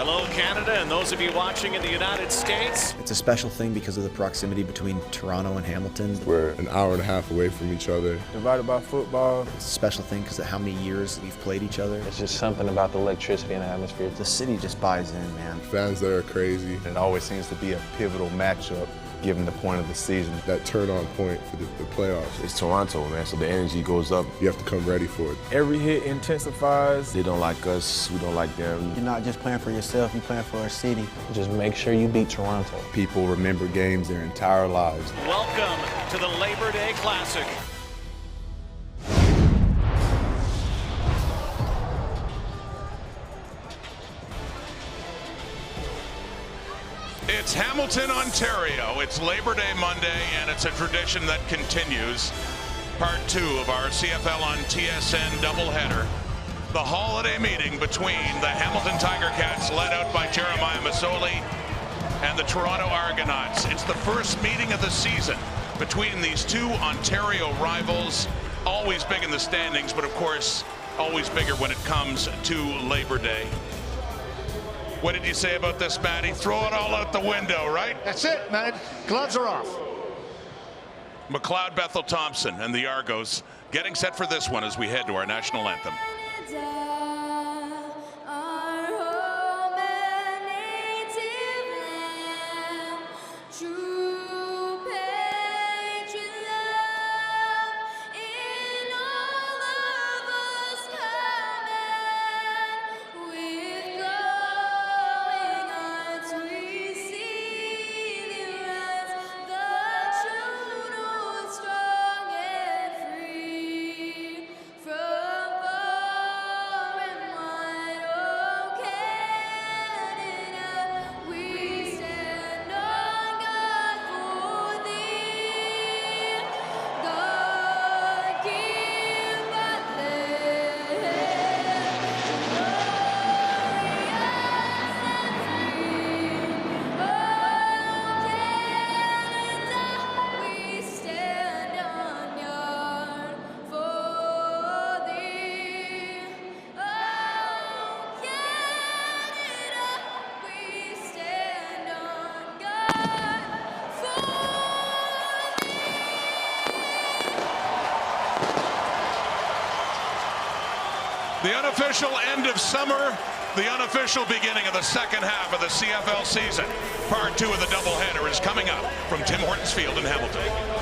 Hello, Canada, and those of you watching in the United States. It's a special thing because of the proximity between Toronto and Hamilton. We're an hour and a half away from each other. Divided by football. It's a special thing because of how many years we've played each other. It's just something about the electricity and the atmosphere. The city just buys in, man. Fans there are crazy. It always seems to be a pivotal matchup given the point of the season. That turn-on point for the playoffs. It's Toronto, man, so the energy goes up. You have to come ready for it. Every hit intensifies. They don't like us, we don't like them. You're not just playing for yourself, you're playing for our city. Just make sure you beat Toronto. People remember games their entire lives. Welcome to the Labor Day Classic. It's Hamilton, Ontario. It's Labor Day Monday, and it's a tradition that continues. Part 2 of our CFL on TSN doubleheader. The holiday meeting between the Hamilton Tiger Cats, led out by Jeremiah Masoli, and the Toronto Argonauts. It's the first meeting of the season between these two Ontario rivals. Always big in the standings, but of course, always bigger when it comes to Labor Day. What did you say about this, Matty? Throw it all out the window, right? That's it, man. Gloves are off. McLeod, Bethel Thompson, and the Argos getting set for this one as we head to our national anthem. The unofficial end of summer, the unofficial beginning of the second half of the CFL season. Part 2 of the doubleheader is coming up from Tim Hortons Field in Hamilton.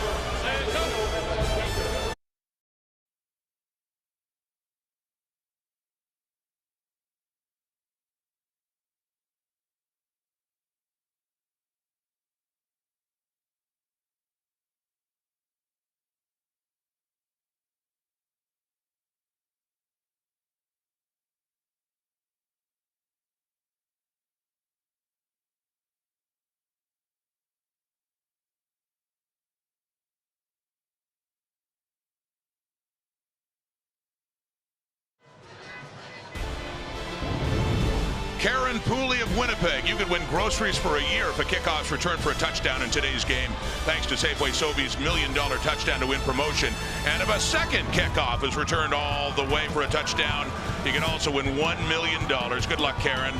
Karen Pooley of Winnipeg. You could win groceries for a year if a kickoff's returned for a touchdown in today's game, thanks to Safeway Sobeys' $1 million touchdown to win promotion. And if a second kickoff is returned all the way for a touchdown, you can also win $1 million. Good luck, Karen.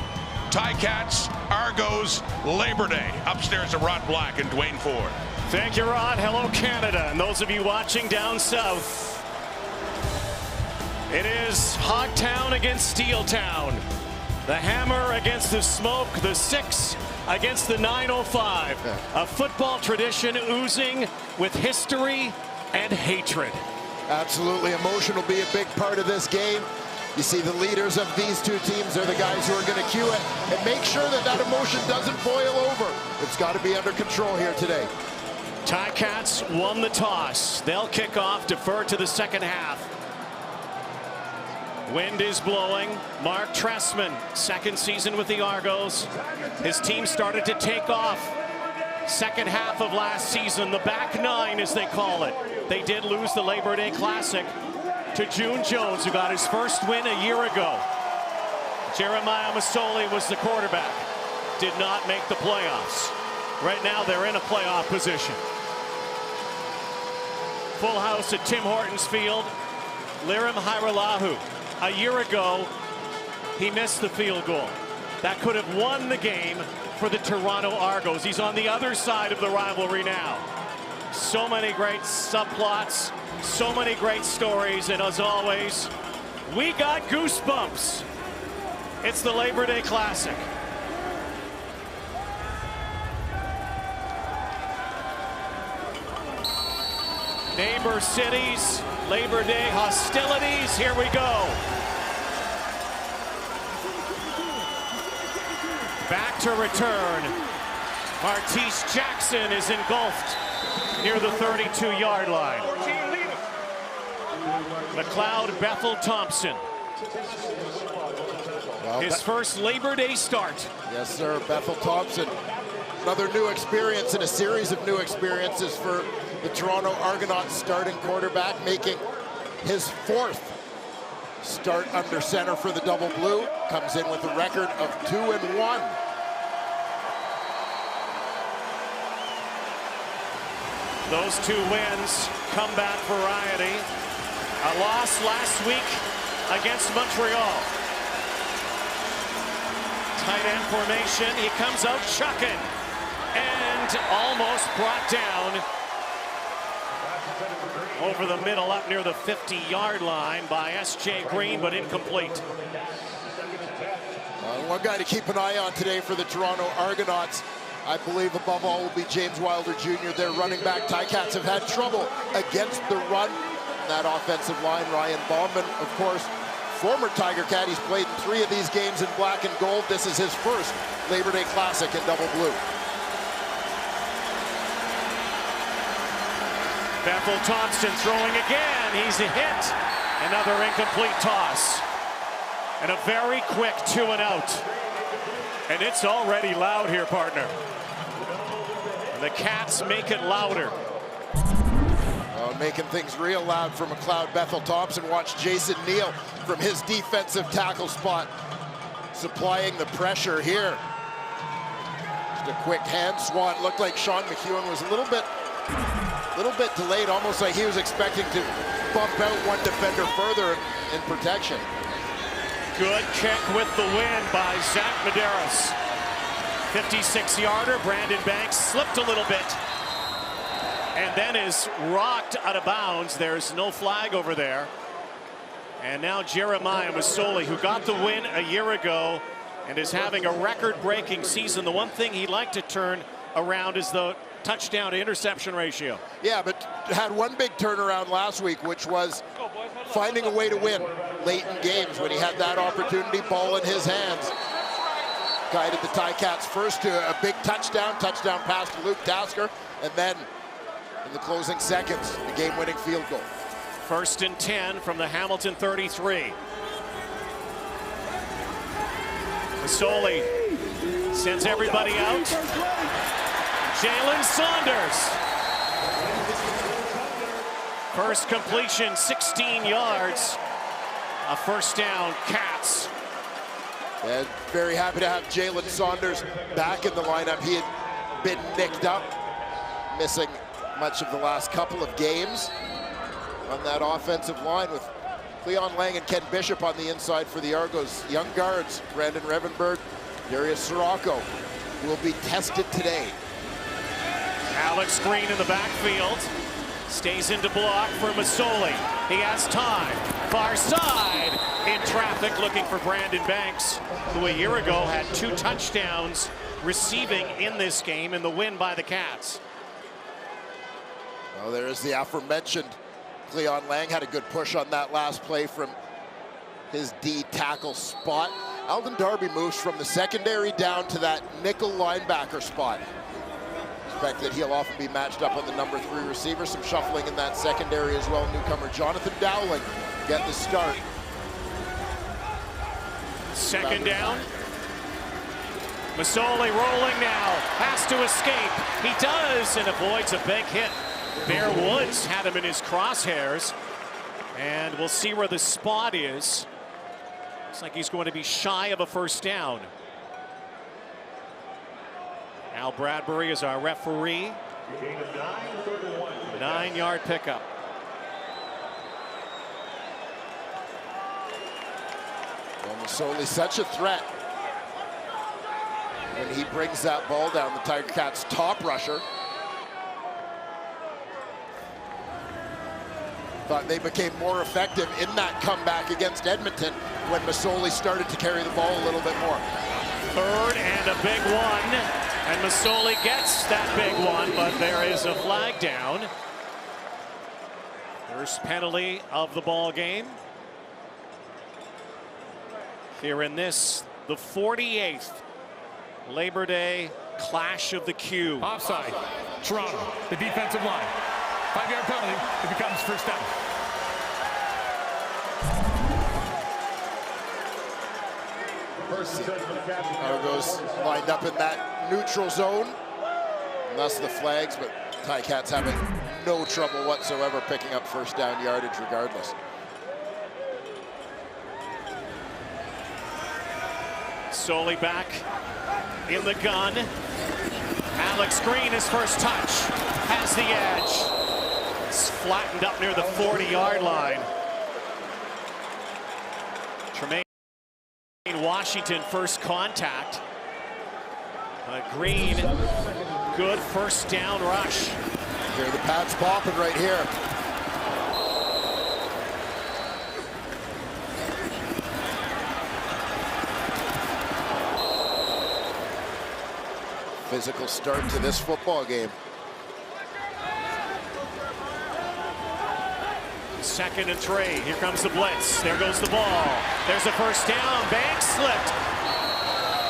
Ticats, Argos, Labor Day. Upstairs to Rod Black and Dwayne Ford. Thank you, Rod. Hello, Canada, and those of you watching down south. It is Hogtown against Steeltown. The Hammer against the Smoke, the 6 against the 905. A football tradition oozing with history and hatred. Absolutely. Emotion will be a big part of this game. You see the leaders of these two teams are the guys who are going to cue it and make sure that that emotion doesn't boil over. It's got to be under control here today. Ticats won the toss. They'll kick off, defer to the second half. Wind is blowing. Mark Tressman, second season with the Argos. His team started to take off. Second half of last season, the back nine as they call it. They did lose the Labor Day Classic to June Jones, who got his first win a year ago. Jeremiah Masoli was the quarterback. Did not make the playoffs. Right now they're in a playoff position. Full house at Tim Hortons Field. Lirim Hajrullahu. A year ago, he missed the field goal. that could have won the game for the Toronto Argos. He's on the other side of the rivalry now. So many great subplots, so many great stories, and as always, we got goosebumps. It's the Labor Day Classic. Neighbor cities, Labor Day hostilities, here we go. Back to return. Martise Jackson is engulfed near the 32-yard line. McLeod Bethel Thompson. Well, his first Labor Day start. Yes, sir. Bethel Thompson. Another new experience in a series of new experiences for the Toronto Argonauts starting quarterback, making his 4th start under center for the Double Blue. Comes in with a record of 2-1. Those 2 wins, comeback variety. A loss last week against Montreal. Tight end formation, he comes out chucking and almost brought down over the middle up near the 50-yard line by S.J. Green, but incomplete. One guy to keep an eye on today for the Toronto Argonauts, I believe above all, will be James Wilder Jr., their running back. Ticats have had trouble against the run. That offensive line, Ryan Bauman, of course, former Tiger Cat. He's played in 3 of these games in black and gold. This is his first Labor Day Classic in Double Blue. Bethel Thompson throwing again. He's a hit. Another incomplete toss. And a very quick 2-and-out. And it's already loud here, partner. And the Cats make it louder. Making things real loud for McLeod Bethel Thompson. Watch Jason Neal from his defensive tackle spot supplying the pressure here. Just a quick hand swat. Looked like Sean McEwen was a little bit delayed, almost like he was expecting to bump out one defender further in protection. Good kick with the win by Zach Medeiros. 56-yarder. Brandon Banks slipped a little bit and then is rocked out of bounds. There's no flag over there. And now Jeremiah Masoli, who got the win a year ago and is having a record-breaking season. The one thing he'd like to turn around is the touchdown to interception ratio. Yeah, but had one big turnaround last week, which was finding a way to win late in games when he had that opportunity, ball in his hands. Guided the Ticats first to a big touchdown pass to Luke Tasker, and then in the closing seconds, the game-winning field goal. 1st and 10 from the Hamilton 33. Masoli sends everybody out. Jalen Saunders. First completion, 16 yards. A first down, Cats. And very happy to have Jalen Saunders back in the lineup. He had been nicked up, missing much of the last couple of games on that offensive line with Cleon Lang and Ken Bishop on the inside for the Argos. Young guards, Brandon Revenberg, Darius Sirocco will be tested today. Alex Green in the backfield. Stays into block for Masoli. He has time. Far side in traffic looking for Brandon Banks, who a year ago had 2 touchdowns receiving in this game in the win by the Cats. Well, there is the aforementioned Cleon Lang. Had a good push on that last play from his D tackle spot. Alden Darby moves from the secondary down to that nickel linebacker spot. Expect that he'll often be matched up on the number 3 receiver. Some shuffling in that secondary as well. Newcomer Jonathan Dowling get the start. Second down. Masoli rolling now, has to escape. He does, and avoids a big hit. Bear Woods had him in his crosshairs, and we'll see where the spot is. Looks like he's going to be shy of a first down. Al Bradbury is our referee. 9-yard pickup. Masoli such a threat when he brings that ball down, the Tiger Cats' top rusher. Thought they became more effective in that comeback against Edmonton when Masoli started to carry the ball a little bit more. Third and a big one, and Masoli gets that big one, but there is a flag down. First penalty of the ball game. Here in this, the 48th Labor Day clash of the Q. Offside, Toronto, the defensive line. 5-yard penalty, it becomes first down. Argos lined up in that neutral zone, and thus the flags, but Ticats having no trouble whatsoever picking up first down yardage regardless. Solely back in the gun. Alex Green, his first touch, has the edge. It's flattened up near the 40-yard line. Tremaine Washington, first contact. Green, good first down rush. Here the pads popping right here. Physical start to this football game. Second and 3. Here comes the blitz. There goes the ball. There's a first down. Banks slipped.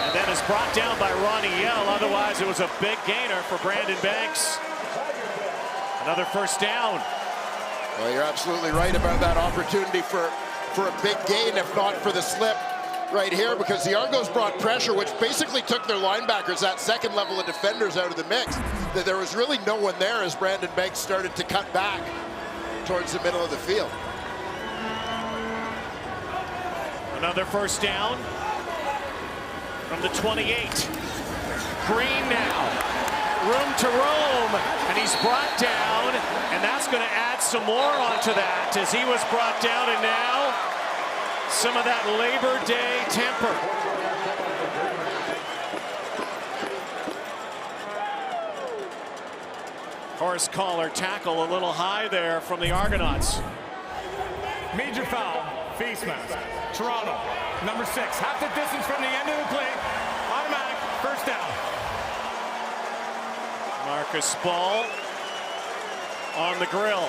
And then is brought down by Ronnie Yell. Otherwise, it was a big gainer for Brandon Banks. Another first down. Well, you're absolutely right about that opportunity for a big gain, if not for the slip right here, because the Argos brought pressure, which basically took their linebackers, that second level of defenders, out of the mix. That there was really no one there as Brandon Banks started to cut back towards the middle of the field. Another first down from the 28. Green now. Room to roam, and he's brought down, and that's going to add some more onto that as he was brought down, and now some of that Labor Day temper. Horse collar tackle a little high there from the Argonauts. Major foul, face mask. Toronto, number 6, half the distance from the end of the play. Automatic, first down. Marcus Ball on the grill.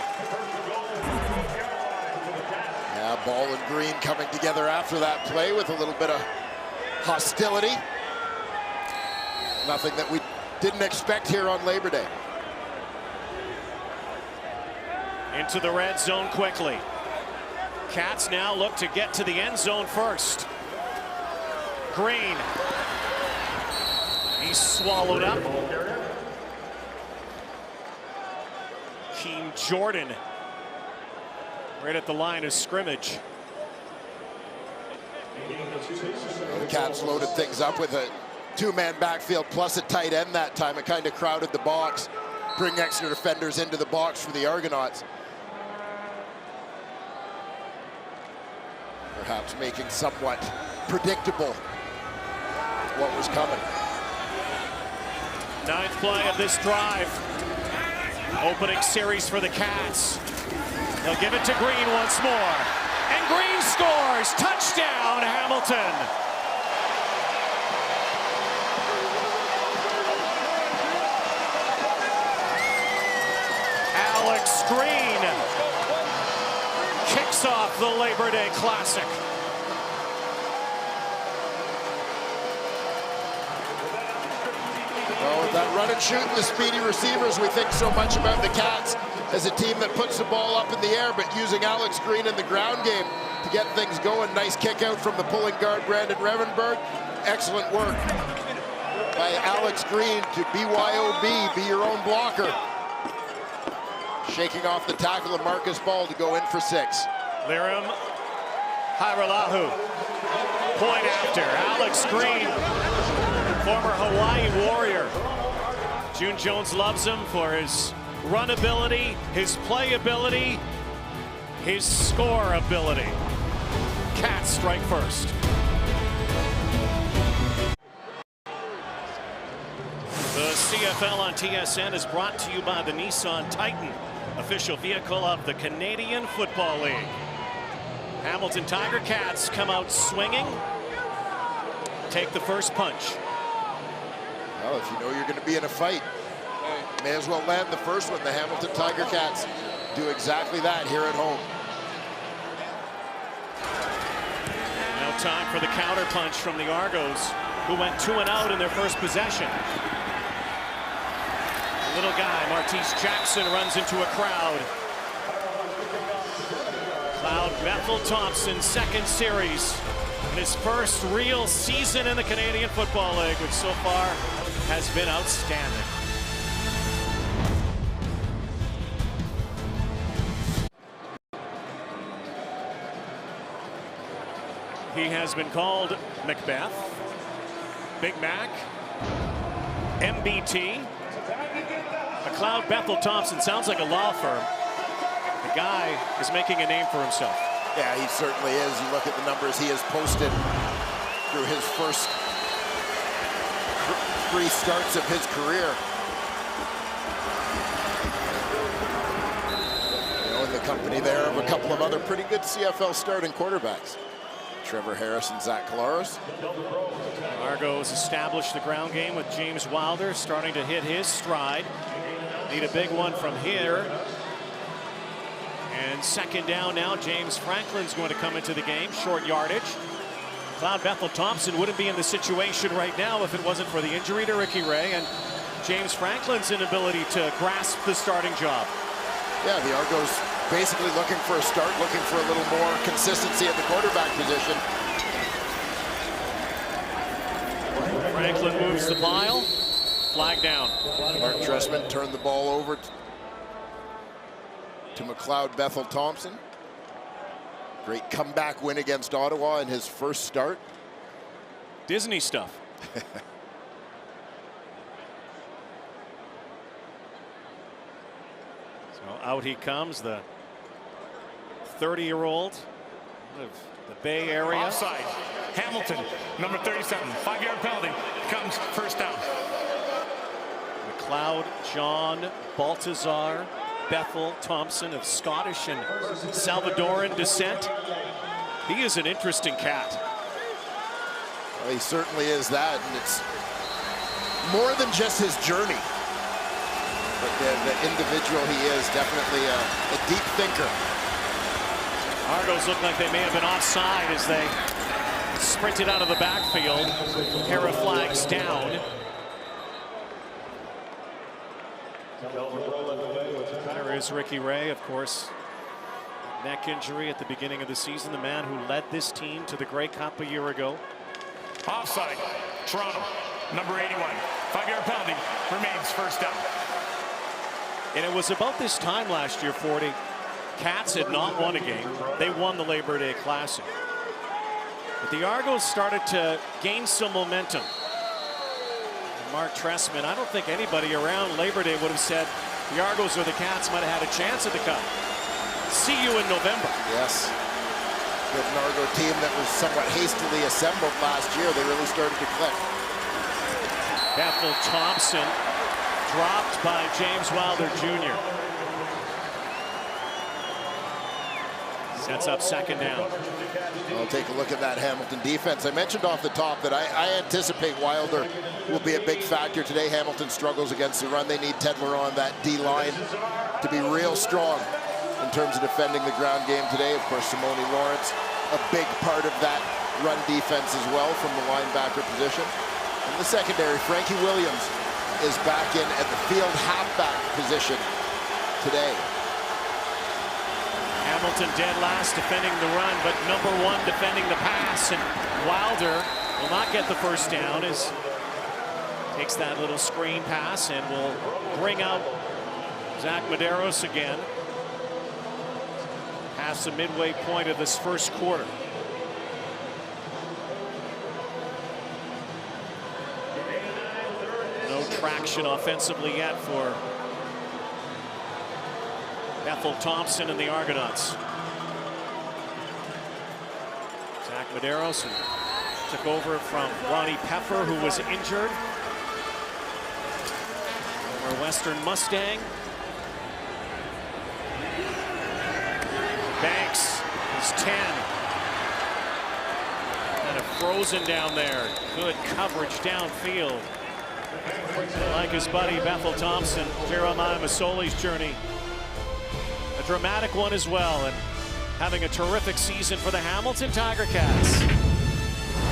Yeah, Ball and Green coming together after that play with a little bit of hostility. Nothing that we didn't expect here on Labor Day. Into the red zone quickly. Cats now look to get to the end zone first. Green. He's swallowed up. Keem Jordan right at the line of scrimmage. The Cats loaded things up with a two-man backfield plus a tight end that time. It kind of crowded the box, bring extra defenders into the box for the Argonauts. Perhaps making somewhat predictable what was coming. 9th play of this drive. Opening series for the Cats. They'll give it to Green once more. And Green scores! Touchdown, Hamilton! Alex Green kicks off the Labor Day Classic. Well, with that run and shoot and the speedy receivers, we think so much about the Cats as a team that puts the ball up in the air, but using Alex Green in the ground game to get things going. Nice kick out from the pulling guard, Brandon Revenberg. Excellent work by Alex Green to BYOB, be your own blocker. Shaking off the tackle of Marcus Ball to go in for 6. Lirim Hairelahu. Point after. Alex Green, former Hawaii Warrior. June Jones loves him for his run ability, his play ability, his score ability. Cats strike first. CFL on TSN is brought to you by the Nissan Titan, official vehicle of the Canadian Football League. Hamilton Tiger Cats come out swinging, take the first punch. Well, if you know you're going to be in a fight, may as well land the first one. The Hamilton Tiger Cats do exactly that here at home. Now time for the counter punch from the Argos, who went 2-0 in their first possession. The little guy, Martise Jackson, runs into a crowd. Cloud Bethel Thompson, second series in his first real season in the Canadian Football League, which so far has been outstanding. He has been called Macbeth, Big Mac, MBT. Cloud Bethel Thompson sounds like a law firm. The guy is making a name for himself. Yeah, he certainly is. You look at the numbers he has posted through his first 3 starts of his career. You know, in the company there of a couple of other pretty good CFL starting quarterbacks. Trevor Harris and Zach Collaros. Argos established the ground game with James Wilder starting to hit his stride. Need a big one from here. And second down now, James Franklin's going to come into the game, short yardage. Cloud Bethel Thompson wouldn't be in the situation right now if it wasn't for the injury to Ricky Ray and James Franklin's inability to grasp the starting job. Yeah, the Argos basically looking for a start, looking for a little more consistency at the quarterback position. Franklin moves the pile. Flag down. Mark Tressman turned the ball over to McLeod Bethel Thompson. Great comeback win against Ottawa in his first start. Disney stuff. So out he comes, the 30-year-old of the Bay Area. Offside. Hamilton, number 37, 5-yard penalty. Comes first down. McLeod John Baltazar Bethel Thompson of Scottish and Salvadoran descent. He is an interesting cat. Well, he certainly is that, and it's more than just his journey. But the individual he is, definitely a deep thinker. Argos look like they may have been offside as they sprinted out of the backfield. Pair of flags down. There is Ricky Ray, of course. Neck injury at the beginning of the season. The man who led this team to the Grey Cup a year ago. Offside. Toronto, number 81. 5-yard penalty. Remains first down. And it was about this time last year, 40. Cats had not won a game. They won the Labor Day Classic. But the Argos started to gain some momentum. And Mark Tressman, I don't think anybody around Labor Day would have said the Argos or the Cats might have had a chance at the Cup. See you in November. Yes. With an Argo team that was somewhat hastily assembled last year, they really started to click. Bethel Thompson dropped by James Wilder Jr. Sets up second down. I'll take a look at that Hamilton defense. I mentioned off the top that I anticipate Wilder will be a big factor today. Hamilton struggles against the run. They need Tedler on that D-line to be real strong in terms of defending the ground game today. Of course, Simone Lawrence, a big part of that run defense as well from the linebacker position. In the secondary, Frankie Williams is back in at the field halfback position today. Hamilton dead last defending the run, but number 1 defending the pass, and Wilder will not get the first down as takes that little screen pass and will bring out Zach Medeiros again past the midway point of this first quarter. No traction offensively yet for Bethel Thompson and the Argonauts. Zach Medeiros took over from Ronnie Peffer, who was injured. Northwestern Mustang. Banks is 10. Kind of frozen down there. Good coverage downfield. Like his buddy Bethel Thompson, Jeremiah Masoli's journey. A dramatic one as well, and having a terrific season for the Hamilton Tiger Cats.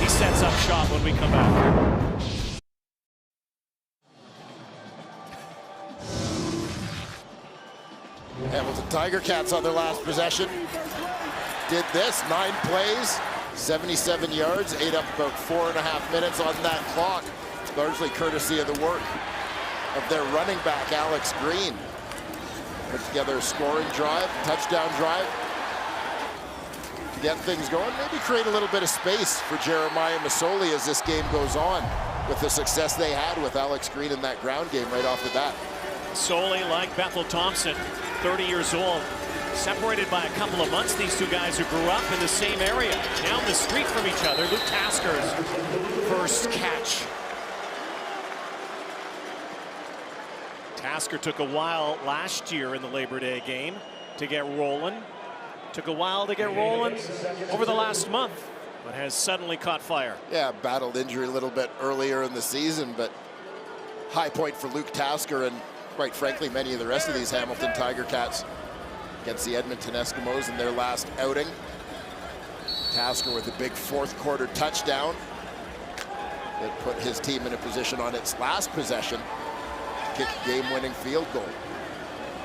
He sets up shop when we come back. Hamilton Tiger Cats on their last possession did this, 9 plays, 77 yards, ate up about 4.5 minutes on that clock. Largely courtesy of the work of their running back, Alex Green. Put together a scoring drive, touchdown drive to get things going. Maybe create a little bit of space for Jeremiah Masoli as this game goes on with the success they had with Alex Green in that ground game right off the bat. Masoli, like Bethel Thompson, 30 years old, separated by a couple of months. These two guys who grew up in the same area, down the street from each other. Luke Tasker's first catch. Tasker took a while last year in the Labor Day game to get rolling. Took a while to get rolling over the last month, but has suddenly caught fire. Yeah, battled injury a little bit earlier in the season, but high point for Luke Tasker and, quite frankly, many of the rest of these Hamilton Tiger Cats against the Edmonton Eskimos in their last outing. Tasker with a big fourth quarter touchdown that put his team in a position on its last possession to kick a game-winning field goal.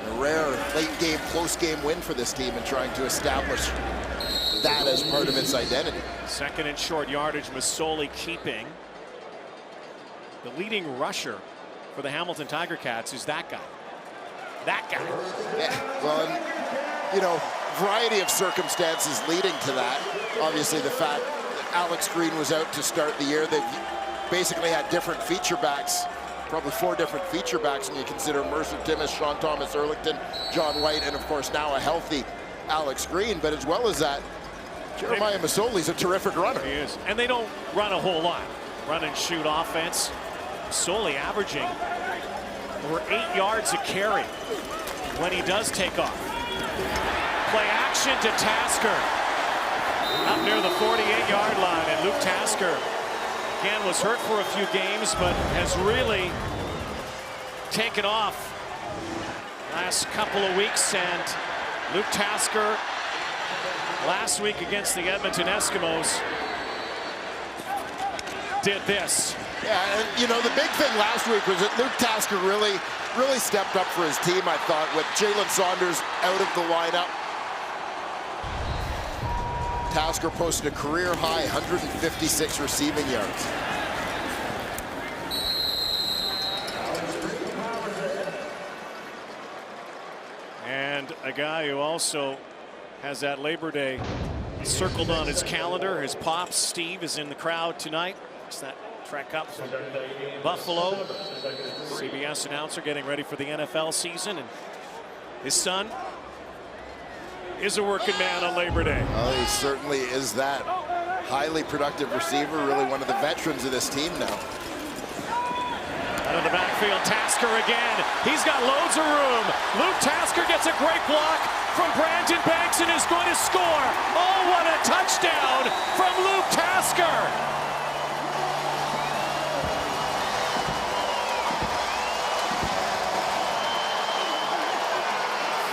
A rare late-game, close-game win for this team and trying to establish that as part of its identity. Second and short yardage, Masoli keeping. The leading rusher for the Hamilton Tiger Cats is that guy. That guy. Yeah, well, and, you know, variety of circumstances leading to that. Obviously, the fact that Alex Green was out to start the year, they've basically had different feature backs, probably 4 different feature backs when you consider Mercer Timmis, Sean Thomas Earlington, John White, and of course now a healthy Alex Green. But as well as that, Jeremiah Masoli's a terrific runner. He is, and they don't run a whole lot. Run and shoot offense. Masoli averaging over 8 yards a carry when he does take off. Play action to Tasker up near the 48-yard line, and Luke Tasker again was hurt for a few games, but has really taken off last couple of weeks. And Luke Tasker last week against the Edmonton Eskimos did this. Yeah, and you know, the big thing last week was that Luke Tasker really stepped up for his team, I thought, with Jalen Saunders out of the lineup. Tasker posted a career-high 156 receiving yards. And a guy who also has that Labor Day circled on his calendar. His pops, Steve, is in the crowd tonight. It's that trek up from Buffalo. CBS announcer getting ready for the NFL season. And his son is a working man on Labor Day. Well, he certainly is that. Highly productive receiver, really one of the veterans of this team now. Out of the backfield, Tasker again. He's got loads of room. Luke Tasker gets a great block from Brandon Banks and is going to score. Oh, what a touchdown from Luke Tasker.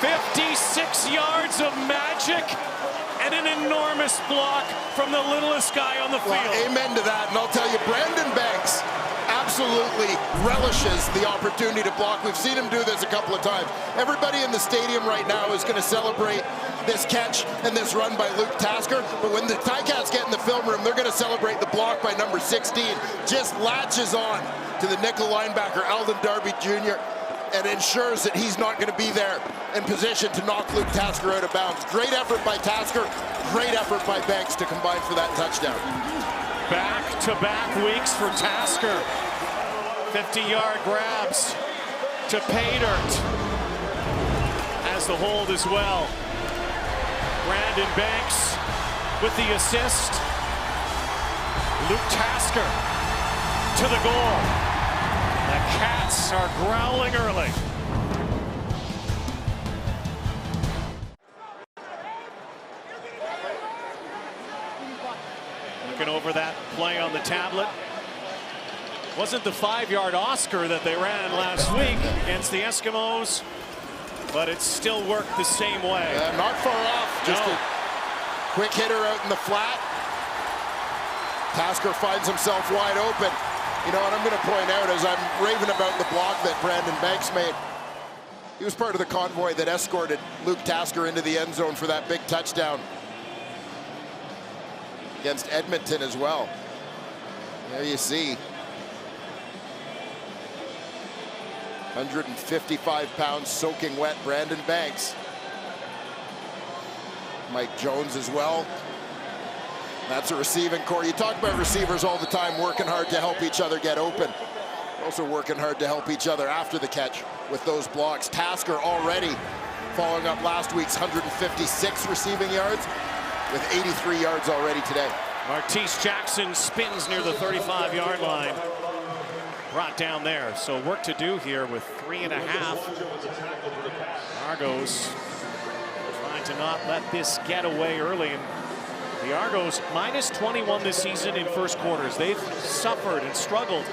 "56 yards of magic and an enormous block from the littlest guy on the field." Well, amen to that, and I'll tell you, Brandon Banks absolutely relishes the opportunity to block. We've seen him do this a couple of times. Everybody in the stadium right now is going to celebrate this catch and this run by Luke Tasker, but when the Ticats get in the film room, they're going to celebrate the block by number 16. Just latches on to the nickel linebacker, Alden Darby Jr., and ensures that he's not going to be there in position to knock Luke Tasker out of bounds. Great effort by Tasker, great effort by Banks to combine for that touchdown. Back-to-back weeks for Tasker. 50-yard grabs to pay dirt. Has the hold as well. Brandon Banks with the assist. Luke Tasker to the goal. The Cats are growling early. Looking over that play on the tablet. Wasn't the 5-yard Oscar that they ran last week against the Eskimos, but it still worked the same way. Not far off, just a quick hitter out in the flat. Tasker finds himself wide open. You know what I'm going to point out as I'm raving about the block that Brandon Banks made. He was part of the convoy that escorted Luke Tasker into the end zone for that big touchdown against Edmonton as well. There you see. 155 pounds soaking wet Brandon Banks. Mike Jones as well. That's a receiving core. You talk about receivers all the time working hard to help each other get open. Also working hard to help each other after the catch with those blocks. Tasker already following up last week's 156 receiving yards with 83 yards already today. Martese Jackson spins near the 35-yard line. Brought down there, so work to do here with 3.5. Argos trying to not let this get away early. And the Argos minus 21 this season in first quarters. They've suffered and struggled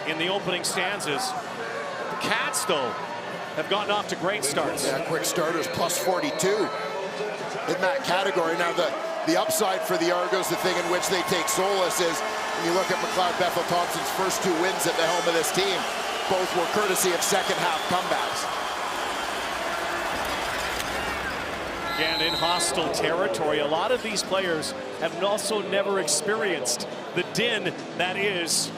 in the opening stanzas. The Cats, though, have gotten off to great starts. Yeah, quick starters plus 42 in that category. Now the upside for the Argos, the thing in which they take solace is when you look at McLeod Bethel Thompson's first 2 wins at the helm of this team, both were courtesy of second-half comebacks. Again, in hostile territory, a lot of these players have also never experienced the din that is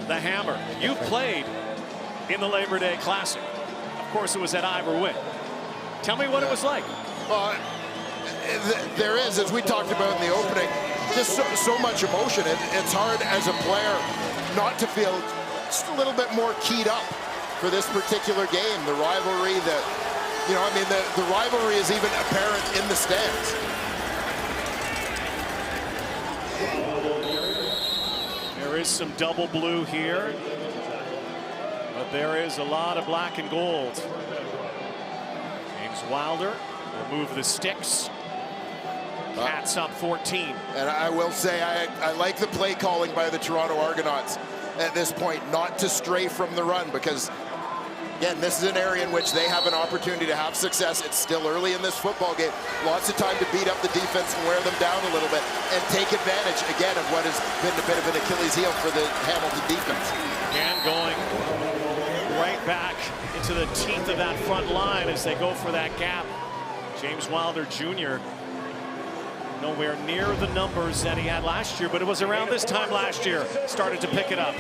the hammer. You played in the Labor Day Classic. Of course, it was at Ivor Witt. Tell me what it was like. There is, as we talked about in the opening, just so much emotion. It's hard as a player not to feel just a little bit more keyed up for this particular game. The rivalry, the rivalry is even apparent in the stands. There is some double blue here, but there is a lot of black and gold. James Wilder will move the sticks. Cats up 14. And I will say, I like the play calling by the Toronto Argonauts at this point, not to stray from the run, because, again, this is an area in which they have an opportunity to have success. It's still early in this football game. Lots of time to beat up the defense and wear them down a little bit and take advantage, again, of what has been a bit of an Achilles heel for the Hamilton defense. And going right back into the teeth of that front line as they go for that gap. James Wilder Jr. nowhere near the numbers that he had last year, but it was around this time last year started to pick it up.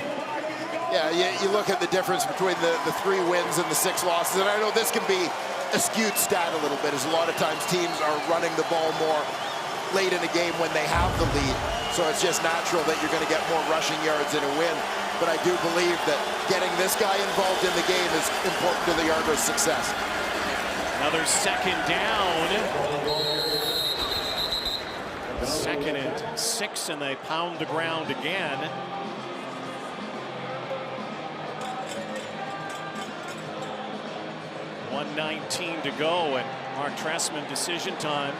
Yeah, you look at the difference between the 3 wins and the 6 losses, and I know this can be a skewed stat a little bit, as a lot of times teams are running the ball more late in a game when they have the lead, so it's just natural that you're going to get more rushing yards in a win. But I do believe that getting this guy involved in the game is important to the Argos' success. Another second down. 2nd and 6, and they pound the ground again. .119 to go, and Mark Trestman decision time.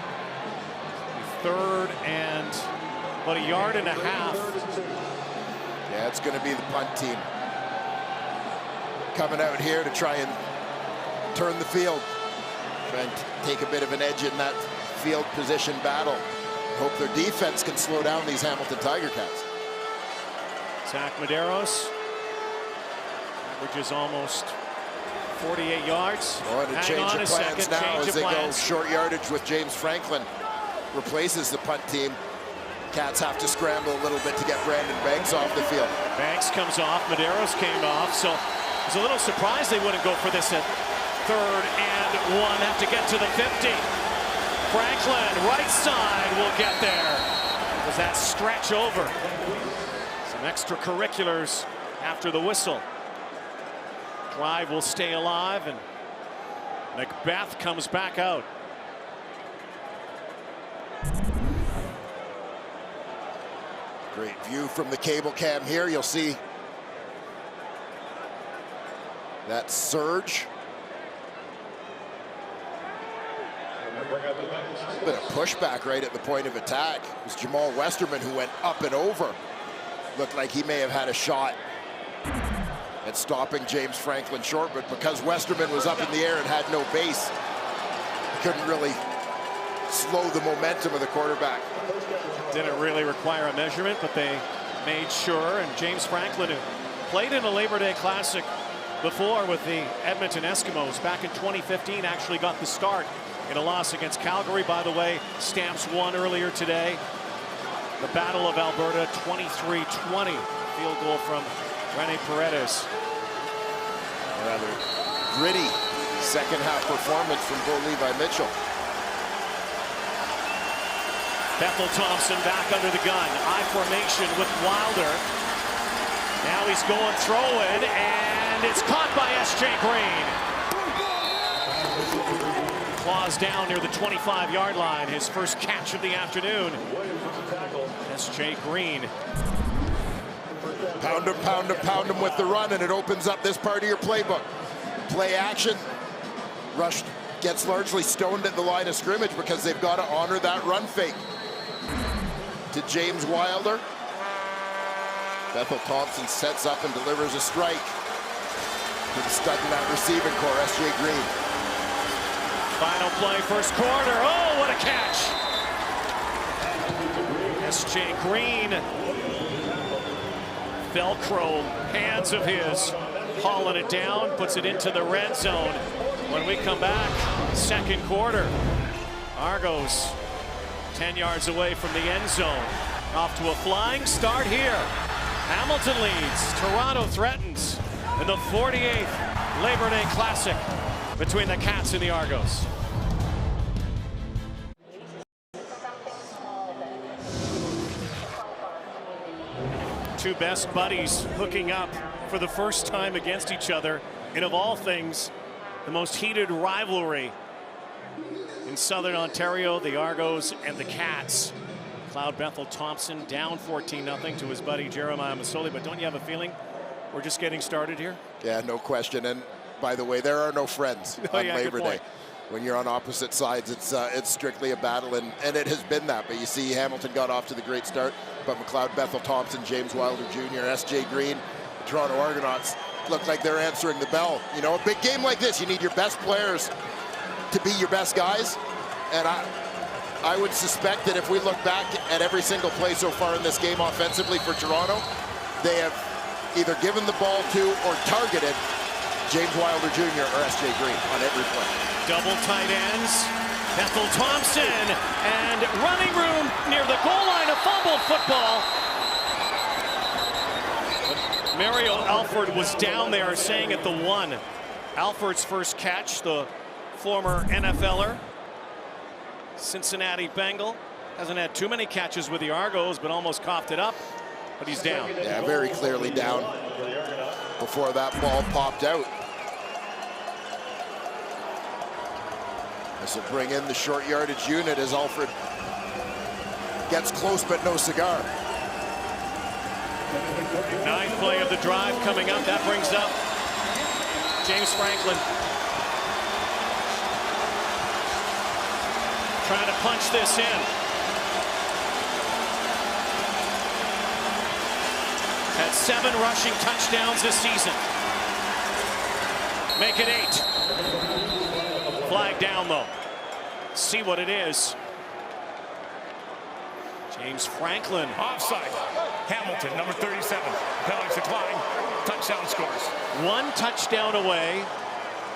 3rd and about 1.5 yards. Yeah, it's going to be the punt team coming out here to try and turn the field, try and take a bit of an edge in that field position battle. Hope their defense can slow down these Hamilton Tiger Cats. Zach Medeiros averages almost 48 yards. Oh, and a change of plans now as they go short yardage with James Franklin. Replaces the punt team. Cats have to scramble a little bit to get Brandon Banks off the field. Banks comes off, Medeiros came off, so I was a little surprised they wouldn't go for this at 3rd and 1. Have to get to the 50. Franklin, right side, will get there. Was that stretch over? Some extracurriculars after the whistle. Drive will stay alive, and Macbeth comes back out. Great view from the cable cam here. You'll see That surge. A bit of pushback right at the point of attack. It was Jamal Westerman who went up and over. Looked like he may have had a shot at stopping James Franklin short, but because Westerman was up in the air and had no base, he couldn't really slow the momentum of the quarterback. Didn't really require a measurement, but they made sure. And James Franklin, who played in a Labor Day Classic before with the Edmonton Eskimos back in 2015, actually got the start in a loss against Calgary. By the way, Stamps won earlier today. The Battle of Alberta, 23-20. Field goal from Rene Paredes. A rather gritty second half performance from Bo Levi Mitchell. Bethel Thompson back under the gun. I formation with Wilder. Now he's going throw-in, and it's caught by S.J. Green. Claws down near the 25-yard line. His first catch of the afternoon. S.J. Green. Pound him with the run, and it opens up this part of your playbook. Play action. Rush gets largely stoned at the line of scrimmage because they've got to honor that run fake. To James Wilder. Bethel Thompson sets up and delivers a strike to the stud in that receiving core, S.J. Green. Final play, first quarter. Oh, what a catch! S.J. Green. Velcro hands of his, hauling it down, puts it into the red zone. When we come back, second quarter, Argos 10 yards away from the end zone. Off to a flying start here. Hamilton leads, Toronto threatens in the 48th Labor Day Classic between the Cats and the Argos. Two best buddies hooking up for the first time against each other in, of all things, the most heated rivalry in Southern Ontario, the Argos and the Cats. Cloud Bethel Thompson down 14-0 to his buddy Jeremiah Masoli. But don't you have a feeling we're just getting started here? Yeah, no question. And by the way, there are no friends on Labor Day. When you're on opposite sides, it's strictly a battle, and it has been that. But you see, Hamilton got off to the great start, but McLeod, Bethel Thompson, James Wilder Jr., S.J. Green, the Toronto Argonauts look like they're answering the bell. You know, a big game like this, you need your best players to be your best guys, and I would suspect that if we look back at every single play so far in this game offensively for Toronto, they have either given the ball to or targeted James Wilder Jr. or S.J. Green on every play. Double tight ends, Bethel Thompson, and running room near the goal line, a fumble football. But Mario Alford was down there saying at the 1. Alford's first catch, the former NFLer, Cincinnati Bengal. Hasn't had too many catches with the Argos, but almost coughed it up, but he's down. Yeah, very clearly down before that ball popped out. This will bring in the short yardage unit as Alfred gets close but no cigar. 9th play of the drive coming up. That brings up James Franklin. Trying to punch this in. Had 7 rushing touchdowns this season. Make it 8. Flag down though. See what it is. James Franklin. Offside. Hamilton, number 37. Penalties decline. Touchdown scores. 1 touchdown away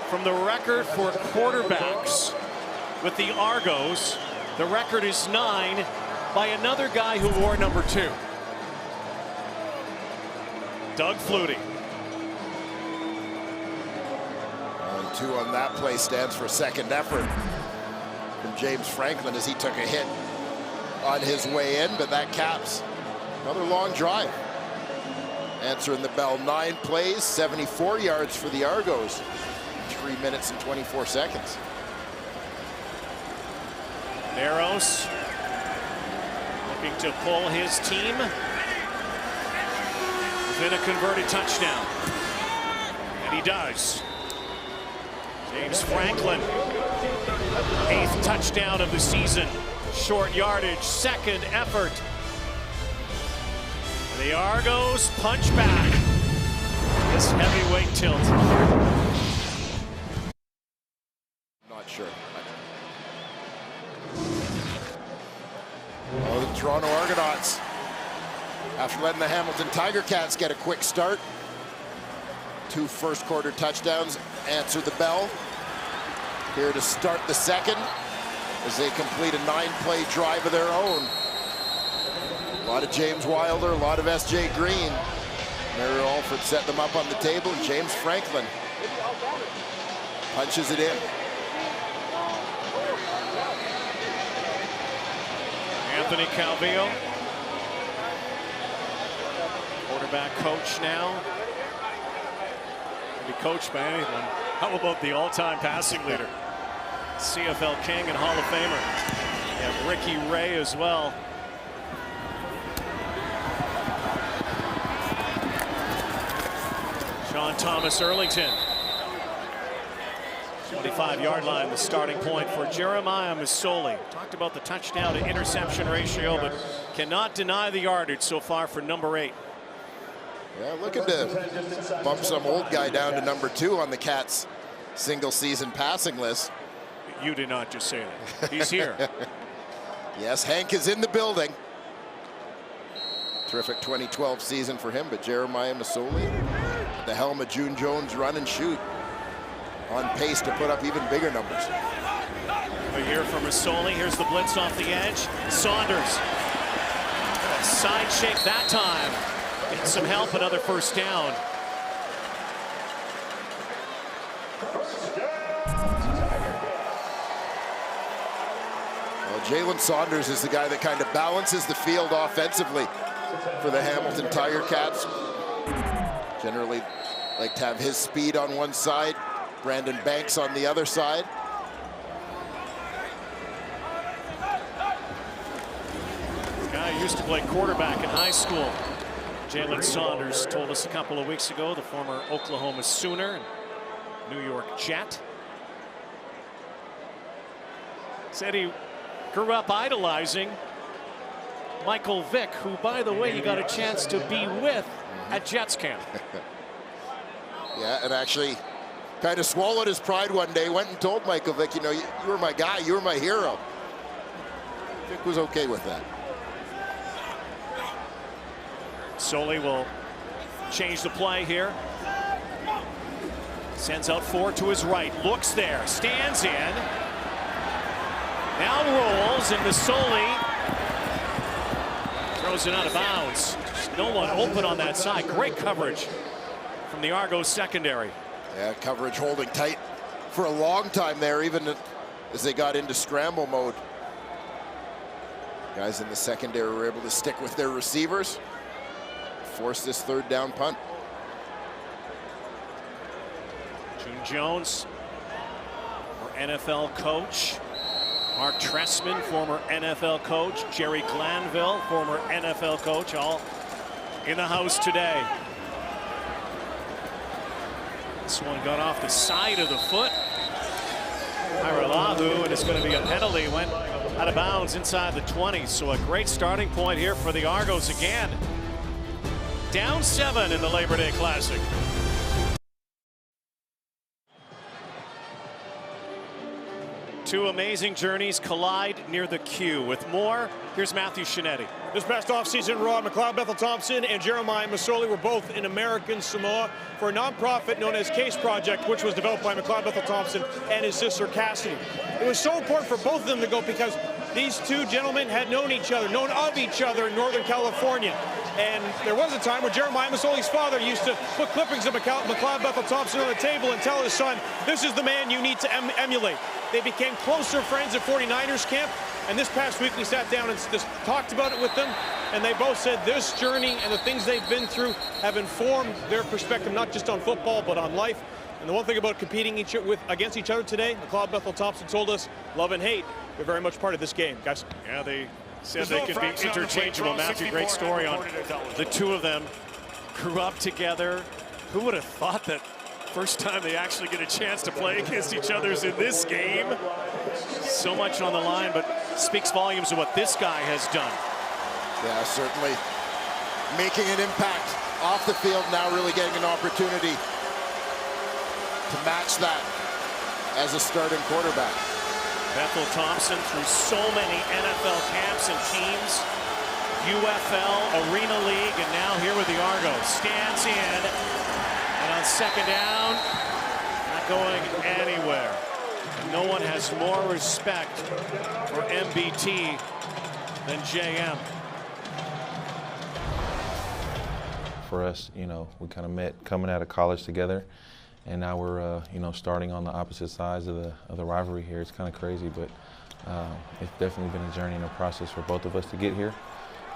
from the record for quarterbacks with the Argos. The record is 9 by another guy who wore number 2. Doug Flutie. 2 on that play stands for second effort from James Franklin as he took a hit on his way in, but that caps another long drive. Answering the bell, 9 plays, 74 yards for the Argos. 3 minutes and 24 seconds. Narrows looking to pull his team within a converted touchdown. And he does. James Franklin, 8th touchdown of the season. Short yardage, second effort. The Argos punch back. This heavyweight tilt. Not sure. Oh, the Toronto Argonauts, after letting the Hamilton Tiger Cats get a quick start, 2 first-quarter touchdowns, answer the bell. Here to start the second as they complete a 9-play drive of their own. A lot of James Wilder, a lot of S.J. Green. Mary Alford set them up on the table. James Franklin punches it in. Anthony Calvillo, quarterback coach now. Can be coached by anyone. How about the all-time passing leader? CFL King and Hall of Famer. And Ricky Ray as well. Sean Thomas Earlington. 25-yard line, the starting point for Jeremiah Masoli. Talked about the touchdown to interception ratio, but cannot deny the yardage so far for number 8. Yeah, looking to bump some old guy down to number 2 on the Cats' single-season passing list. You did not just say that. He's here. Yes, Hank is in the building. Terrific 2012 season for him, but Jeremiah Masoli at the helm of June Jones run and shoot. On pace to put up even bigger numbers. A year for Masoli. Here's the blitz off the edge. Saunders. A side shake that time. Get some help, another first down. Well, Jalen Saunders is the guy that kind of balances the field offensively for the Hamilton Tiger Cats. Generally like to have his speed on one side, Brandon Banks on the other side. This guy used to play quarterback in high school. Jalen Saunders told us a couple of weeks ago, the former Oklahoma Sooner and New York Jet. Said he grew up idolizing Michael Vick, who, by the way, you got a chance to be with at Jets camp. Yeah, and actually kind of swallowed his pride one day, went and told Michael Vick, you know, you were my guy, you were my hero. Vick was okay with that. Soli will change the play here. Sends out 4 to his right, looks there, stands in. Now rolls into Soli. Throws it out of bounds. No one open on that side. Great coverage from the Argos secondary. Yeah, coverage holding tight for a long time there, even as they got into scramble mode. Guys in the secondary were able to stick with their receivers, force this 3rd down punt. June Jones, former NFL coach. Mark Tressman, former NFL coach. Jerry Glanville, former NFL coach, all in the house today. This one got off the side of the foot. Iralahu, and it's going to be a penalty. Went out of bounds inside the 20. So a great starting point here for the Argos again. Down 7 in the Labor Day Classic. Two amazing journeys collide near the Q. With more, here's Matthew Shinetti. This past offseason, Rod McLeod Bethel Thompson and Jeremiah Masoli were both in American Samoa for a nonprofit known as Case Project, which was developed by McLeod Bethel Thompson and his sister Cassidy. It was so important for both of them to go because these two gentlemen had known each other, known of each other in Northern California. And there was a time when Jeremiah Masoli's father used to put clippings of McLeod Bethel Thompson on the table and tell his son, this is the man you need to emulate. They became closer friends at 49ers camp, and this past week we sat down and just talked about it with them, and they both said this journey and the things they've been through have informed their perspective not just on football but on life. And the one thing about competing against each other today, McLeod Bethel Thompson told us, love and hate, they're very much part of this game, guys. Yeah, they said they could be interchangeable. Matthew, great story on the two of them. Grew up together. Who would have thought that First time they actually get a chance to play against each other is in this game. So much on the line, but speaks volumes of what this guy has done. Yeah, certainly making an impact off the field now, really getting an opportunity to match that as a starting quarterback. Bethel Thompson through so many NFL camps and teams, UFL, Arena League, and now here with the Argos. Stands in, and on second down, not going anywhere. No one has more respect for MBT than JM. For us, you know, we kind of met coming out of college together, and now we're, you know, starting on the opposite sides of the rivalry here. It's kind of crazy, but it's definitely been a journey and a process for both of us to get here.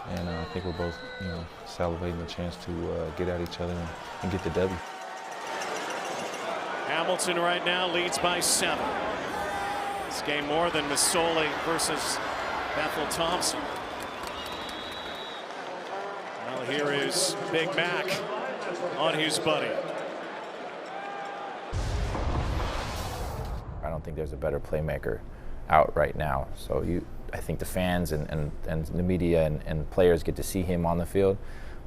And I think we're both, you know, salivating the chance to get at each other and get the W. Hamilton right now leads by 7. This game more than Masoli versus Bethel Thompson. Well, here is Big Mac on his buddy. I don't think there's a better playmaker out right now. So I think the fans and the media and players get to see him on the field,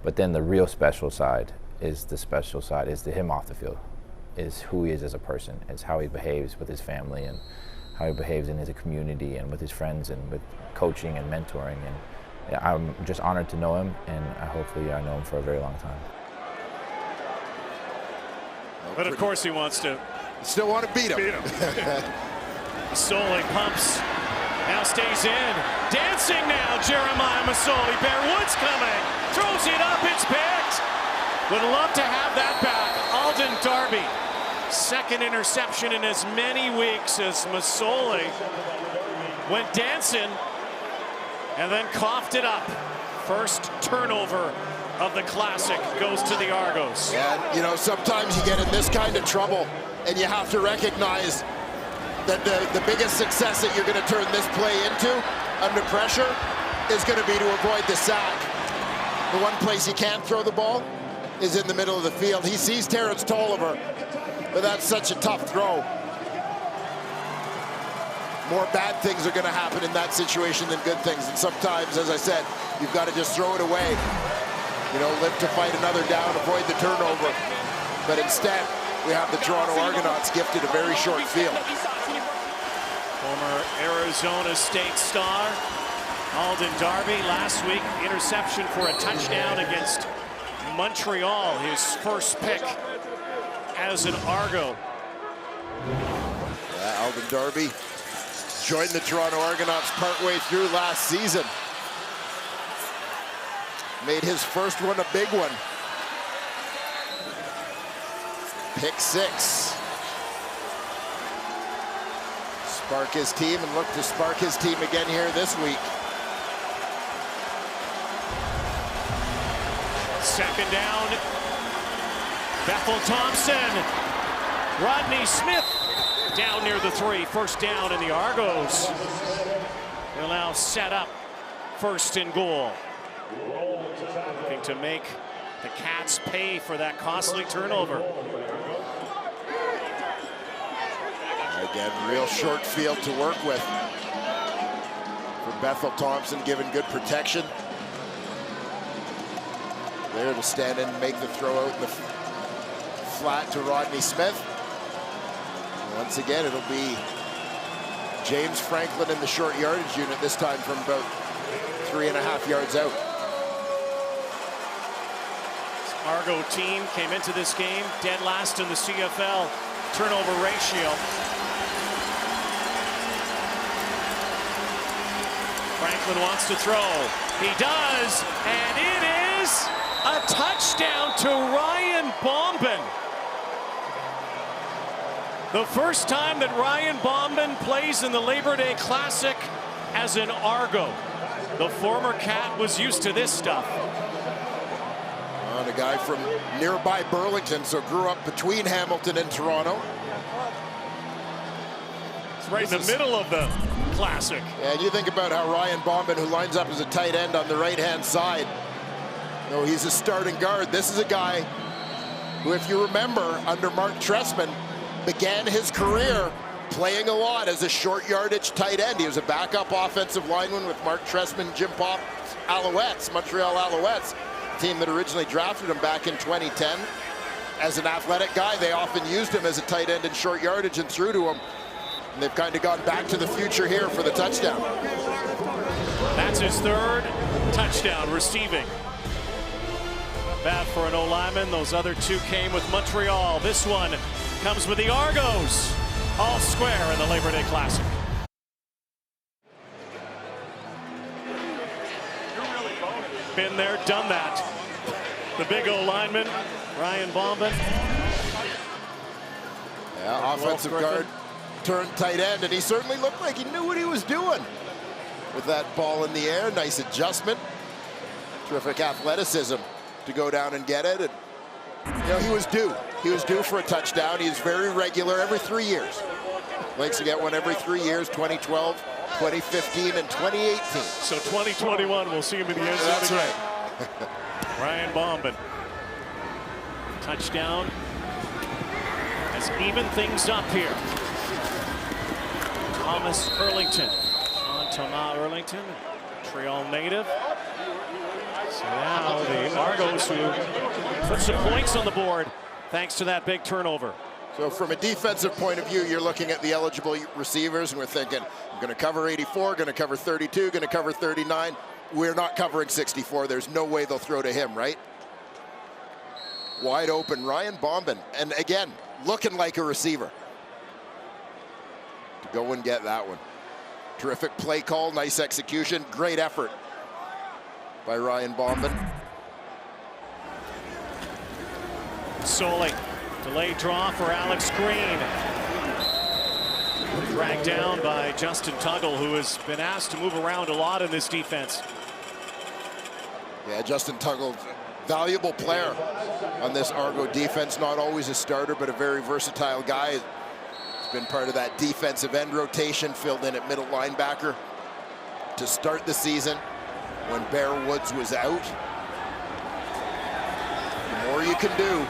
but then the real special side is to him off the field, is who he is as a person, is how he behaves with his family and how he behaves in his community and with his friends and with coaching and mentoring. And I'm just honored to know him, and hopefully I know him for a very long time. But of course he wants to. Still want to beat him. Masoli pumps, now stays in. Dancing now, Jeremiah Masoli. Bear Woods coming, throws it up, it's picked. Would love to have that back. Alden Darby, second interception in as many weeks as Masoli went dancing and then coughed it up. First turnover of the Classic goes to the Argos. And, you know, sometimes you get in this kind of trouble and you have to recognize that the biggest success that you're going to turn this play into under pressure is going to be to avoid the sack. The one place he can't throw the ball is in the middle of the field. He sees Terrence Tolliver, but that's such a tough throw. More bad things are going to happen in that situation than good things. And sometimes, as I said, you've got to just throw it away. You know, live to fight another down, avoid the turnover. But instead, we have the Toronto Argonauts gifted a very short field. Former Arizona State star Alden Darby last week, interception for a touchdown against Montreal, his first pick as an Argo. Yeah, Alden Darby joined the Toronto Argonauts partway through last season. Made his first one a big one. Pick 6. Spark his team and look to spark his team again here this week. Second down, Bethel Thompson. Rodney Smith down near the 3. First down, and the Argos will now set up first and goal. Looking to make the Cats pay for that costly turnover. Again, real short field to work with for Bethel Thompson, given good protection. There to stand in and make the throw out in the flat to Rodney Smith. And once again, it'll be James Franklin in the short yardage unit, this time from about 3.5 yards out. Argo team came into this game dead last in the CFL turnover ratio. Franklin wants to throw. He does, and it is a touchdown to Ryan Bombin. The first time that Ryan Bombin plays in the Labor Day Classic as an Argo. The former Cat was used to this stuff. A guy from nearby Burlington, so grew up between Hamilton and Toronto. It's right in the middle of the Classic. And you think about how Ryan Bombin, who lines up as a tight end on the right-hand side, he's a starting guard. This is a guy who, if you remember, under Mark Trestman, began his career playing a lot as a short yardage tight end. He was a backup offensive lineman with Mark Trestman, Jim Pop's Alouettes, Montreal Alouettes, team that originally drafted him back in 2010. As an athletic guy, they often used him as a tight end in short yardage and threw to him. And they've kind of gone back to the future here for the touchdown. That's his third touchdown receiving. Bad for an O-lineman. Those other two came with Montreal. This one comes with the Argos. All square in the Labor Day Classic. Been there, done that. The big O-lineman, Ryan Bombin. Yeah, offensive guard turned tight end, and he certainly looked like he knew what he was doing with that ball in the air. Nice adjustment. Terrific athleticism to go down and get it. And, you know, he was due. He was due for a touchdown. He's very regular every 3 years. Likes to get one every 3 years, 2012, 2015, and 2018. So 2021, we'll see him in the end zone. That's again. right. Ryan Bombin. Touchdown has evened things up here. Thomas Erlington. Thomas Erlington, Montreal native. So now the Argos who put some points on the board thanks to that big turnover. So from a defensive point of view, you're looking at the eligible receivers, and we're thinking, I'm going to cover 84, going to cover 32, going to cover 39. We're not covering 64. There's no way they'll throw to him, right? Wide open, Ryan Bombin. And again, looking like a receiver. To go and get that one. Terrific play call, nice execution, great effort by Ryan Bombin. Soley, delayed draw for Alex Green. Dragged down by Justin Tuggle, who has been asked to move around a lot in this defense. Yeah, Justin Tuggle, valuable player on this Argo defense. Not always a starter, but a very versatile guy. He's been part of that defensive end rotation, filled in at middle linebacker to start the season when Bear Woods was out. The more you can do.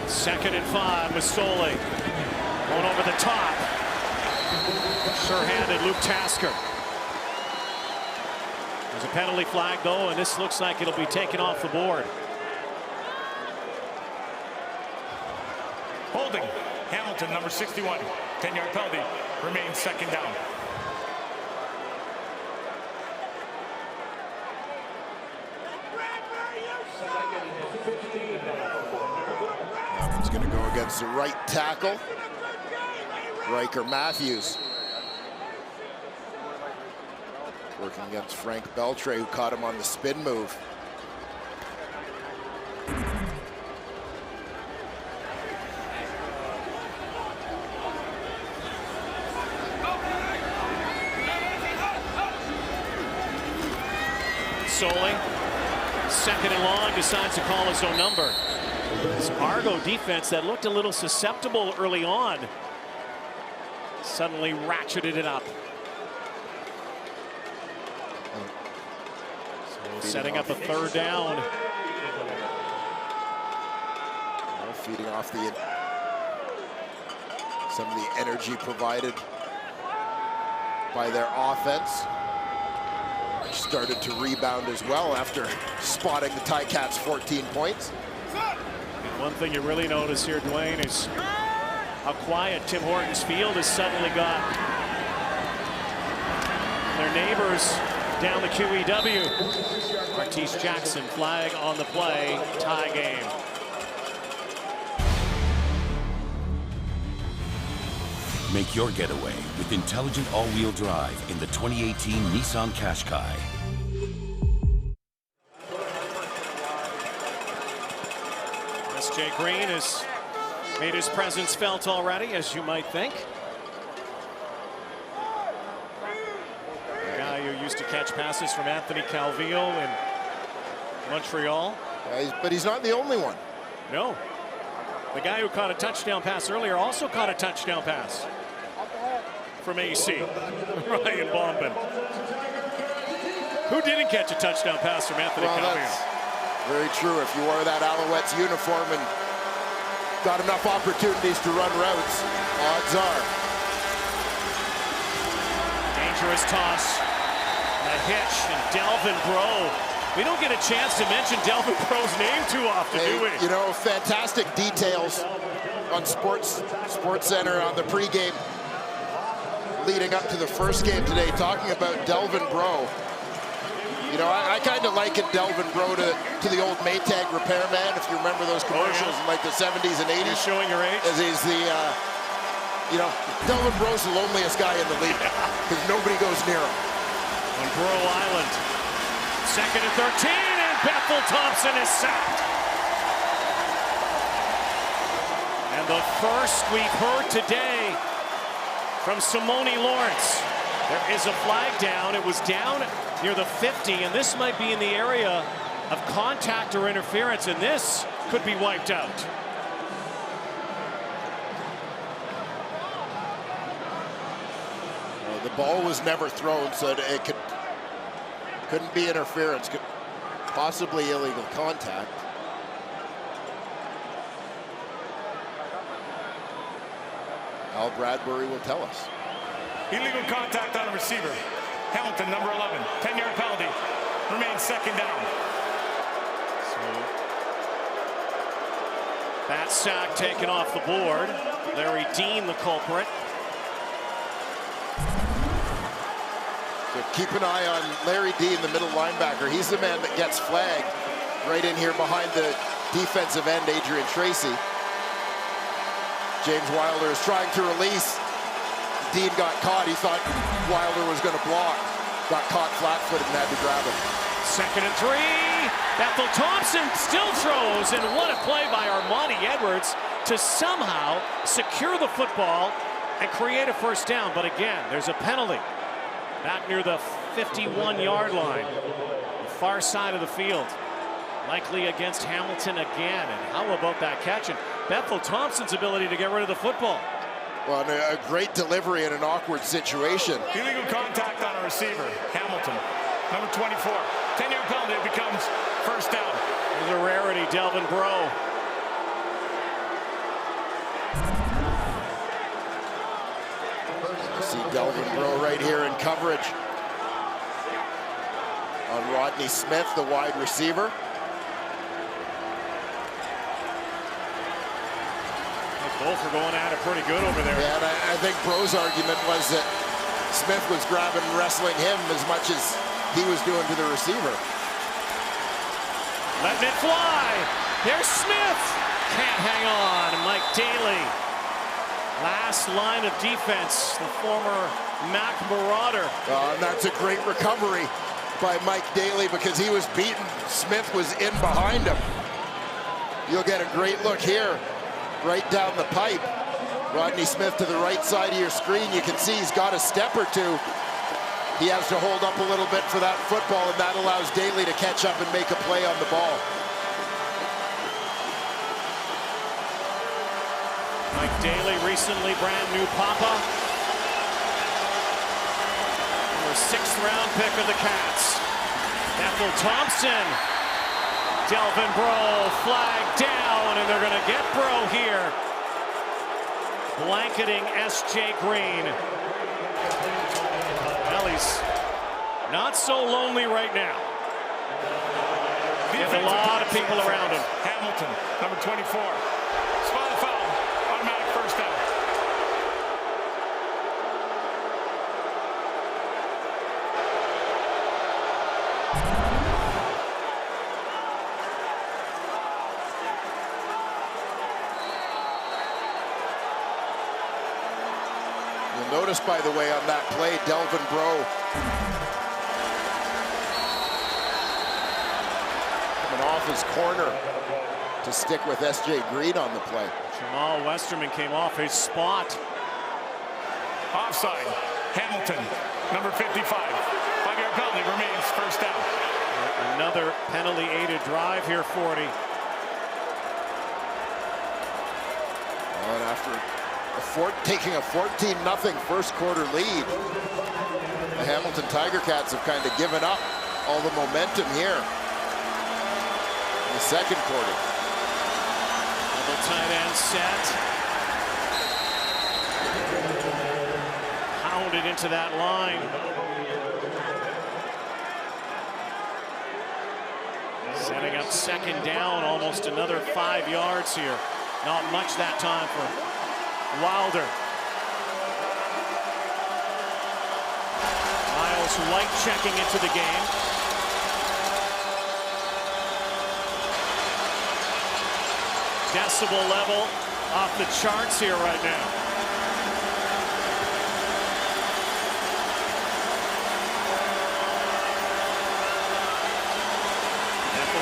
2nd and 5, Masoli going over the top. Sure-handed Luke Tasker. There's a penalty flag though, and this looks like it'll be taken off the board. Holding. Hamilton, number 61. 10-yard penalty. Remains 2nd down. He's going to go against the right tackle, Riker Matthews. Working against Frank Beltre, who caught him on the spin move. Soley, 2nd and long, decides to call his own number. This Argo defense that looked a little susceptible early on suddenly ratcheted it up. So setting up a 3rd down. Feeding off some of the energy provided by their offense. Started to rebound as well after spotting the Ticats 14 points. One thing you really notice here, Dwayne, is how quiet Tim Hortons Field has suddenly got. Their neighbors down the QEW. Martise Jackson, flag on the play, tie game. Make your getaway with intelligent all-wheel drive in the 2018 Nissan Qashqai. S.J. Green has made his presence felt already, as you might think. A guy who used to catch passes from Anthony Calvillo in Montreal. But he's not the only one. No. The guy who caught a touchdown pass earlier also caught a touchdown pass from AC, Ryan Bombin. Who didn't catch a touchdown pass from Anthony Calvillo? Very true. If you wore that Alouettes uniform and got enough opportunities to run routes, odds are. Dangerous toss. A hitch, and Delvin Breaux. We don't get a chance to mention Delvin Breaux's name too often, do we? You know, fantastic details on Sports Center on the pregame leading up to the first game today, talking about Delvin Breaux. You know, I kind of liken Delvin Breaux to the old Maytag repairman, if you remember those commercials in like the 70s and 80s. You're showing your age? As he's the, you know, Delvin Breaux's the loneliest guy in the league because nobody goes near him. On Breaux Island, 2nd and 13, and Bethel Thompson is sacked. And the first we've heard today from Simone Lawrence. There is a flag down. It was down near the 50, and this might be in the area of contact or interference, and this could be wiped out. The ball was never thrown, so it couldn't be interference, possibly illegal contact. Al Bradbury will tell us. Illegal contact on a receiver. Hamilton, number 11, 10-yard penalty. Remains 2nd down. That sack taken off the board. Larry Dean, the culprit. So keep an eye on Larry Dean, the middle linebacker. He's the man that gets flagged right in here behind the defensive end, Adrian Tracy. James Wilder is trying to release. Dean got caught. He thought Wilder was going to block. Got caught flat-footed and had to grab him. 2nd and 3. Bethel Thompson still throws, and what a play by Armani Edwards to somehow secure the football and create a first down. But again, there's a penalty back near the 51-yard line, the far side of the field. Likely against Hamilton again. And how about that catch? And Bethel Thompson's ability to get rid of the football. Well, a great delivery in an awkward situation. Illegal contact on a receiver. Hamilton, number 24. 10-yard penalty, it becomes first down. There's a rarity, Delvin Breaux. You see Delvin Breaux right here in coverage on Rodney Smith, the wide receiver. Both are going at it pretty good over there. Yeah, and I think Breaux's argument was that Smith was grabbing and wrestling him as much as he was doing to the receiver. Letting it fly. There's Smith. Can't hang on. Mike Daly. Last line of defense, the former Mac Marauder. And that's a great recovery by Mike Daly because he was beaten. Smith was in behind him. You'll get a great look here. Right down the pipe. Rodney Smith to the right side of your screen. You can see he's got a step or two. He has to hold up a little bit for that football, and that allows Daly to catch up and make a play on the ball. Mike Daly, recently brand new Papa. The 6th round pick of the Cats. Bethel Thompson. Delvin Breaux flagged down, and they're going to get Breaux here. Blanketing S.J. Green. Well, he's not so lonely right now. There's a lot of people around him. Hamilton, number 24. Spot foul, automatic first down. Notice, by the way, on that play, Delvin Breaux coming off his corner to stick with S.J. Green on the play. Jamal Westerman came off his spot. Offside. Hamilton, number 55. 5-yard penalty, remains first down. Another penalty-aided drive here, 40. And after taking a 14-0 first quarter lead, the Hamilton Tiger Cats have kind of given up all the momentum here. in the second quarter. Double tight end set. Pounded into that line. Setting up second down, almost another 5 yards here. Not much that time for Wilder. Miles White checking into the game. Decibel level off the charts here right now.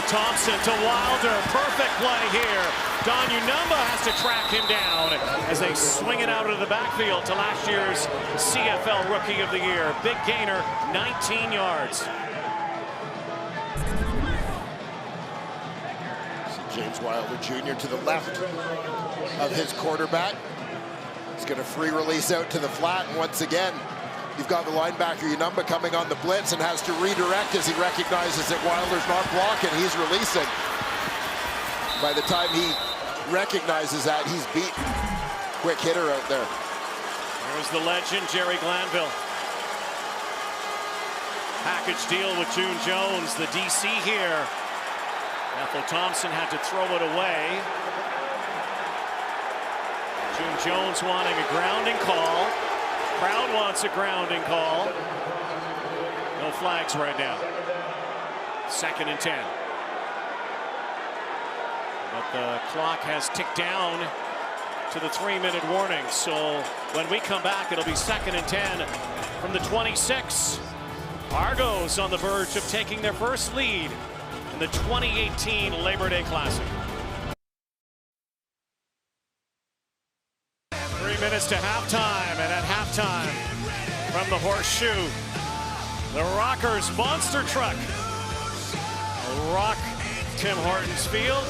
Thompson to Wilder, perfect play here. Don Unumba has to track him down as they swing it out of the backfield to last year's CFL Rookie of the Year. Big gainer, 19 yards. James Wilder Jr. to the left of his quarterback. He's going to free release out to the flat, and once again, you've got the linebacker Unumba coming on the blitz and has to redirect as he recognizes that Wilder's not blocking, he's releasing. By the time he recognizes that, he's beaten. Quick hitter out there. There's the legend, Jerry Glanville. Package deal with June Jones, the DC here. Ethel Thompson had to throw it away. June Jones wanting a grounding call. Crowd wants a grounding call. No flags right now. 2nd and 10. But the clock has ticked down to the 3-minute warning. So when we come back, it'll be 2nd and 10 from the 26. Argos on the verge of taking their first lead in the 2018 Labor Day Classic. 3 minutes to halftime, and at halftime from the Horseshoe, the Rockers monster truck will rock Tim Hortons Field.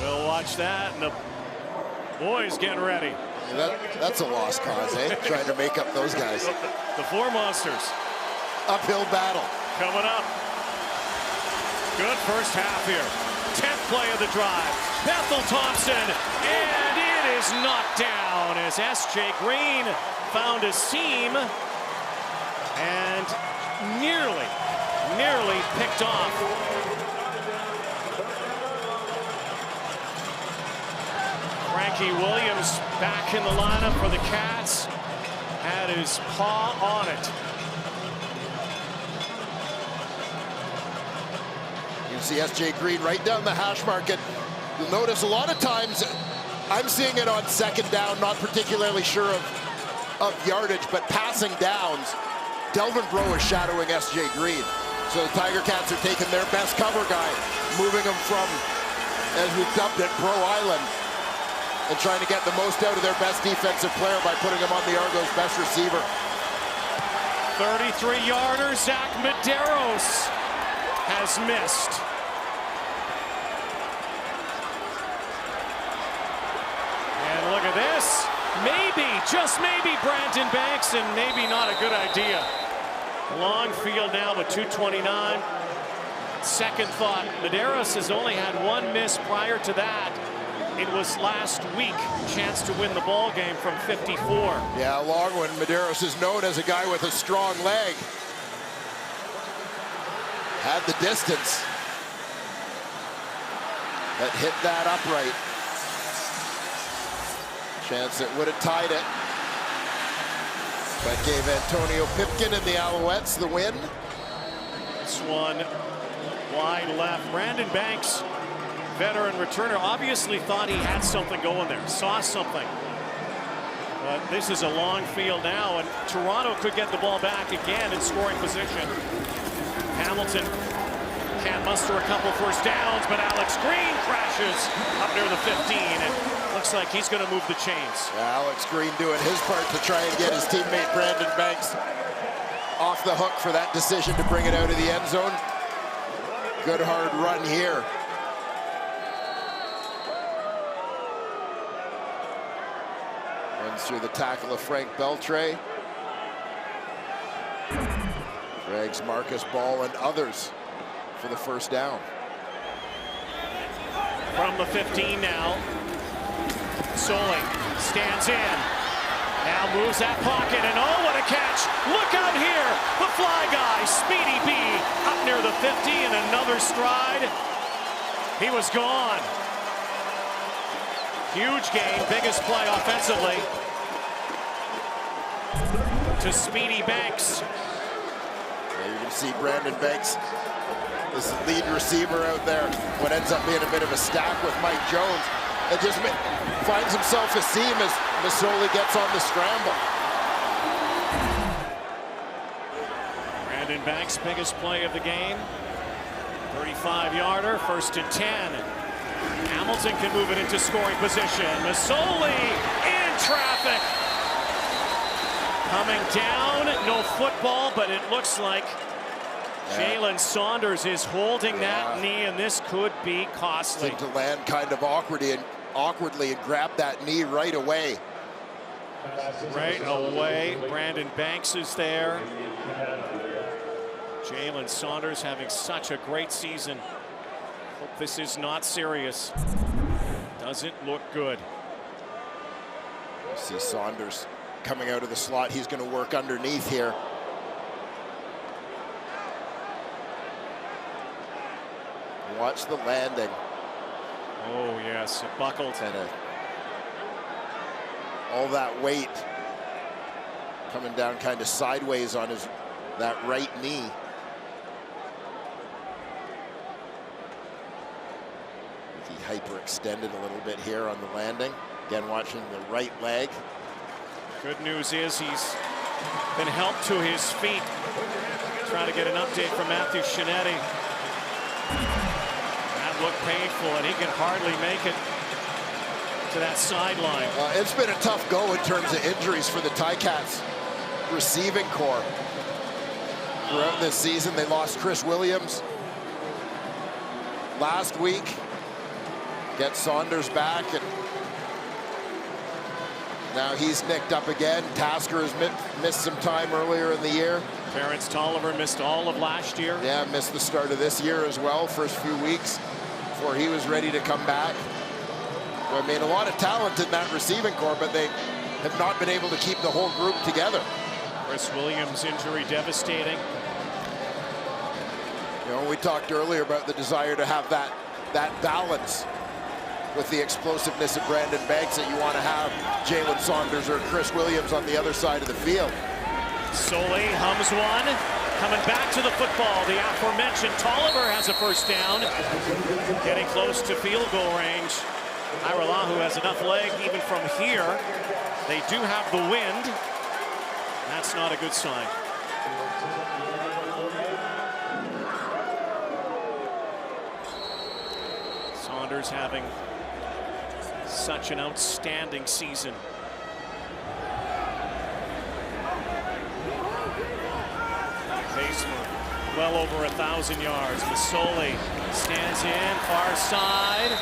We'll watch that, and the boys getting ready. That's a lost cause, eh? Trying to make up those guys. The four monsters. Uphill battle. Coming up. Good first half here. 10th play of the drive. Bethel Thompson, and it is knocked down as S.J. Green found a seam and nearly picked off. Frankie Williams back in the lineup for the Cats. Had his paw on it. You see S.J. Green right down the hash market. You'll notice a lot of times, I'm seeing it on second down, not particularly sure of yardage, but passing downs, Delvin Breaux is shadowing S.J. Green. So the Tiger Cats are taking their best cover guy, moving him from, as we've dubbed it, Breaux Island, and trying to get the most out of their best defensive player by putting him on the Argos' best receiver. 33-yarder, Zach Medeiros has missed. And look at this. Maybe, just maybe, Brandon Banks, and maybe not a good idea. Long field now with 2:29. Second thought, Medeiros has only had one miss prior to that. It was last week, chance to win the ball game from 54. Yeah, a long one. Medeiros is known as a guy with a strong leg. Had the distance. That hit that upright. Chance that would have tied it. But gave Antonio Pipkin and the Alouettes the win. This one wide left. Brandon Banks, veteran returner, obviously thought he had something going there, saw something. But this is a long field now, and Toronto could get the ball back again in scoring position. Hamilton can't muster a couple first downs, but Alex Green crashes up near the 15, and looks like he's going to move the chains. Yeah, Alex Green doing his part to try and get his teammate Brandon Banks off the hook for that decision to bring it out of the end zone. Good hard run here. Runs through the tackle of Frank Beltre. Drags Marcus Ball and others for the first down. From the 15 now. Soley stands in. Now moves that pocket, and oh, what a catch. Look out here. The fly guy, Speedy B, up near the 50, and another stride. He was gone. Huge gain, biggest play offensively. To Speedy Banks. There you can see Brandon Banks, this lead receiver out there. What ends up being a bit of a stack with Mike Jones. It just finds himself a seam as Masoli gets on the scramble. Brandon Banks, biggest play of the game. 35-yarder, 1st and 10. Hamilton can move it into scoring position. Masoli in traffic. Coming down, no football, but it looks like Jalen Saunders is holding that knee, and this could be costly. Seemed to land kind of awkwardly and grab that knee right away. Right away. Brandon Banks is there. Jalen Saunders having such a great season. Hope this is not serious. Doesn't look good. You see Saunders coming out of the slot. He's going to work underneath here. Watch the landing. Oh yes, it buckled. And all that weight coming down kind of sideways on that right knee. He hyperextended a little bit here on the landing. Again, watching the right leg. Good news is he's been helped to his feet. Trying to get an update from Matthew Shinetti. That looked painful, and he can hardly make it to that sideline. It's been a tough go in terms of injuries for the Ticats receiving corps. Throughout this season, they lost Chris Williams last week. Get Saunders back, and now he's nicked up again. Tasker has missed some time earlier in the year. Terrence Tolliver missed all of last year. Yeah, missed the start of this year as well, first few weeks before he was ready to come back. I mean, a lot of talent in that receiving corps, but they have not been able to keep the whole group together. Chris Williams' injury devastating. You know, we talked earlier about the desire to have that balance with the explosiveness of Brandon Banks, that you want to have Jalen Saunders or Chris Williams on the other side of the field. Soley hums one. Coming back to the football, the aforementioned Tolliver has a first down. Getting close to field goal range. Iralahu has enough leg even from here. They do have the wind. That's not a good sign. Saunders having such an outstanding season. Pace for well over 1,000 yards. Masoli stands in, far side.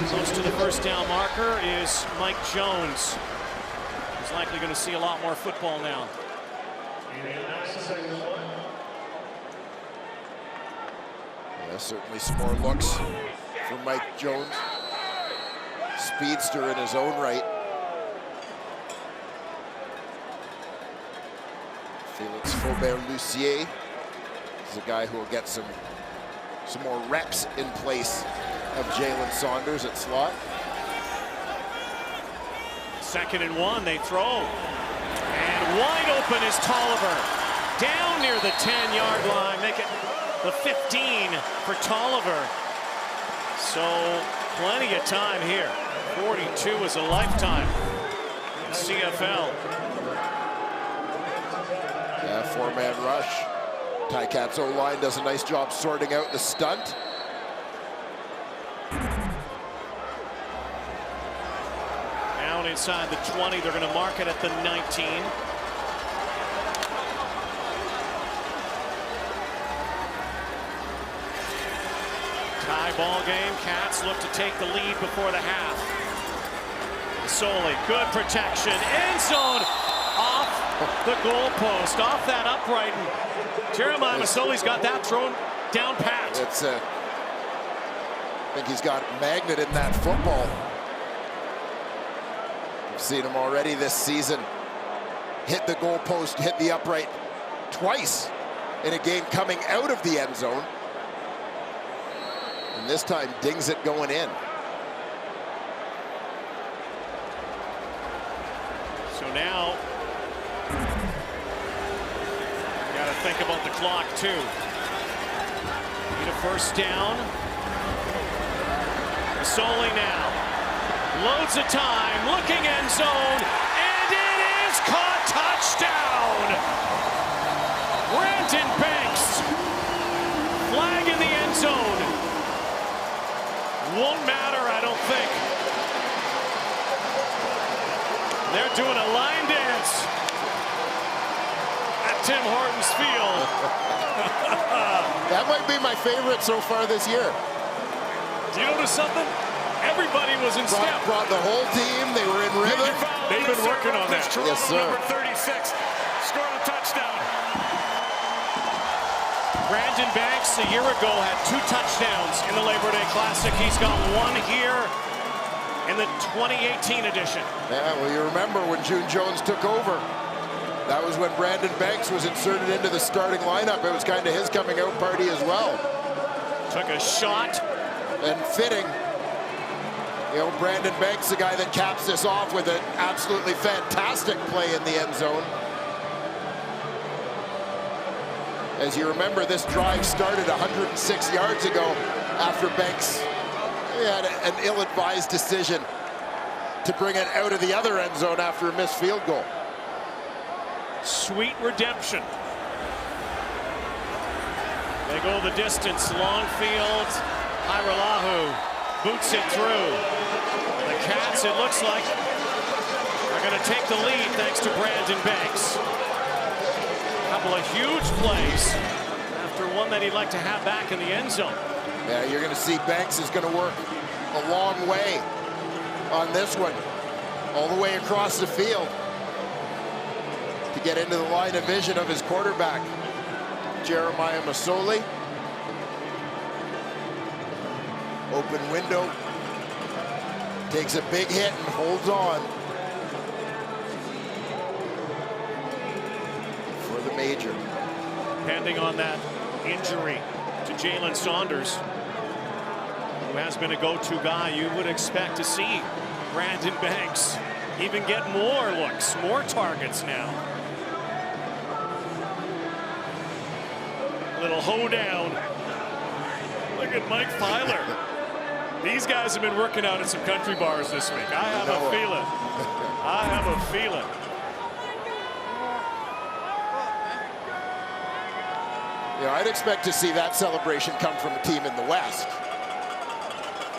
Close to the first down marker is Mike Jones. He's likely going to see a lot more football now. Yeah, certainly some more looks for Mike Jones. Speedster in his own right. Felix Faubert-Lucier is a guy who will get some more reps in place of Jalen Saunders at slot. 2nd and 1, they throw. And wide open is Tolliver. Down near the 10-yard line, make it the 15 for Tolliver. So plenty of time here. 42 is a lifetime in CFL. Yeah, 4-man rush. Ticats O-line does a nice job sorting out the stunt. Down inside the 20, they're going to mark it at the 19. Tie ball game. Cats look to take the lead before the half. Soley, good protection. End zone off the goalpost off that upright. And Jeremiah Masoli's got that thrown down pat. It's I think he's got a magnet in that football. We've seen him already this season hit the goalpost, hit the upright twice in a game coming out of the end zone. And this time dings it going in. So now, got to think about the clock too. Need a first down. Masoli now loads of time, looking end zone, and it is caught. Touchdown! Brandon Banks, flag in the end zone. Won't matter, I don't think. They're doing a line dance at Tim Hortons Field. That might be my favorite so far this year. Do you notice something? Everybody was in step. Brought the whole team. They were in rhythm. They've been working on that. Yes, sir. Number 36 scored a touchdown. Brandon Banks a year ago had 2 touchdowns in the Labor Day Classic. He's got 1 here in the 2018 edition. Yeah, well, you remember when June Jones took over. That was when Brandon Banks was inserted into the starting lineup. It was kind of his coming out party as well. Took a shot. And fitting. You know, Brandon Banks, the guy that caps this off with an absolutely fantastic play in the end zone. As you remember, this drive started 106 yards ago after Banks had an ill-advised decision to bring it out of the other end zone after a missed field goal. Sweet redemption. They go the distance, long field. Hiralahu boots it through. The Cats, it looks like, are going to take the lead thanks to Brandon Banks. A couple of huge plays after one that he'd like to have back in the end zone. Yeah, you're going to see Banks is going to work a long way on this one, all the way across the field to get into the line of vision of his quarterback, Jeremiah Masoli. Open window, takes a big hit and holds on for the major. Depending on that injury to Jalen Saunders, who has been a go-to guy, you would expect to see Brandon Banks even get more looks, more targets now. Little hoedown. Look at Mike Filer. These guys have been working out at some country bars this week. I have a feeling. I have a feeling. You know, I'd expect to see that celebration come from a team in the West.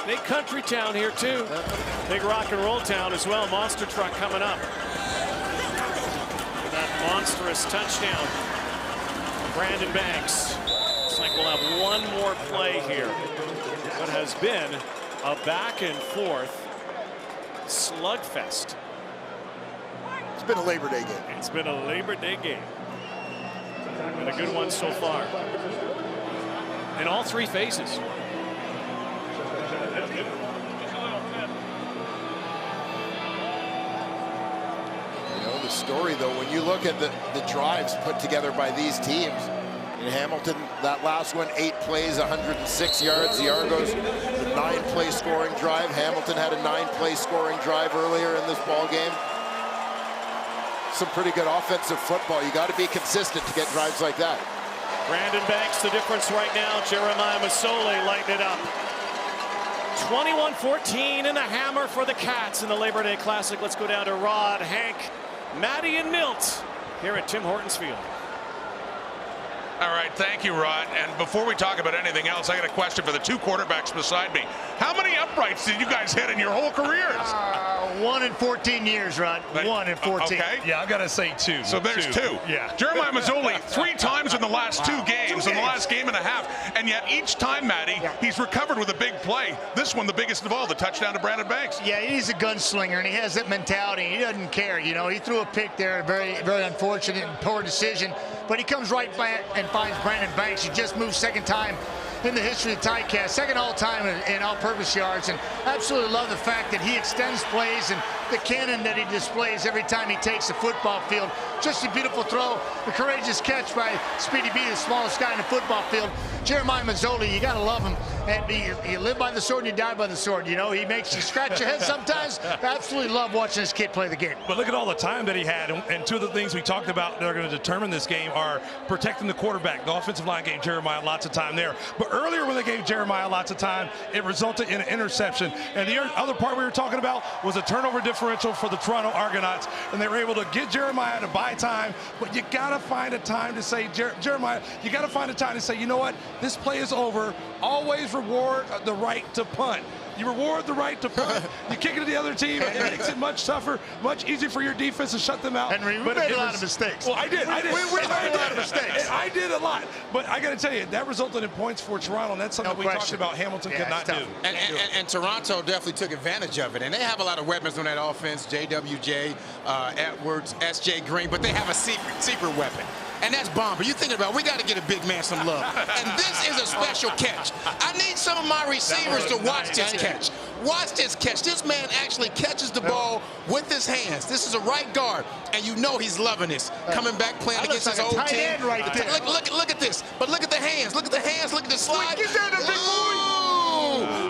Big country town here too. Big rock and roll town as well. Monster truck coming up. With that monstrous touchdown. Brandon Banks. Looks like we'll have one more play here. What has been a back and forth slugfest. It's been a Labor Day game. It's been a Labor Day game. And a good one so far. In all 3 phases. You know, the story, though, when you look at the drives put together by these teams, in Hamilton, that last one, 8 plays, 106 yards. The Argos, the 9-play scoring drive. Hamilton had a 9-play scoring drive earlier in this ball game. Some pretty good offensive football. You got to be consistent to get drives like that. Brandon Banks, the difference right now. Jeremiah Masoli lighting it up. 21-14 and a hammer for the Cats in the Labor Day Classic. Let's go down to Rod, Hank, Matty, and Milt here at Tim Hortons Field. All right, thank you, Rod. And before we talk about anything else, I got a question for the two quarterbacks beside me. How many uprights did you guys hit in your whole careers? 1 in 14 years, Rod. 1 in 14. Okay. Yeah, I've got to say 2. So there's 2. Yeah. Jeremiah Mazzoli 3 times in the last 2 games, in the last game and a half. And yet each time, Matty, he's recovered with a big play. This one, the biggest of all, the touchdown to Brandon Banks. Yeah, he's a gunslinger, and he has that mentality. He doesn't care. You know, he threw a pick there, a very, very unfortunate and poor decision. But he comes right back and finds Brandon Banks. He just moved second time in the history of the Ticats, second all-time in all-purpose yards, and absolutely love the fact that he extends plays and the cannon that he displays every time he takes the football field. Just a beautiful throw, a courageous catch by Speedy B, the smallest guy in the football field. Jeremiah Mazzoli, you gotta love him, and you live by the sword and you die by the sword. You know, he makes you scratch your head sometimes. I absolutely love watching this kid play the game. But look at all the time that he had, and 2 of the things we talked about that are going to determine this game are protecting the quarterback. The offensive line gave Jeremiah lots of time there. But earlier when they gave Jeremiah lots of time, it resulted in an interception. And the other part we were talking about was a turnover differential for the Toronto Argonauts, and they were able to get Jeremiah to buy time. But you got to find a time to say, Jeremiah, you got to find a time to say, you know what, this play is over. Always reward the right to punt. You reward the right to punt. You kick it to the other team. It makes it much tougher, much easier for your defense to shut them out. Henry, we made a lot of mistakes. Well, I did. We made a lot of mistakes. I did a lot. But I got to tell you, that resulted in points for Toronto, and that's something we talked about Hamilton could not do. And Toronto definitely took advantage of it. And they have a lot of weapons on that offense, JWJ, Edwards, S.J. Green, but they have a secret weapon. And that's Bomber. You thinking about, we got to get a big man some love. And this is a special catch. I need some of my receivers to watch this catch. Watch this catch. This man actually catches the ball with his hands. This is a right guard, and you know he's loving this. Coming back, playing against his old team. Right there. Look at this. But look at the hands. Look at the hands. Look at the slide.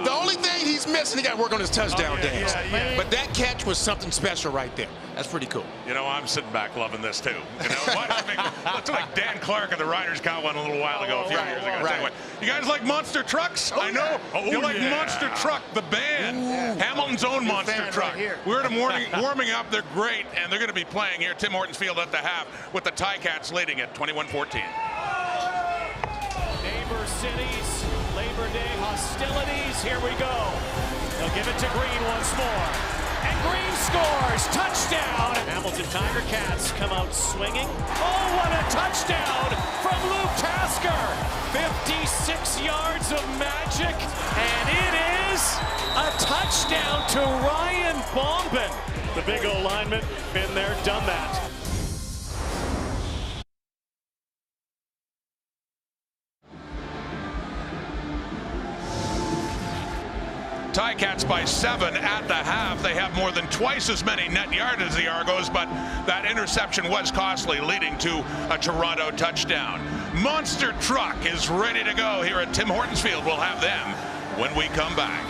The only thing he's missing, he got to work on his touchdown dance. But that catch was something special right there. That's pretty cool. You know, I'm sitting back loving this too. You know what? I mean, looks like Dan Clark of the Riders got one a little while ago, a few years ago. Tell you what, you guys like Monster Trucks? I know. You like Monster Truck, the band. Hamilton's own Monster Truck. We're at a warming up. They're great, and they're going to be playing here at Tim Hortons Field at the half with the Ticats leading at 21-14. Neighbor cities, Labor Day hostilities. Here we go. They'll give it to Green once more. And Green scores. Touchdown. Hamilton Tiger Cats come out swinging. Oh, what a touchdown from Luke Tasker. 56 yards of magic. And it is a touchdown to Ryan Bombin. The big O lineman, been there, done that. Ticats by 7 at the half. They have more than twice as many net yards as the Argos, but that interception was costly, leading to a Toronto touchdown. Monster Truck is ready to go here at Tim Hortons Field. We'll have them when we come back.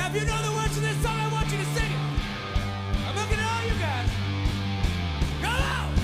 Now, if you know the words to this song, I want you to sing it. I'm looking at all you guys. Go out!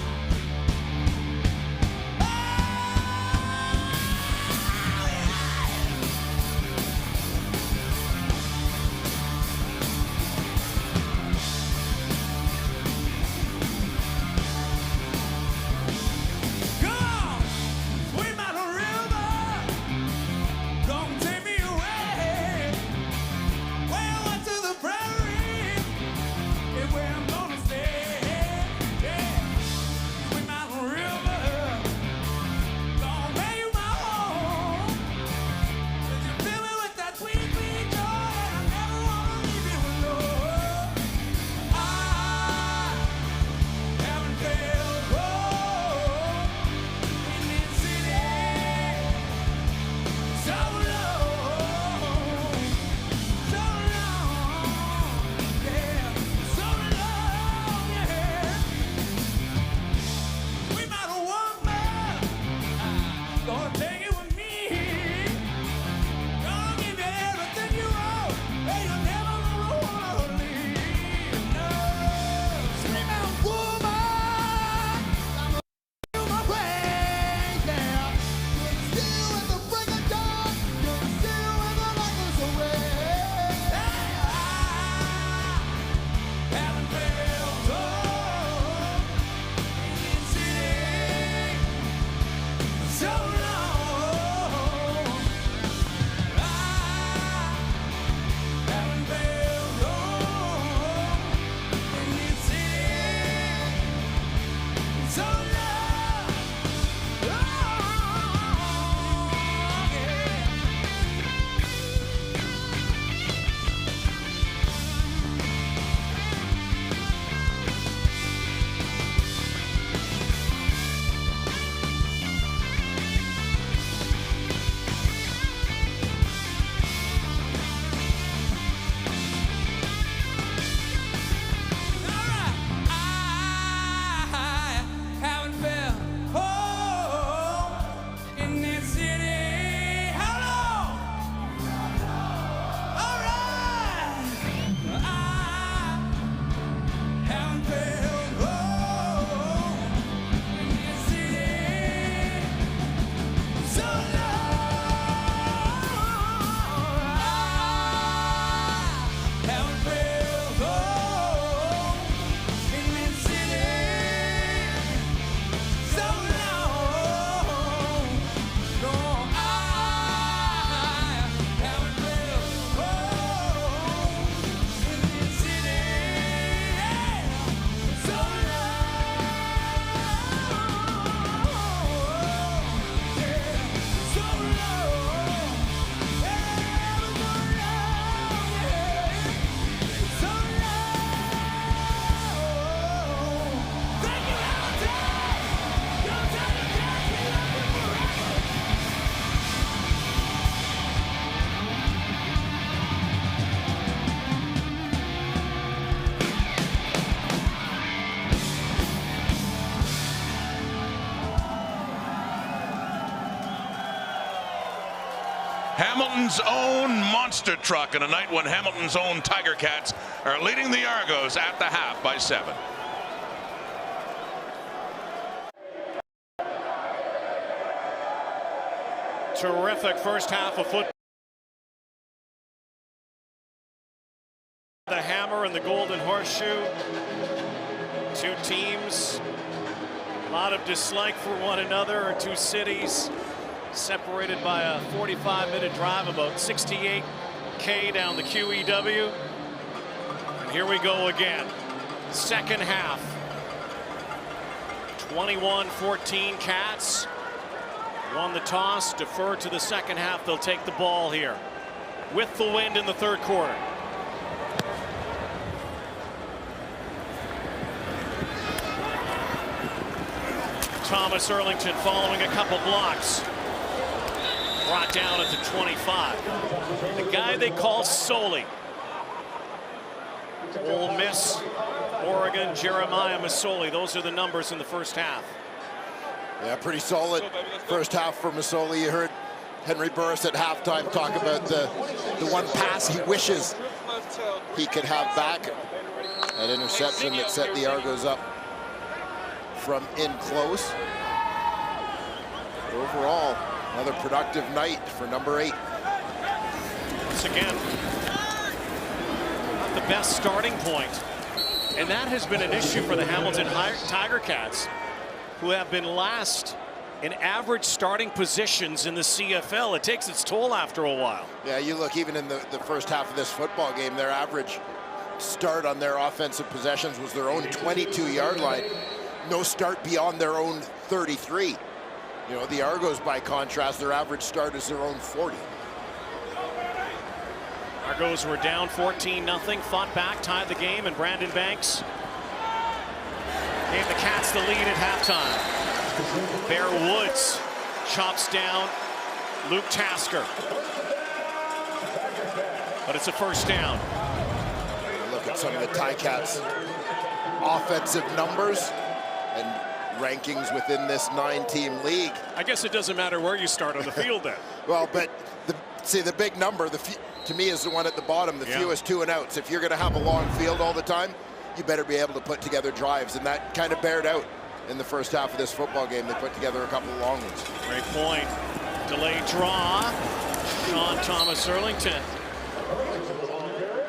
Hamilton's own monster truck in a night when Hamilton's own Tiger Cats are leading the Argos at the half by 7. Terrific first half of football. The Hammer and the Golden Horseshoe. Two teams, a lot of dislike for one another, or two cities separated by a 45-minute drive, about 68K down the QEW. And here we go again. Second half. 21-14 Cats. Won the toss, deferred to the second half. They'll take the ball here with the wind in the third quarter. Thomas Erlington following a couple blocks. Brought down at the 25. The guy they call Soli. Ole Miss, Oregon, Jeremiah Masoli. Those are the numbers in the first half. Yeah, pretty solid first half for Masoli. You heard Henry Burris at halftime talk about the one pass he wishes he could have back. An interception that set the Argos up from in close. But overall, another productive night for number 8. Once again, not the best starting point. And that has been an issue for the Hamilton Tiger Cats, who have been last in average starting positions in the CFL. It takes its toll after a while. Yeah, you look even in the first half of this football game, their average start on their offensive possessions was their own 22-yard line. No start beyond their own 33. You know, the Argos, by contrast, their average start is their own 40. Argos were down 14-0, fought back, tied the game, and Brandon Banks gave the Cats the lead at halftime. Bear Woods chops down Luke Tasker. But it's a first down. Look at some of the Ticats offensive numbers and rankings within this 9-team league. I guess it doesn't matter where you start on the field then. Well, but the big number, to me, is the one at the bottom, the fewest 2 and outs. If you're going to have a long field all the time, you better be able to put together drives, and that kind of bared out in the first half of this football game. They put together a couple of long ones. Great point. Delayed draw. Sean Thomas Erlington.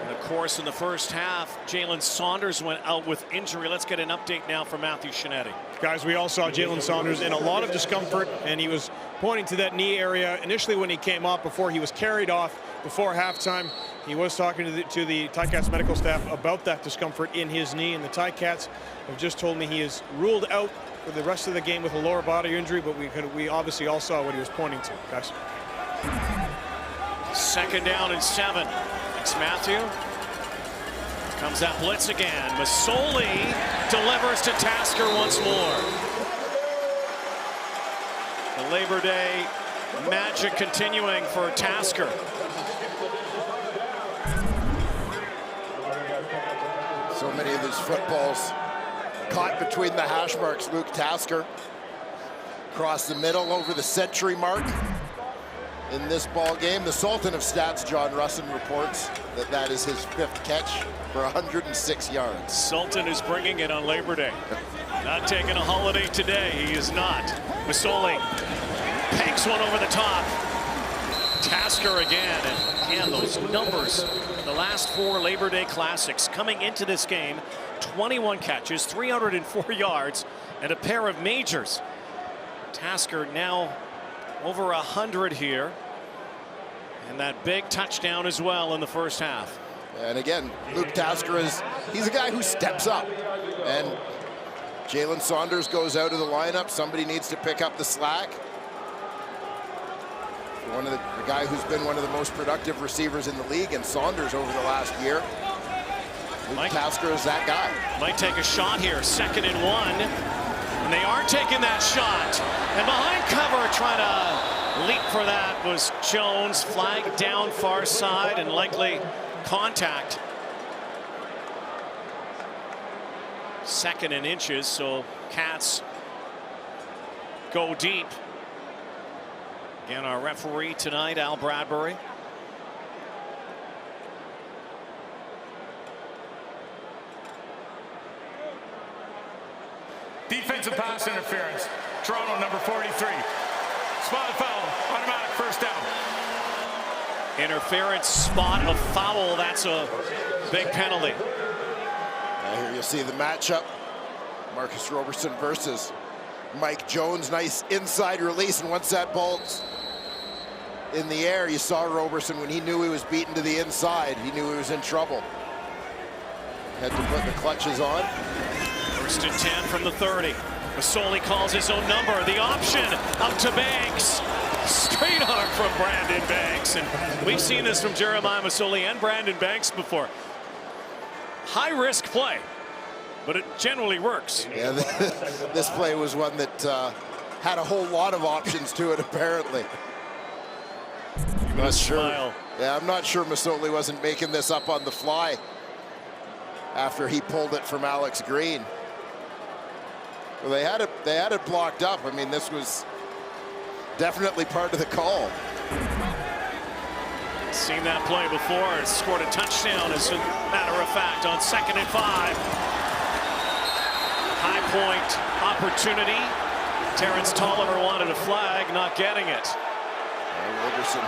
And of course, in the first half, Jalen Saunders went out with injury. Let's get an update now from Matthew Shinetti. Guys, we all saw Jalen Saunders in a lot of discomfort, and he was pointing to that knee area initially when he came off before he was carried off before halftime. He was talking to the Ticats medical staff about that discomfort in his knee, and the Ticats have just told me he is ruled out for the rest of the game with a lower body injury, but we obviously all saw what he was pointing to, guys. 2nd down and 7. Thanks, Matthew. Comes that blitz again. Masoli delivers to Tasker once more. The Labor Day magic continuing for Tasker. So many of these footballs caught between the hash marks. Luke Tasker across the middle over the century mark in this ball game. The Sultan of Stats, John Russin, reports that that is his 5th catch for 106 yards. Sultan is bringing it on Labor Day. Not taking a holiday today. He is not. Masoli pegs one over the top. Tasker again, and again, those numbers. The last 4 Labor Day Classics coming into this game, 21 catches, 304 yards, and a pair of majors. Tasker now over 100 here, and that big touchdown as well in the first half. And again, Luke Tasker he's a guy who steps up, and Jalen Saunders goes out of the lineup. Somebody needs to pick up the slack. The guy who's been one of the most productive receivers in the league, and Saunders over the last year. Luke Tasker is that guy. Might take a shot here, 2nd and 1. And they are taking that shot. And behind cover, trying to leap for that was Jones. Flagged down far side and likely contact. 2nd and inches, so Cats go deep. Again, our referee tonight, Al Bradbury. Defensive pass interference. Toronto, number 43. Spot of foul. Automatic first down. Interference, spot of foul. That's a big penalty. Here you see the matchup. Marcus Roberson versus Mike Jones. Nice inside release, and once that ball's in the air, you saw Roberson when he knew he was beaten to the inside. He knew he was in trouble. Had to put the clutches on. 1st and 10 from the 30. Masoli calls his own number. The option up to Banks. Straight arm from Brandon Banks. And we've seen this from Jeremiah Masoli and Brandon Banks before. High risk play, but it generally works. Yeah, this play was one that had a whole lot of options to it, apparently. I'm not sure. Yeah, I'm not sure Masoli wasn't making this up on the fly after he pulled it from Alex Green. Well, they had it blocked up. I mean, this was definitely part of the call. Seen that play before. Scored a touchdown, as a matter of fact, on 2nd and 5. High point opportunity. Terrence Tolliver wanted a flag, not getting it. Roberson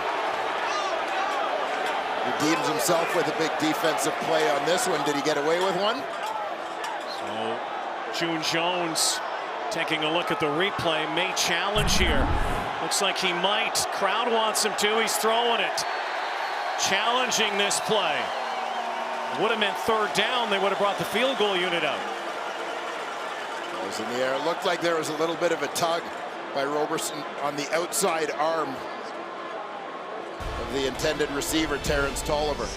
redeems himself with a big defensive play on this one. Did he get away with one? So June Jones taking a look at the replay, may challenge here. Looks like he might. Crowd wants him to. He's throwing it. Challenging this play. Would have meant 3rd down. They would have brought the field goal unit out. It was in the air. It looked like there was a little bit of a tug by Roberson on the outside arm of the intended receiver, Terrence Tolliver.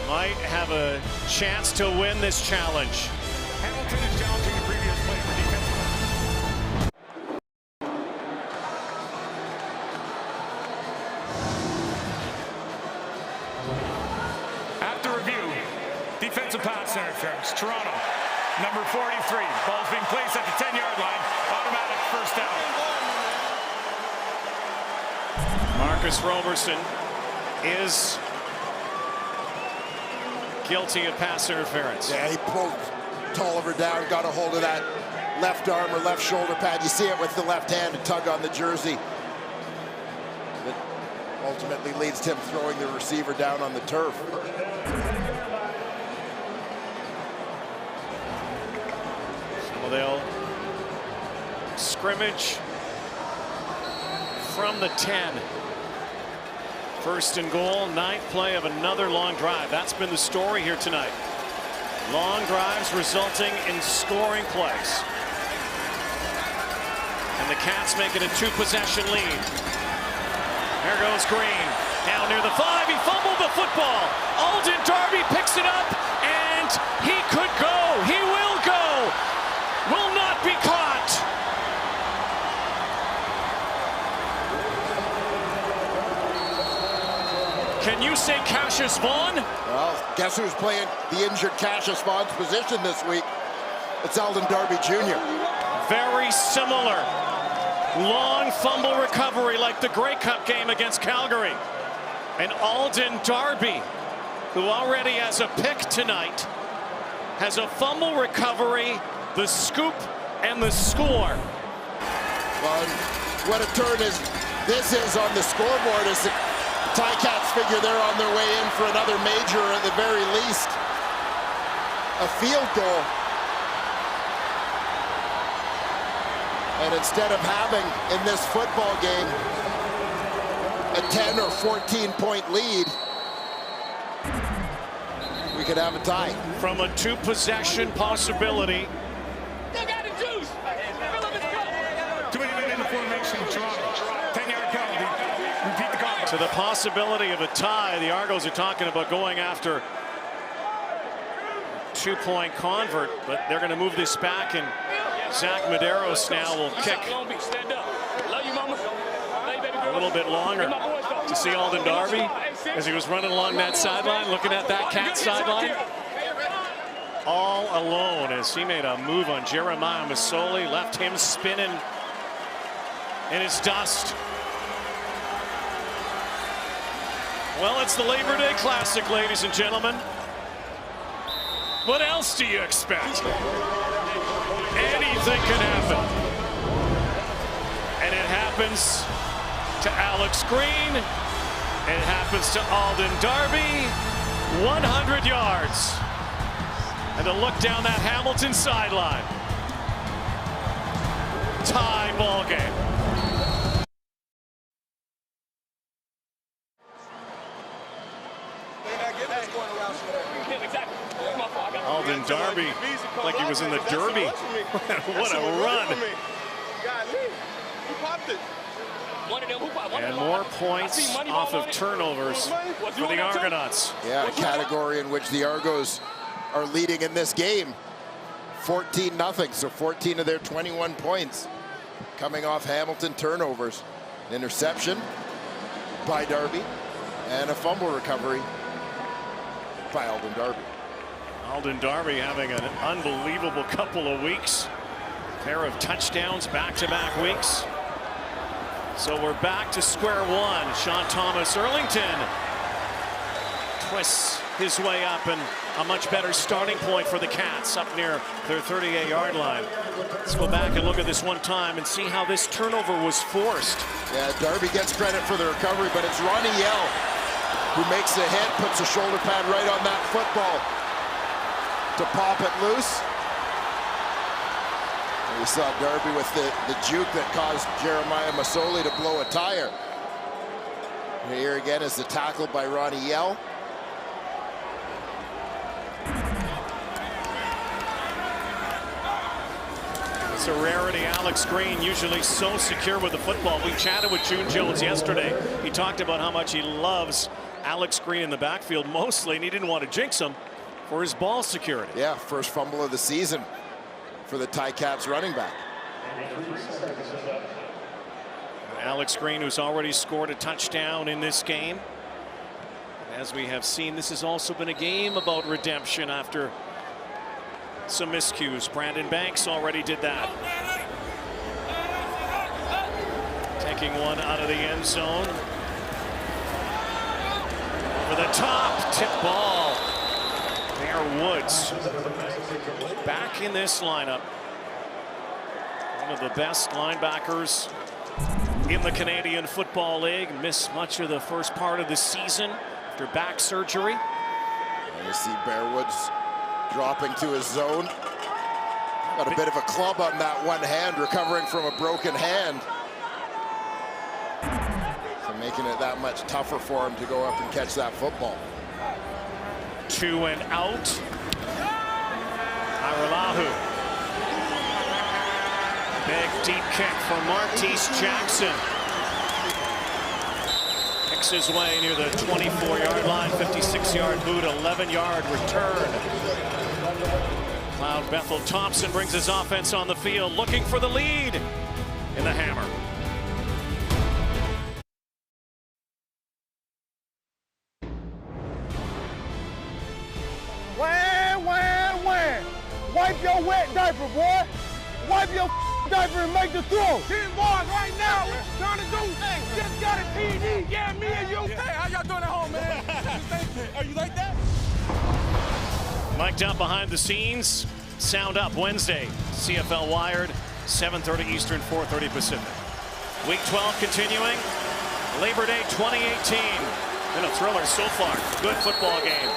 Might have a chance to win this challenge. Hamilton is challenging the previous play for defense. After review, defensive pass interference. Toronto, number 43. Ball's being placed at the 10-yard line. Automatic first down. Marcus Roberson is guilty of pass interference. Yeah, he pulled Tolliver down, got a hold of that left arm or left shoulder pad. You see it with the left hand, a tug on the jersey. That ultimately leads to him throwing the receiver down on the turf. So they'll scrimmage from the 10. 1st and goal, 9th play of another long drive. That's been the story here tonight. Long drives resulting in scoring plays. And the Cats make it a 2-possession lead. There goes Green. Down near the 5. He fumbled the football. Alden Darby picks it up, and he could go. He will go. Will not be caught. Can you say Cassius Vaughn? Well, guess who's playing the injured Cassius Vaughn's position this week? It's Alden Darby Jr. Very similar. Long fumble recovery like the Grey Cup game against Calgary. And Alden Darby, who already has a pick tonight, has a fumble recovery, the scoop, and the score. Well, what a turn this is on the scoreboard as the Ticats figure they're on their way in for another major, or at the very least, a field goal. And instead of having, in this football game, a 10 or 14-point lead, we could have a tie. From a 2-possession possibility. They got the juice. 2 minutes in the formation, Toronto. 10-yard penalty. Repeat the call. To the possibility of a tie, the Argos are talking about going after a 2-point convert, but they're going to move this back, and Zach Medeiros now will kick a little bit longer to see Alden Darby as he was running along that sideline, looking at that Cat sideline. All alone as he made a move on Jeremiah Masoli, left him spinning in his dust. Well, it's the Labor Day Classic, ladies and gentlemen. What else do you expect? Anything can happen. And it happens to Alex Green. It happens to Alden Darby. 100 yards. And a look down that Hamilton sideline. Tie ball game. Alden Darby, like he was in the Derby. What a run. And more points off of turnovers for the Argonauts. Yeah, a category in which the Argos are leading in this game. 14-0, so 14 of their 21 points coming off Hamilton turnovers. An interception by Darby and a fumble recovery by Alden Darby. Alden Darby having an unbelievable couple of weeks. Pair of touchdowns back-to-back weeks. So we're back to square one. Sean Thomas Erlington twists his way up, and a much better starting point for the Cats up near their 38-yard line. Let's go back and look at this one time and see how this turnover was forced. Yeah, Darby gets credit for the recovery, but it's Ronnie Yell who makes the hit, puts a shoulder pad right on that football to pop it loose. And we saw Darby with the juke that caused Jeremiah Masoli to blow a tire. And here again is the tackle by Ronnie Yell. It's a rarity. Alex Green, usually so secure with the football. We chatted with June Jones yesterday. He talked about how much he loves Alex Green in the backfield mostly, and he didn't want to jinx him for his ball security. Yeah, first fumble of the season for the Ticats running back. Alex Green, who's already scored a touchdown in this game. As we have seen, this has also been a game about redemption after some miscues. Brandon Banks already did that. Taking one out of the end zone. For the top, tip ball. Bear Woods back in this lineup. One of the best linebackers in the Canadian Football League. Missed much of the first part of the season after back surgery. And you see Bear Woods dropping to his zone. Got a bit of a club on that one hand, recovering from a broken hand. So making it that much tougher for him to go up and catch that football. 2 and out. Aralahu. Big deep kick for Martese Jackson. Picks his way near the 24-yard line, 56-yard boot, 11-yard return. Cloud Bethel Thompson brings his offense on the field, looking for the lead in the hammer. Wham! Wipe your wet diaper, boy. Wipe your diaper and make the throw. 10 bars right now. What you trying to do? Hey, just got a TD. Yeah, me and you. Hey, how y'all doing at home, man? Are you like that? Mic'd up behind the scenes. Sound Up Wednesday. CFL Wired, 7:30 Eastern, 4:30 Pacific. Week 12 continuing. Labor Day 2018. Been a thriller so far. Good football game.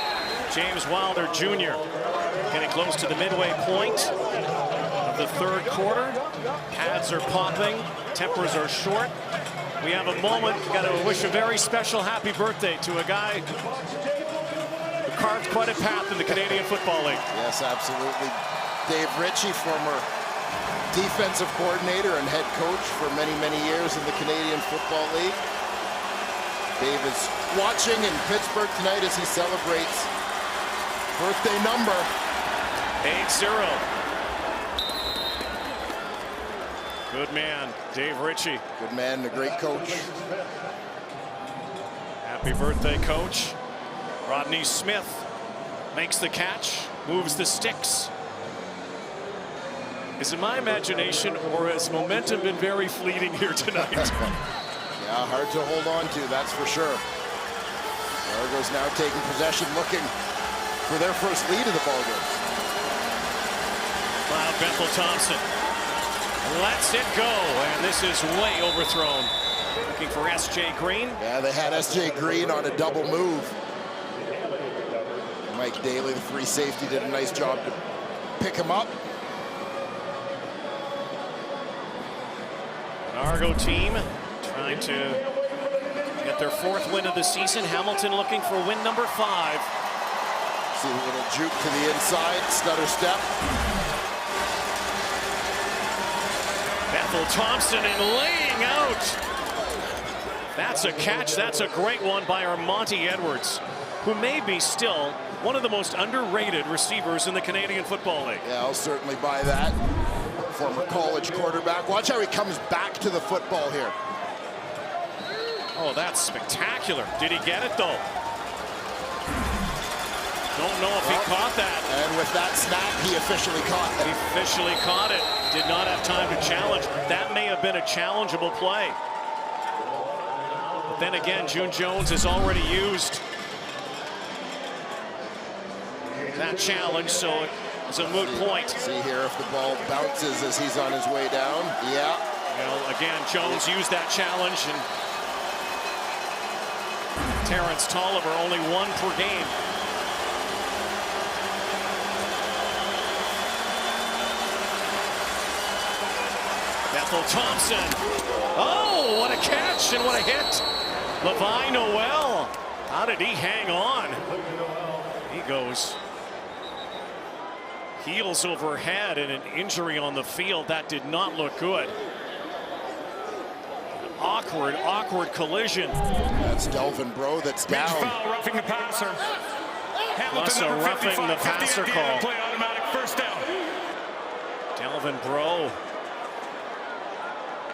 James Wilder Jr. getting close to the midway point of the third quarter. Pads are popping. Tempers are short. We have a moment. Got to wish a very special happy birthday to a guy who carved quite a path in the Canadian Football League. Yes, absolutely. Dave Ritchie, former defensive coordinator and head coach for many, many years in the Canadian Football League. Dave is watching in Pittsburgh tonight as he celebrates birthday number 80. Good man, Dave Ritchie. Good man, a great coach. Happy birthday, Coach. Rodney Smith makes the catch, moves the sticks. Is it my imagination, or has momentum been very fleeting here tonight? Yeah, hard to hold on to, that's for sure. Argos now taking possession, looking for their first lead of the ballgame. Cloud Bethel Thompson lets it go, and this is way overthrown. Looking for S.J. Green. Yeah, they had S.J. Green on a double move. Mike Daly, the free safety, did a nice job to pick him up. An Argo team trying to get their 4th win of the season. Hamilton looking for win number 5. See a little juke to the inside, stutter step. Bethel Thompson and laying out. That's a catch. That's a great one by Armonte Edwards, who may be still one of the most underrated receivers in the Canadian Football League. Yeah, I'll certainly buy that. Former college quarterback. Watch how he comes back to the football here. Oh, that's spectacular. Did he get it, though? Don't know if he caught that. And with that snap, he officially caught it. He officially caught it. Did not have time to challenge. That may have been a challengeable play. then again, June Jones has already used that challenge, so it's a moot point. See here if the ball bounces as he's on his way down. Yeah. You know, again, Jones used that challenge, and Terrence Tolliver only 1 per game. Bethel Thompson. Oh, what a catch and what a hit. Levi Noel. How did he hang on? He goes heels over head, and an injury on the field. That did not look good. Awkward collision. That's Delvin Breaux that's down. Foul, roughing the passer. Plus a roughing the passer call. Play automatic first down. Delvin Breaux.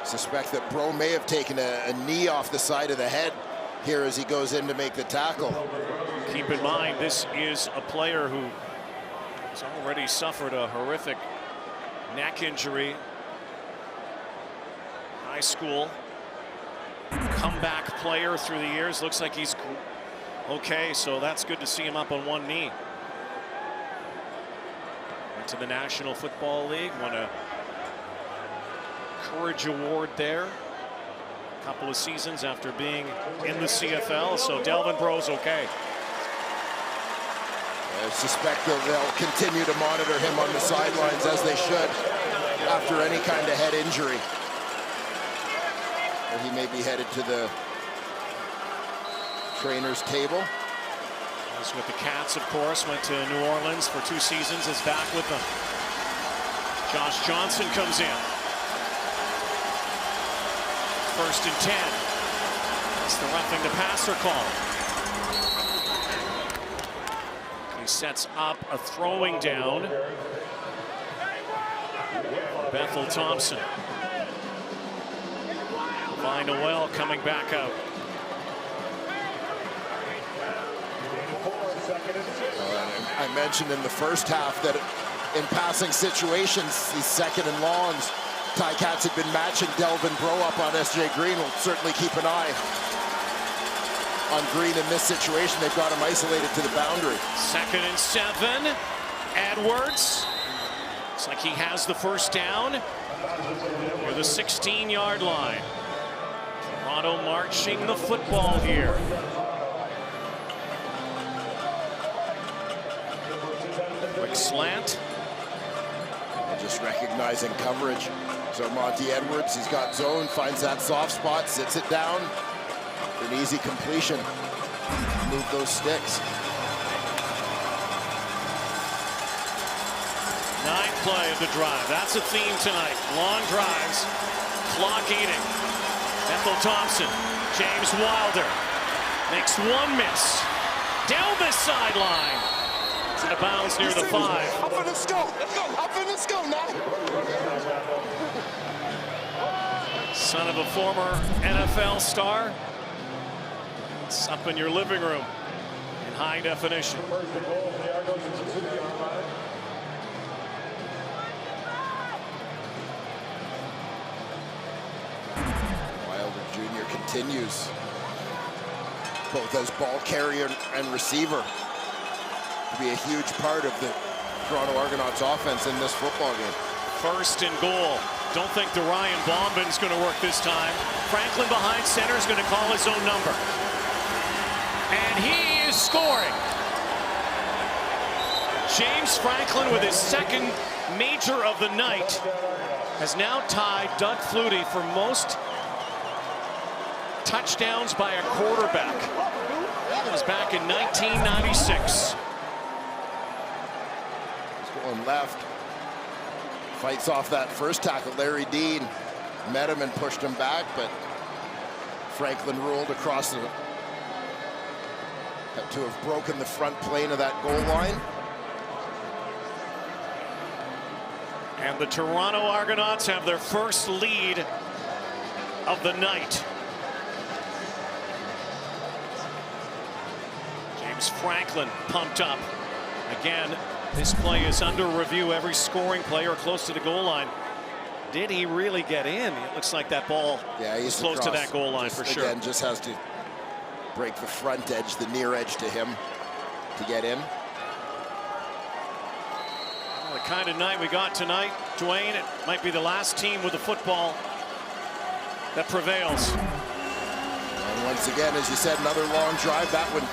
Suspect that Breaux may have taken a knee off the side of the head here as he goes in to make the tackle. Keep in mind, this is a player who has already suffered a horrific neck injury. High school comeback player through the years. Looks like he's okay, so that's good to see him up on 1 knee. Went to the National Football League, won a Courage Award there a couple of seasons after being in the CFL, so Delvin Breaux's okay. I suspect they'll continue to monitor him on the sidelines, as they should, after any kind of head injury. Or he may be headed to the trainer's table. Was with the Cats, of course, went to New Orleans for 2 seasons, is back with them. Josh Johnson comes in. 1st and 10. That's the roughing the passer call. He sets up a throwing down. Bethel Thompson. Levi Noel coming back out. I mentioned in the first half that in passing situations, these 2nd and longs, Ticats had been matching Delvin Breaux up on S.J. Green. Will certainly keep an eye on Green in this situation. They've got him isolated to the boundary. 2nd and 7. Edwards. Looks like he has the first down near the 16-yard line. Toronto marching the football here. Quick slant. And just recognizing coverage. So Monty Edwards, he's got zone, finds that soft spot, sits it down. An easy completion. Move those sticks. 9th play of the drive. That's a theme tonight. Long drives, clock eating. Bethel Thompson, James Wilder makes 1 miss. Down the sideline. It's in a bounds near the 5. I'm finna scope. Let's go. I'm finna scope now. Son of a former NFL star. It's up in your living room in high definition. Wilder Jr. continues both as ball carrier and receiver to be a huge part of the Toronto Argonauts offense in this football game. 1st and goal. Don't think the Ryan Bombin's going to work this time. Franklin behind center is going to call his own number. And he is scoring. James Franklin, with his 2nd major of the night, has now tied Doug Flutie for most touchdowns by a quarterback. That was back in 1996. He's going left. Fights off that first tackle. Larry Dean met him and pushed him back, but Franklin ruled across the... had to have broken the front plane of that goal line. And the Toronto Argonauts have their first lead of the night. James Franklin pumped up. Again, this play is under review. Every scoring player close to the goal line. Did he really get in? It looks like that ball is close to that goal line for sure. Again, just has to break the front edge, the near edge to him to get in. Well, the kind of night we got tonight, Dwayne, it might be the last team with the football that prevails. And once again, as you said, another long drive, that one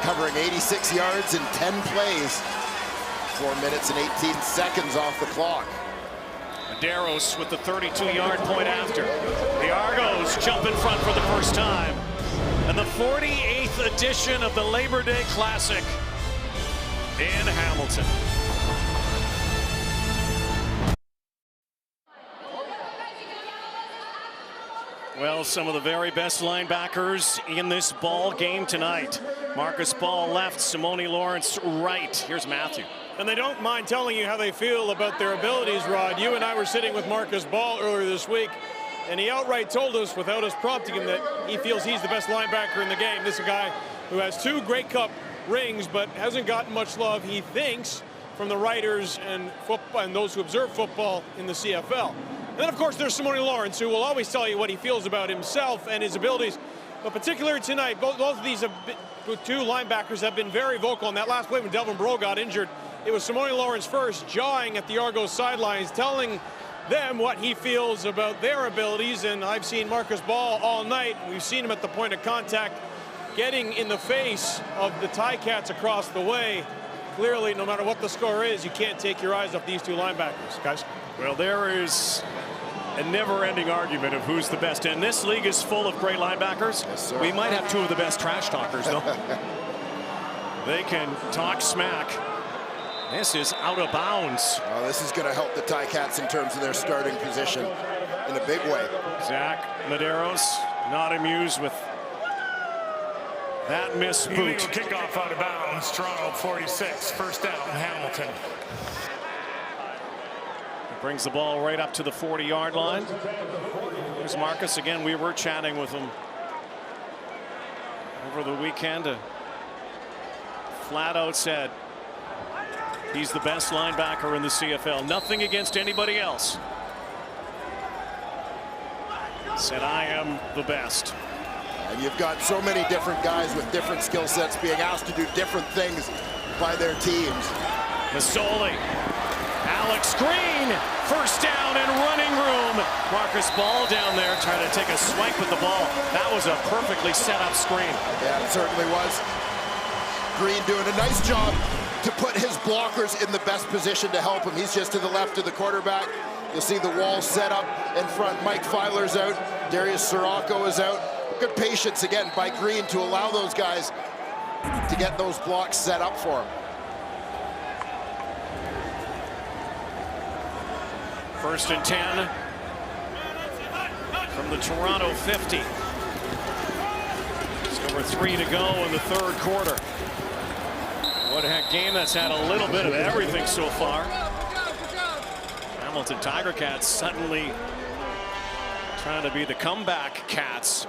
covering 86 yards in 10 plays. 4 minutes and 18 seconds off the clock. Medeiros with the 32-yard point after. The Argos jump in front for the first time. And the 48th edition of the Labor Day Classic in Hamilton. Well, some of the very best linebackers in this ball game tonight. Marcus Ball left, Simone Lawrence right. Here's Matthew. And they don't mind telling you how they feel about their abilities, Rod. You and I were sitting with Marcus Ball earlier this week, and he outright told us, without us prompting him, that he feels he's the best linebacker in the game. This is a guy who has 2 Grey Cup rings, but hasn't gotten much love, he thinks, from the writers and those who observe football in the CFL. And then, of course, there's Simone Lawrence, who will always tell you what he feels about himself and his abilities. But particularly tonight, both of these 2 linebackers have been very vocal. On that last play when Delvin Breaux got injured, it was Simone Lawrence first, jawing at the Argos sidelines, telling them what he feels about their abilities. And I've seen Marcus Ball all night. We've seen him at the point of contact, getting in the face of the Ticats across the way. Clearly, no matter what the score is, you can't take your eyes off these 2 linebackers, guys. Well, there is a never-ending argument of who's the best. And this league is full of great linebackers. Yes, sir. We might have 2 of the best trash talkers, though. They can talk smack. This is out of bounds. Well, this is going to help the Ticats in terms of their starting position in a big way. Zach Medeiros not amused with that missed boot. Illegal kickoff out of bounds. Toronto 46, first down, Hamilton. Brings the ball right up to the 40-yard line. Here's Marcus again. We were chatting with him over the weekend. Flat out said he's the best linebacker in the CFL. Nothing against anybody else. Said, I am the best. And you've got so many different guys with different skill sets being asked to do different things by their teams. Masoli. Alex Green, first down and running room. Marcus Ball down there trying to take a swipe at the ball. That was a perfectly set up screen. Yeah, it certainly was. Green doing a nice job to put his blockers in the best position to help him. He's just to the left of the quarterback. You'll see the wall set up in front. Mike Filer's out. Darius Sirocco is out. Good patience again by Green to allow those guys to get those blocks set up for him. First and 10 from the Toronto 50. It's over 3 to go in the 3rd quarter. What a heck game that's had a little bit of everything so far. Hamilton Tiger Cats suddenly trying to be the comeback Cats.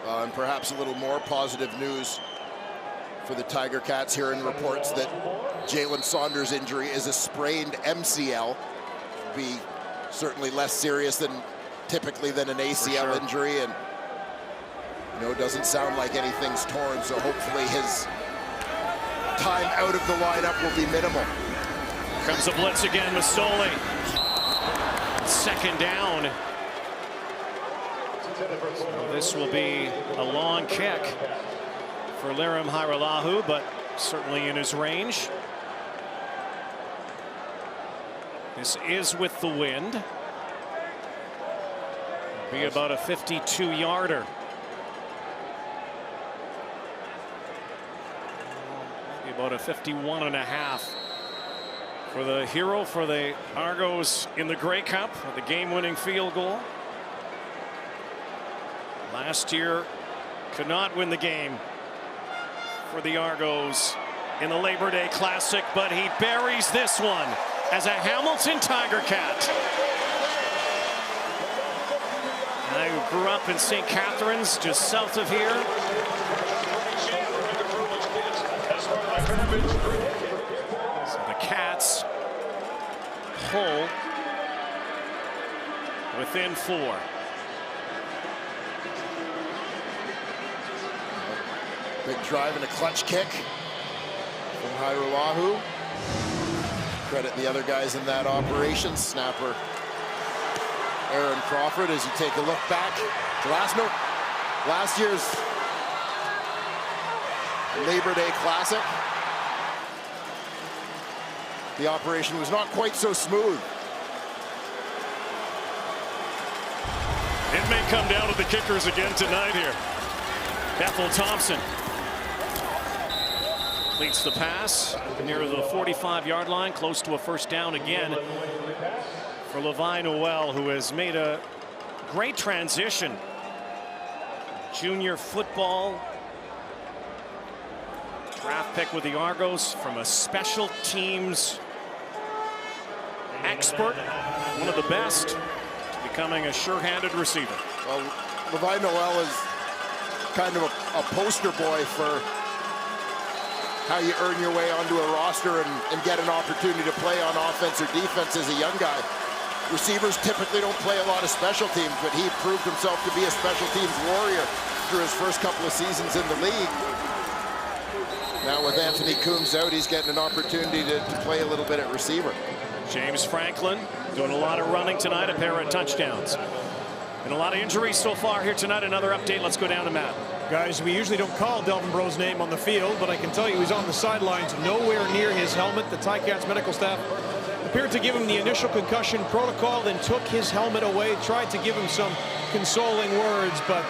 And perhaps a little more positive news for the Tiger Cats here in reports that Jalen Saunders' injury is a sprained MCL. Be certainly less serious than typically than an ACL injury, and doesn't sound like anything's torn, so hopefully his time out of the lineup will be minimal. Comes a blitz again, Masoli. 2nd down. So this will be a long kick for Lirim Hajrullahu, but certainly in his range. This is with the wind. Be about a 52-yarder. Be about a 51.5 for the hero for the Argos in the Grey Cup with the game-winning field goal. Last year could not win the game for the Argos in the Labor Day Classic, but he buries this one as a Hamilton Tiger Cat. I grew up in St. Catharines, just south of here. So the Cats pull within 4. Big drive and a clutch kick from Hairuahu. Credit the other guys in that operation. Snapper Aaron Crawford, as you take a look back to last year's Labor Day Classic. The operation was not quite so smooth. It may come down to the kickers again tonight here. Bethel Thompson completes the pass near the 45-yard line, close to a first down again for Levi Noel, who has made a great transition. Junior football draft pick with the Argos, from a special teams expert, one of the best, to becoming a sure-handed receiver. Well, Levi Noel is kind of a poster boy for how you earn your way onto a roster and get an opportunity to play on offense or defense as a young guy. Receivers typically don't play a lot of special teams, but he proved himself to be a special teams warrior through his first couple of seasons in the league. Now with Anthony Coombs out, he's getting an opportunity to play a little bit at receiver. James Franklin doing a lot of running tonight, a pair of touchdowns. And a lot of injuries so far here tonight. Another update. Let's go down to Matt. Guys, we usually don't call Delvin Breaux's name on the field, but I can tell you he's on the sidelines, nowhere near his helmet. The Ticats medical staff appeared to give him the initial concussion protocol, then took his helmet away, tried to give him some consoling words, but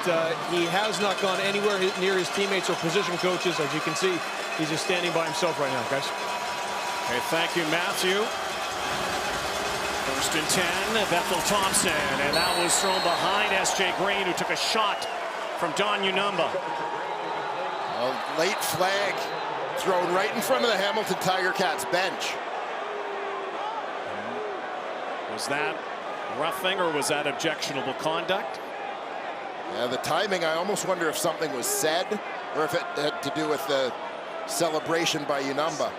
he has not gone anywhere near his teammates or position coaches. As you can see, he's just standing by himself right now, guys. Okay, thank you, Matthew. First and 10, Bethel Thompson, and that was thrown behind S.J. Green, who took a shot from Don Unumba. A late flag thrown right in front of the Hamilton Tiger Cats bench. Was that roughing or was that objectionable conduct? Yeah, the timing, I almost wonder if something was said or if it had to do with the celebration by Unumba.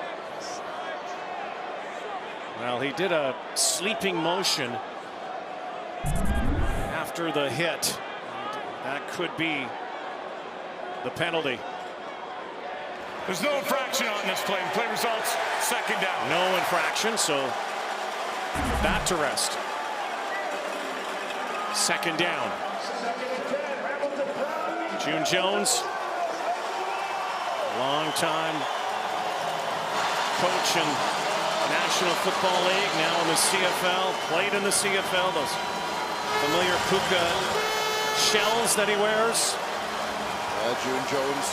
Well, he did a sleeping motion after the hit. That could be the penalty. There's no infraction on this play. The play results second down. No infraction, so back to rest. Second down. June Jones, long-time coach in National Football League, now in the CFL, played in the CFL, those familiar puka shells that he wears. June Jones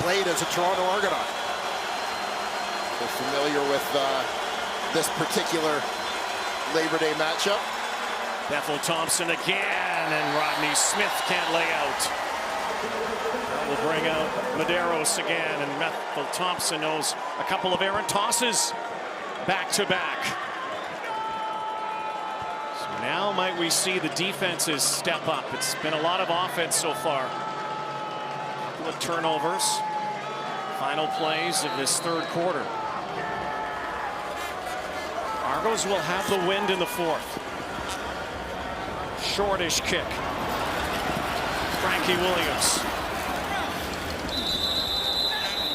played as a Toronto Argonaut. They're familiar with this particular Labor Day matchup. Bethel Thompson again, and Rodney Smith can't lay out. That will bring out Medeiros again, and Bethel Thompson knows a couple of errant tosses back-to-back. So now might we see the defenses step up. It's been a lot of offense so far. A couple of turnovers. Final plays of this third quarter. Argos will have the wind in the fourth. Shortish kick. Frankie Williams.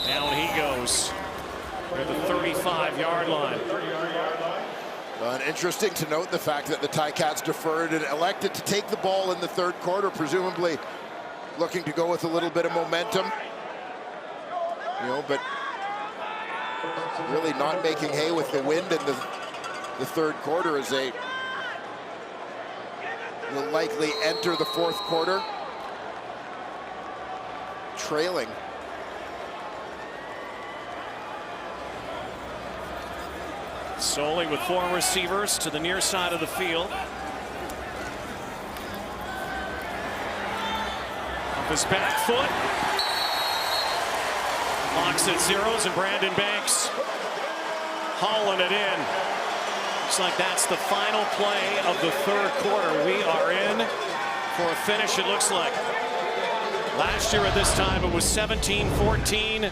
Down he goes. At the 35-yard line. And interesting to note the fact that the Ticats deferred and elected to take the ball in the third quarter, presumably looking to go with a little bit of momentum. You know, but really not making hay with the wind in the third quarter, as they will likely enter the fourth quarter trailing. Solely with four receivers to the near side of the field. Off his back foot. Locks at zeros, and Brandon Banks hauling it in. Looks like that's the final play of the third quarter. We are in for a finish, it looks like. Last year at this time, it was 17-14.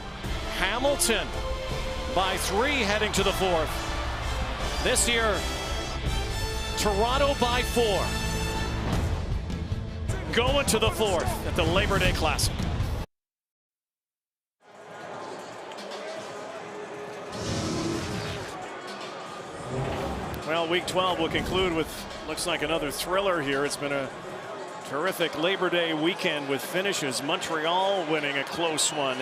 Hamilton by 3 heading to the fourth. This year, Toronto by 4. Going to the fourth at the Labor Day Classic. Well, week 12 will conclude with, looks like another thriller here. It's been a terrific Labor Day weekend with finishes. Montreal winning a close one.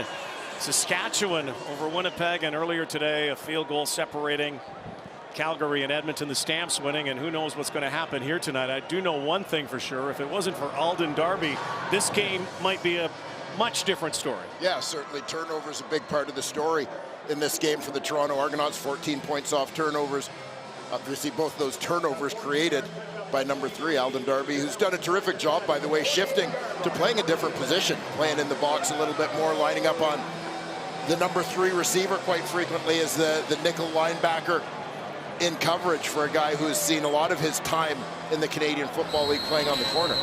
Saskatchewan over Winnipeg, and earlier today a field goal separating Calgary and Edmonton. The Stamps winning, and who knows what's going to happen here tonight. I do know one thing for sure. If it wasn't for Alden Darby, this game might be a much different story. Yeah, certainly turnovers a big part of the story in this game for the Toronto Argonauts. 14 points off turnovers. Obviously both those turnovers created by number 3, Alden Darby, who's done a terrific job, by the way, shifting to playing a different position, playing in the box a little bit more, lining up on the number 3 receiver quite frequently as the nickel linebacker in coverage for a guy who has seen a lot of his time in the Canadian Football League playing on the corner.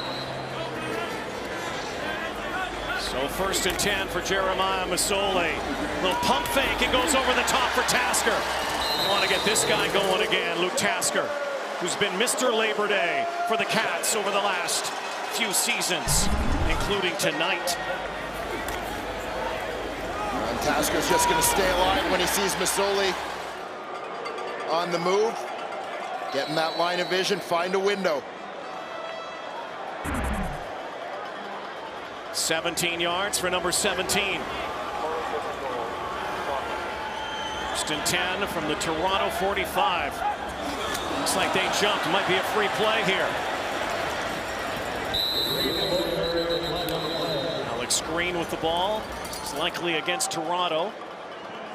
So 1st and 10 for Jeremiah Masoli. Little pump fake, it goes over the top for Tasker. I want to get this guy going again, Luke Tasker, who's been Mr. Labor Day for the Cats over the last few seasons, including tonight. And Tasker's just going to stay alive when he sees Masoli on the move. Getting that line of vision, find a window. 17 yards for number 17. 1st and 10 from the Toronto 45. Looks like they jumped. Might be a free play here. Alex Green with the ball. It's likely against Toronto.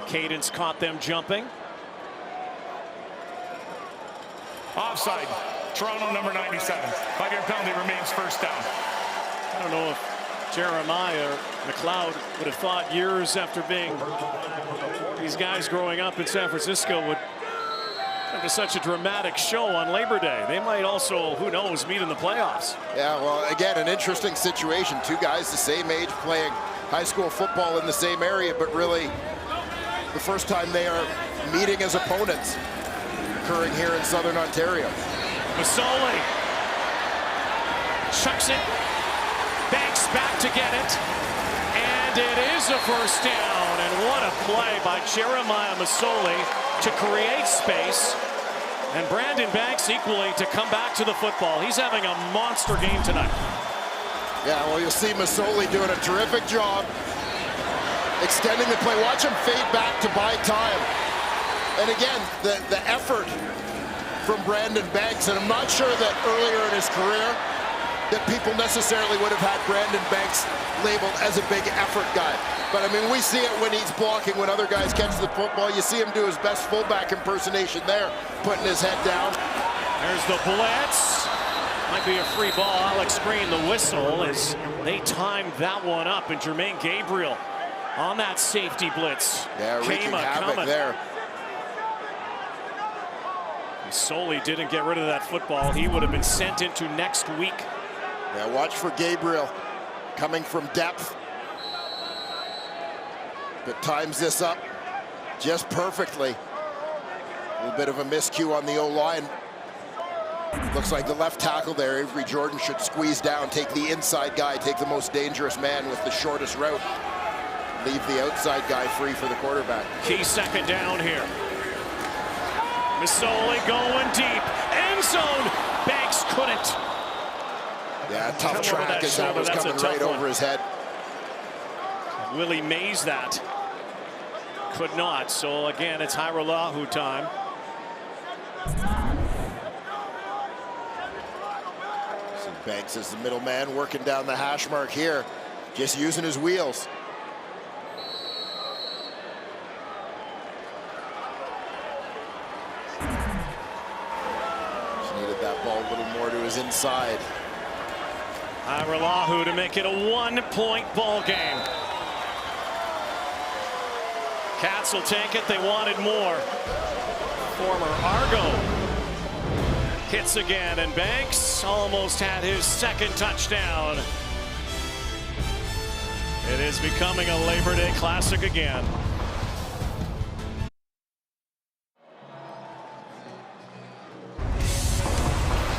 Cadence caught them jumping. Offside. Toronto number 97. 5-yard penalty remains 1st down. I don't know if Jeremiah or McLeod would have thought years after being these guys growing up in San Francisco would have such a dramatic show on Labor Day. They might also, who knows, meet in the playoffs. Yeah, well, again, an interesting situation. 2 guys the same age playing high school football in the same area, but really the first time they are meeting as opponents occurring here in Southern Ontario. Masoli chucks it. Banks back to get it, and it is a 1st down. And what a play by Jeremiah Masoli to create space, and Brandon Banks equally to come back to the football. He's having a monster game tonight. Yeah, well, you'll see Masoli doing a terrific job extending the play. Watch him fade back to buy time. And again, the effort from Brandon Banks, and I'm not sure that earlier in his career that people necessarily would have had Brandon Banks labeled as a big effort guy. But I mean, we see it when he's blocking, when other guys catch the football. You see him do his best fullback impersonation there, putting his head down. There's the blitz. Might be a free ball. Alex Green, the whistle, as they timed that one up, and Jermaine Gabriel on that safety blitz. Yeah, wreaking havoc there. Masoli didn't get rid of that football. He would have been sent into next week. Yeah, watch for Gabriel coming from depth. But times this up just perfectly. A little bit of a miscue on the O-line. Looks like the left tackle there, Avery Jordan, should squeeze down, take the inside guy, take the most dangerous man with the shortest route. Leave the outside guy free for the quarterback. Key 2nd down here. Masoli going deep. End zone. Banks couldn't. Yeah, tough track as that was coming right over his head. Willie Mays that. Could not. So again, it's Hiralahu time. So Banks is the middleman working down the hash mark here, just using his wheels. Just needed that ball a little more to his inside. Hiralahu to make it a 1-point ball game. Cats will take it. They wanted more. Former Argo hits again, and Banks almost had his 2nd touchdown. It is becoming a Labor Day classic again.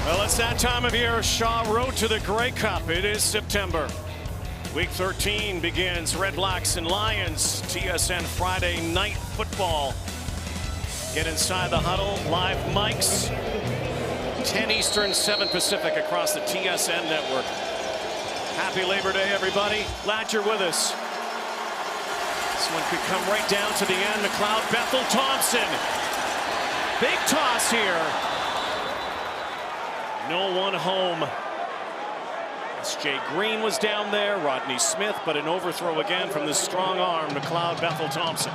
Well, it's that time of year. Shaw Road to the Grey Cup. It is September. Week 13 begins. Red Blacks and Lions. TSN Friday Night Football. Get inside the huddle. Live mics. 10 Eastern, 7 Pacific across the TSN network. Happy Labor Day, everybody. Glad you're with us. This one could come right down to the end. McLeod, Bethel, Thompson. Big toss here. No one home. S.J. Green was down there. Rodney Smith, but an overthrow again from the strong arm. McLeod, Bethel, Thompson.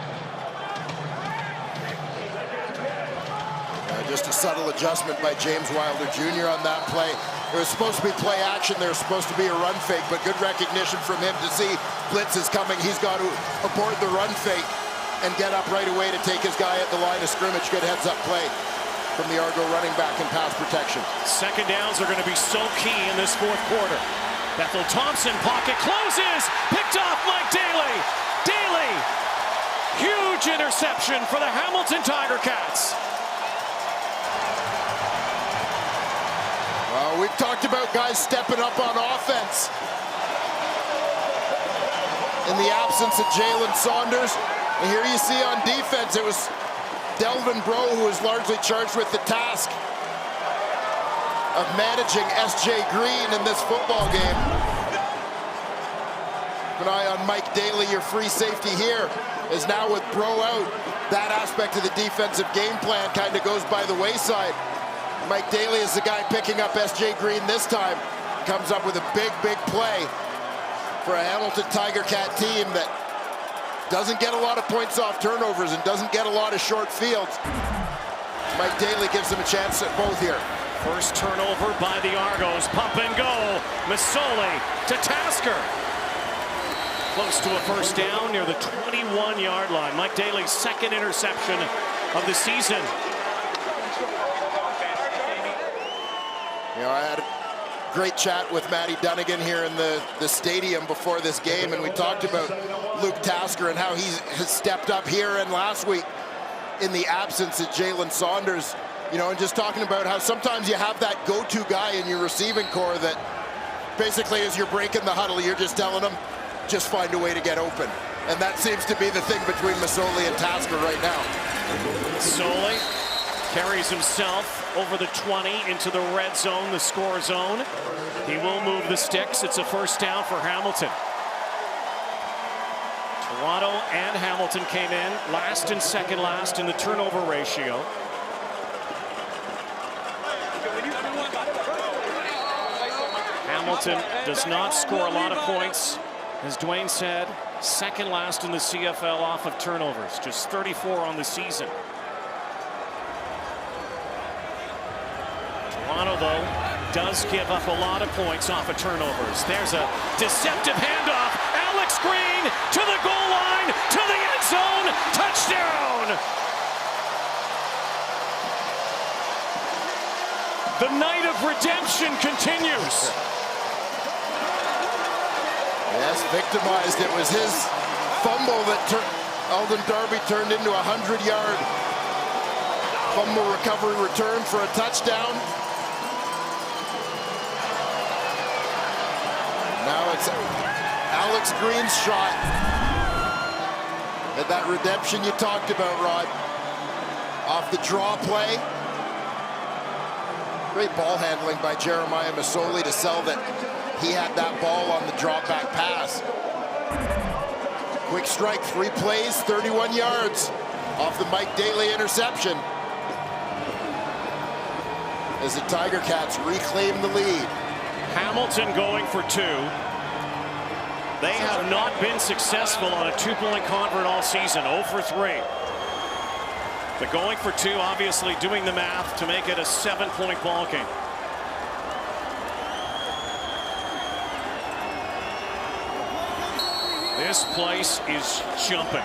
Just a subtle adjustment by James Wilder Jr. on that play. It was supposed to be play action. There was supposed to be a run fake, but good recognition from him to see blitz is coming. He's got to abort the run fake and get up right away to take his guy at the line of scrimmage. Good heads-up play from the Argo running back in pass protection. Second downs are going to be so key in this fourth quarter. Bethel Thompson, pocket closes, picked off Mike Daly. Daly, huge interception for the Hamilton Tiger Cats. We've talked about guys stepping up on offense. In the absence of Jalen Saunders. And here you see on defense, it was Delvin Breaux who was largely charged with the task of managing S.J. Green in this football game. Keep an eye on Mike Daly, your free safety here, is now with Breaux out. That aspect of the defensive game plan kind of goes by the wayside. Mike Daly is the guy picking up S.J. Green this time. Comes up with a big, big play for a Hamilton Tiger Cat team that doesn't get a lot of points off turnovers and doesn't get a lot of short fields. Mike Daly gives them a chance at both here. First turnover by the Argos. Pump and go. Masoli to Tasker. Close to a first down near the 21-yard line. Mike Daly's second interception of the season. You know, I had a great chat with Matty Dunnigan here in the stadium before this game, and we talked about Luke Tasker and how he has stepped up here and last week in the absence of Jalen Saunders. You know, and just talking about how sometimes you have that go-to guy in your receiving core that basically as you're breaking the huddle, you're just telling them, just find a way to get open. And that seems to be the thing between Masoli and Tasker right now. Masoli carries himself over the 20 into the red zone, the score zone. He will move the sticks. It's a first down for Hamilton. Toronto and Hamilton came in last and second last in the turnover ratio. Hamilton does not score a lot of points. As Dwayne said, second last in the CFL off of turnovers, just 34 on the season. Toronto, though, does give up a lot of points off of turnovers. There's a deceptive handoff. Alex Green to the goal line, to the end zone, touchdown! The night of redemption continues. Yes, victimized. It was his fumble that Eldon Darby turned into a 100-yard fumble recovery return for a touchdown. Now it's Alex Green's shot at that redemption you talked about, Rod. Off the draw play. Great ball handling by Jeremiah Masoli to sell that he had that ball on the drop back pass. Quick strike, 3 plays, 31 yards off the Mike Daly interception. As the Tiger Cats reclaim the lead. Hamilton going for 2. They have not been successful on a 2-point convert all season, 0 for 3. But going for 2, obviously doing the math to make it a 7-point ball game. This place is jumping.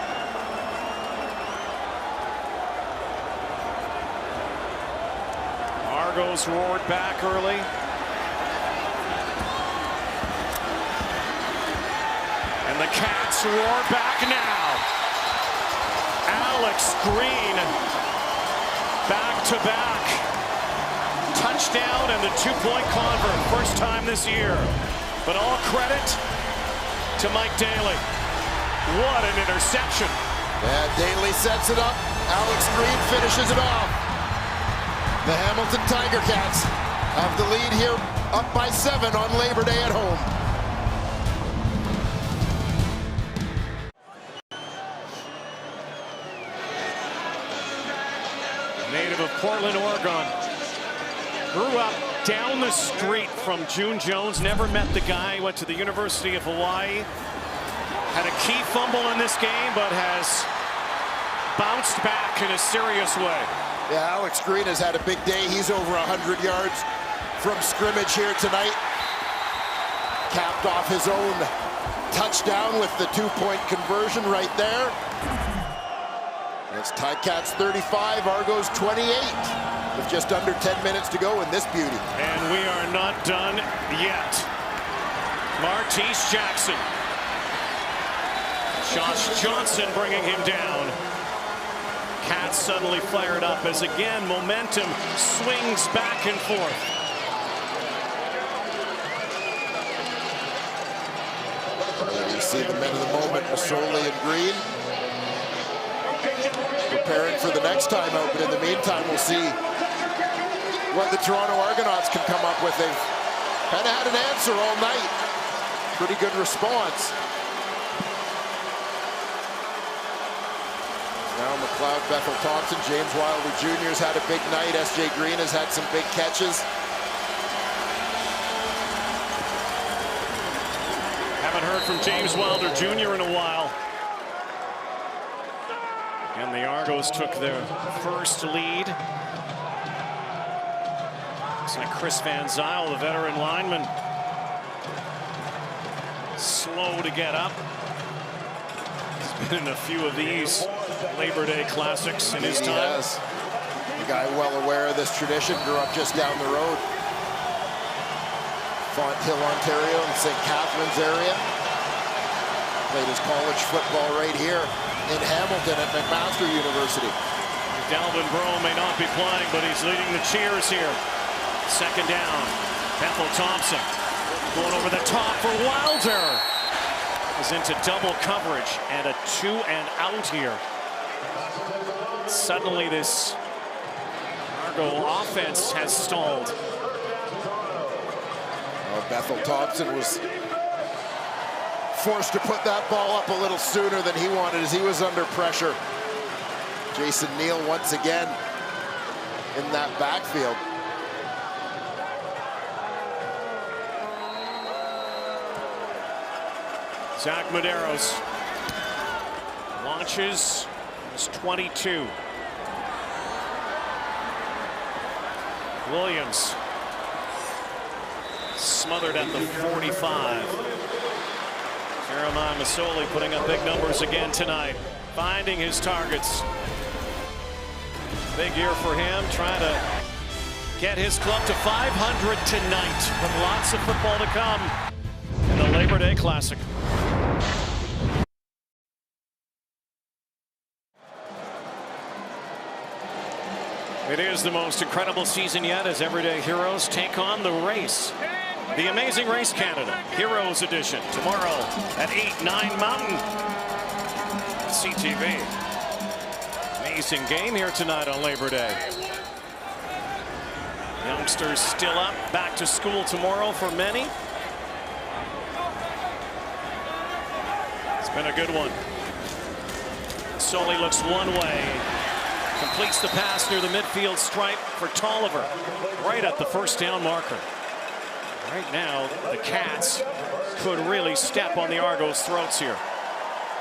Argos roared back early. And the Cats roar back now. Alex Green back-to-back. Touchdown and the 2-point convert. First time this year. But all credit to Mike Daly. What an interception. Yeah, Daly sets it up. Alex Green finishes it off. The Hamilton Tiger Cats have the lead here, up by 7 on Labor Day at home. Native of Portland, Oregon. Grew up down the street from June Jones. Never met the guy. Went to the University of Hawaii. Had a key fumble in this game, but has bounced back in a serious way. Yeah, Alex Green has had a big day. He's over 100 yards from scrimmage here tonight. Capped off his own touchdown with the 2-point conversion right there. It's Ticats 35, Argos 28, with just under 10 minutes to go in this beauty. And we are not done yet. Martese Jackson. Josh Johnson bringing him down. Cats suddenly fired up as again momentum swings back and forth. You see the men of the moment, Masoli and Green, preparing for the next time out, but in the meantime we'll see what the Toronto Argonauts can come up with. They've kind of had an answer all night. Pretty good response. Now McLeod, Bethel Thompson, James Wilder Jr. has had a big night. S.J. Green has had some big catches. Haven't heard from James Wilder Jr. in a while. And the Argos took their first lead. Looks like Chris Van Zyl, the veteran lineman, slow to get up. He's been in a few of these Labor Day classics in his time. Yes. A guy well aware of this tradition, grew up just down the road. Font Hill, Ontario, in St. Catharines area. Played his college football right here in Hamilton at McMaster University. Dalvin Breaux may not be playing, but he's leading the cheers here. Second down. Bethel Thompson going over the top for Wilder. Is into double coverage and a 2 and out here. Suddenly this Argo offense has stalled. Well, Bethel Thompson was forced to put that ball up a little sooner than he wanted as he was under pressure. Jason Neal once again in that backfield. Zach Medeiros launches his 22. Williams smothered at the 45. Jeremiah Masoli putting up big numbers again tonight, finding his targets. Big year for him, trying to get his club to 500 tonight, with lots of football to come in the Labor Day Classic. It is the most incredible season yet as everyday heroes take on the race. The Amazing Race Canada Heroes Edition tomorrow at 8/9 Mountain. CTV. Amazing game here tonight on Labor Day. Youngsters still up, back to school tomorrow for many. It's been a good one. Soli looks one way. Completes the pass near the midfield stripe for Tolliver, right at the first down marker. Right now, the Cats could really step on the Argos' throats here.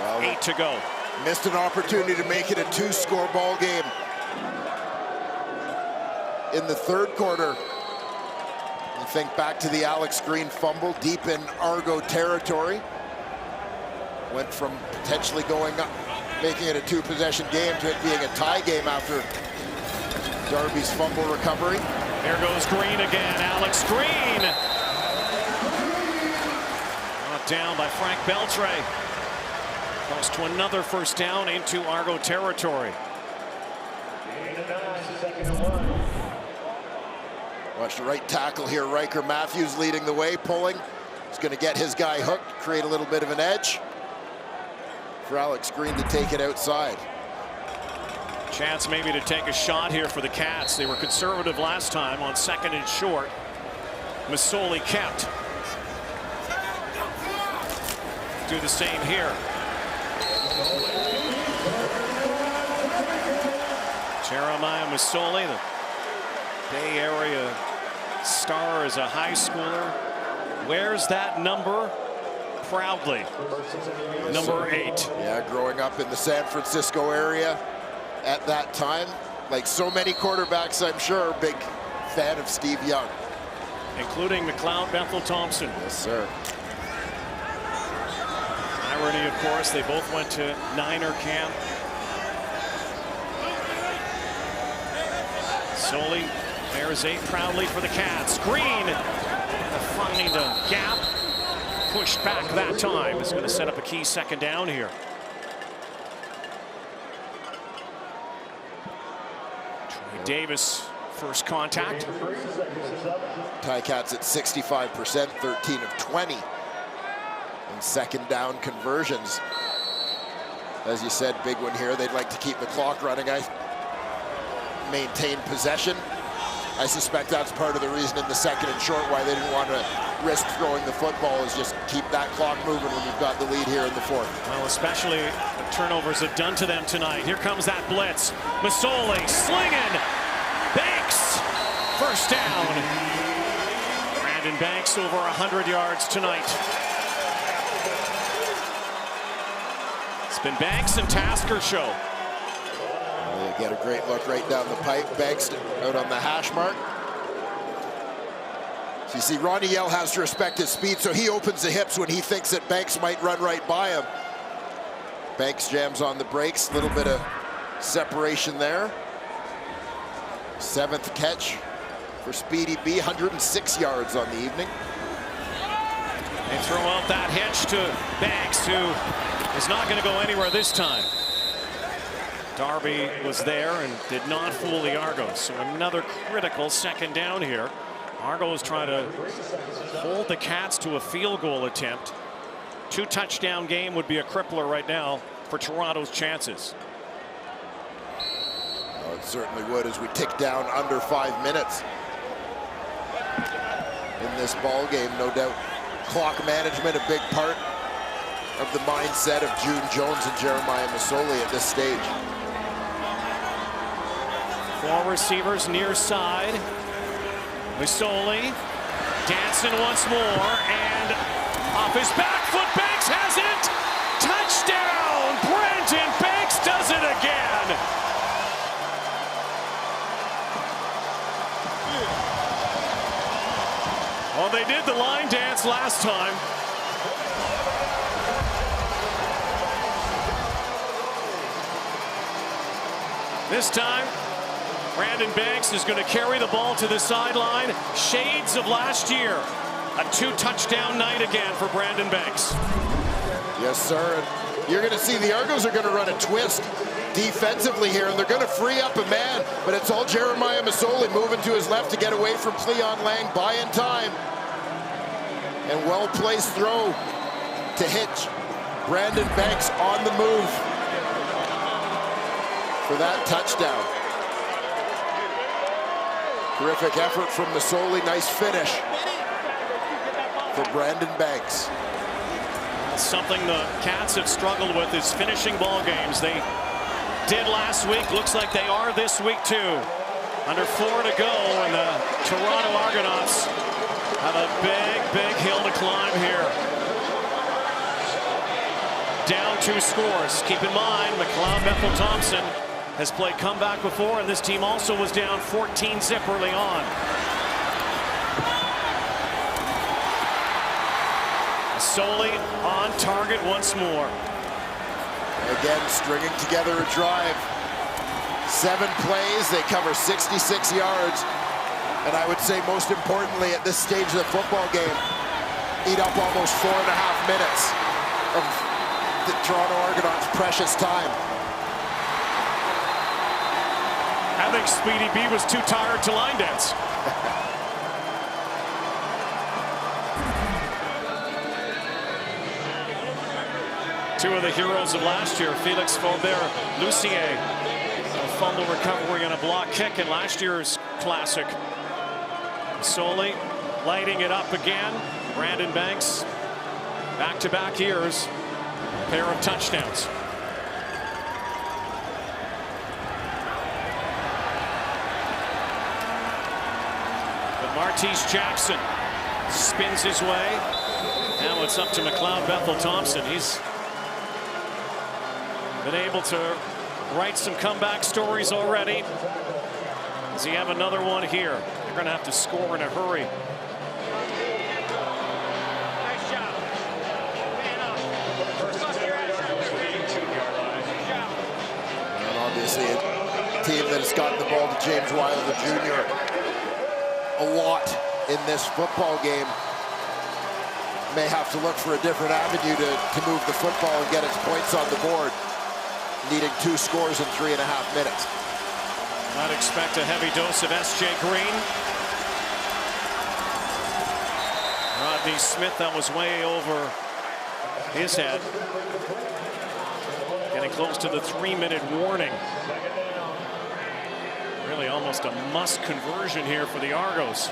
Well, 8 to go. Missed an opportunity to make it a 2-score ball game. In the third quarter, you think back to the Alex Green fumble deep in Argo territory. Went from potentially going up, making it a 2-possession game, to it being a tie game after Darby's fumble recovery. There goes Green again. Alex Green. Brought down by Frank Beltre. Close to another first down into Argo territory. Watch the right tackle here. Riker Matthews leading the way, pulling. He's going to get his guy hooked, create a little bit of an edge for Alex Green to take it outside. Chance maybe to take a shot here for the Cats. They were conservative last time on 2nd and short. Masoli kept. Do the same here. Jeremiah Masoli, the Bay Area star as a high schooler, wears that number proudly. Number 8. Yeah, growing up in the San Francisco area at that time, like so many quarterbacks, I'm sure, big fan of Steve Young. Including McLeod Bethel Thompson. Yes, sir. Irony, of course, they both went to Niner camp. Masoli bears 8 proudly for the Cats. Green finding the gap. Pushed back that time. Is going to set up a key 2nd down here. Troy Davis, first contact. Ticats at 65%, 13 of 20 in 2nd down conversions. As you said, big one here. They'd like to keep the clock running. Maintain possession. I suspect that's part of the reason in the 2nd and short why they didn't want to risk throwing the football, is just keep that clock moving when you've got the lead here in the 4th. Well, especially the turnovers have done to them tonight. Here comes that blitz. Masoli slinging. Banks, first down. Brandon Banks over 100 yards tonight. It's been Banks and Tasker show. They get a great look right down the pipe. Banks out on the hash mark. So you see Ronnie Yell has to respect his speed, so he opens the hips when he thinks that Banks might run right by him. Banks jams on the brakes. A little bit of separation there. 7th catch for Speedy B. 106 yards on the evening. They throw out that hitch to Banks, who is not going to go anywhere this time. Darby was there and did not fool the Argos. So another critical 2nd down here. Argos trying to hold the Cats to a field goal attempt. 2-touchdown game would be a crippler right now for Toronto's chances. Oh, it certainly would as we tick down under 5 minutes in this ball game. No doubt clock management a big part of the mindset of June Jones and Jeremiah Masoli at this stage. 4 receivers near side. Masoli dancing once more, and off his back foot, Banks has it. Touchdown! Brandon Banks does it again. Well, they did the line dance last time. This time, Brandon Banks is going to carry the ball to the sideline. Shades of last year. A 2-touchdown night again for Brandon Banks. Yes, sir. And you're going to see the Argos are going to run a twist defensively here, and they're going to free up a man, but it's all Jeremiah Masoli moving to his left to get away from Cleon Lang, buying time. And well-placed throw to hit Brandon Banks on the move for that touchdown. Terrific effort from Masoli. Nice finish for Brandon Banks. Something the Cats have struggled with is finishing ball games. They did last week. Looks like they are this week too. Under 4 to go, and the Toronto Argonauts have a big hill to climb here. Down 2 scores. Keep in mind, McLeod Bethel Thompson has played comeback before, and this team also was down 14-zip early on. Masoli on target once more. Again, stringing together a drive. 7 plays, they cover 66 yards. And I would say most importantly at this stage of the football game, eat up almost 4.5 minutes of the Toronto Argonauts' precious time. I think Speedy B was too tired to line dance. Two of the heroes of last year, Felix Faubert-Lucier, fumble recovery on a block kick in last year's classic. Masoli lighting it up again. Brandon Banks, back-to-back years, pair of touchdowns. But Martese Jackson spins his way. Now it's up to McLeod Bethel-Thompson. He's been able to write some comeback stories already. Does he have another one here? They're going to have to score in a hurry. And obviously a team that has gotten the ball to James Wilder Jr. a lot in this football game may have to look for a different avenue to move the football and get its points on the board, needing 2 scores in 3.5 minutes. Might expect a heavy dose of S.J. Green. Rodney Smith, that was way over his head. Getting close to the 3-minute warning. Really almost a must conversion here for the Argos.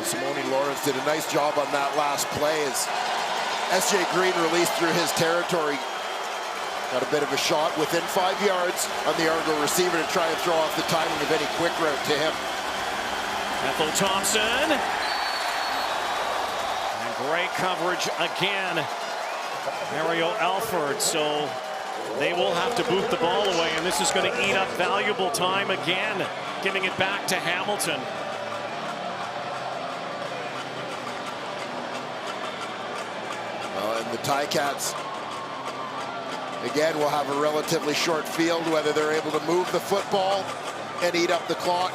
Simone Lawrence did a nice job on that last play as S.J. Green released through his territory. Got a bit of a shot within 5 yards on the Argo receiver to try and throw off the timing of any quick route to him. Bethel-Thompson. And great coverage again. Mario Alford. So they will have to boot the ball away, and this is going to eat up valuable time again, giving it back to Hamilton. And the Ticats, again, will have a relatively short field, whether they're able to move the football and eat up the clock,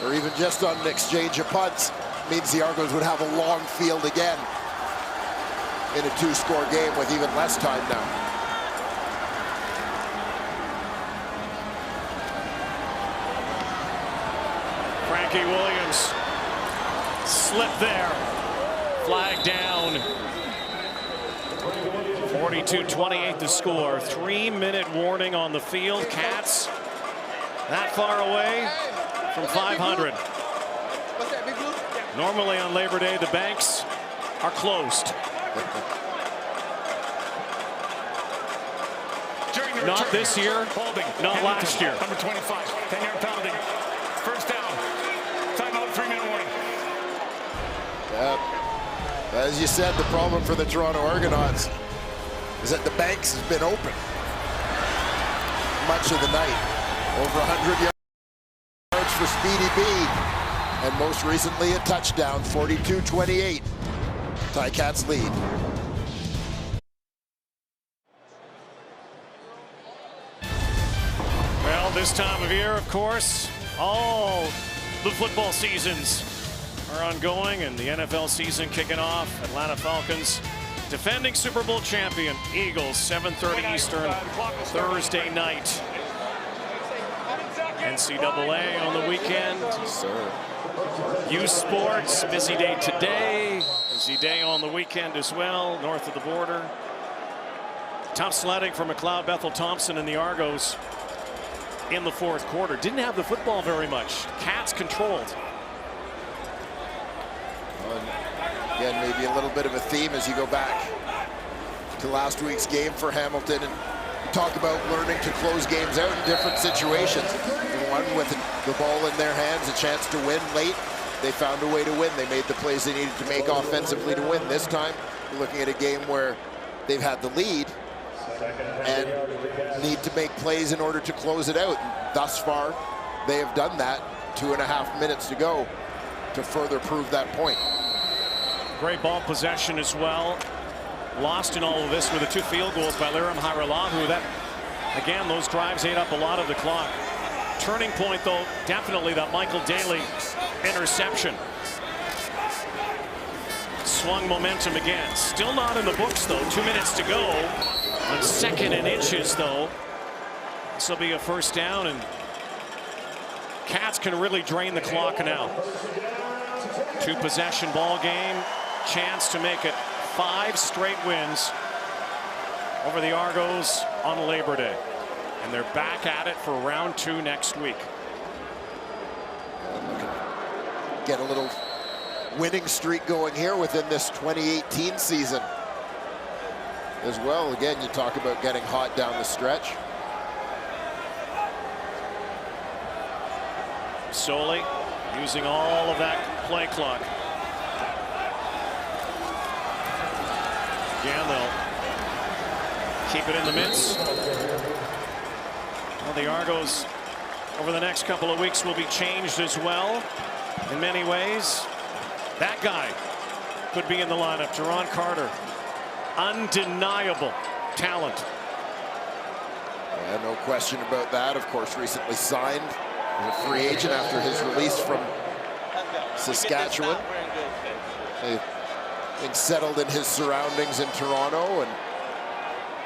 or even just on an exchange of punts, means the Argos would have a long field again in a 2-score game with even less time now. Frankie Williams slipped there. Flag down. 42-28 the score. 3-minute warning on the field. Cats that far away from 500. Normally on Labor Day, the banks are closed. Not this year, not last year. Number 25, 10-yard penalty. First down. Timeout, 3-minute warning. As you said, the problem for the Toronto Argonauts is that the banks has been open much of the night. Over 100 yards for Speedy B, and most recently a touchdown, 42-28. Ticats lead. Well, this time of year, of course, all the football seasons are ongoing, and the NFL season kicking off. Atlanta Falcons defending Super Bowl champion Eagles, 7:30 Eastern, Thursday night. NCAA on the weekend. Yes, sir. Youth sports, busy day today, busy day on the weekend as well, north of the border. Tough sledding for McLeod Bethel-Thompson and the Argos in the 4th quarter. Didn't have the football very much. Cats controlled. Again, maybe a little bit of a theme as you go back to last week's game for Hamilton and talk about learning to close games out in different situations. One with the ball in their hands, a chance to win late. They found a way to win. They made the plays they needed to make offensively to win. This time, we're looking at a game where they've had the lead and need to make plays in order to close it out. And thus far, they have done that. 2.5 minutes to go to further prove that point. Great ball possession as well. Lost in all of this with the 2 field goals by Liram Hajrullahu. That, again, those drives ate up a lot of the clock. Turning point, though, definitely that Michael Daly interception. Swung momentum again. Still not in the books, though. 2 minutes to go. On 2nd and inches, though. This will be a first down, and Cats can really drain the clock now. 2-possession ball game. Chance to make it 5 straight wins over the Argos on Labor Day. And they're back at it for round 2 next week. Get a little winning streak going here within this 2018 season as well. Again, you talk about getting hot down the stretch. Solely using all of that play clock. Again, they'll keep it in the midst. Well, the Argos over the next couple of weeks will be changed as well in many ways. That guy could be in the lineup. Jerron Carter, undeniable talent. Yeah, no question about that. Of course, recently signed as a free agent after his release from Saskatchewan. Being settled in his surroundings in Toronto, and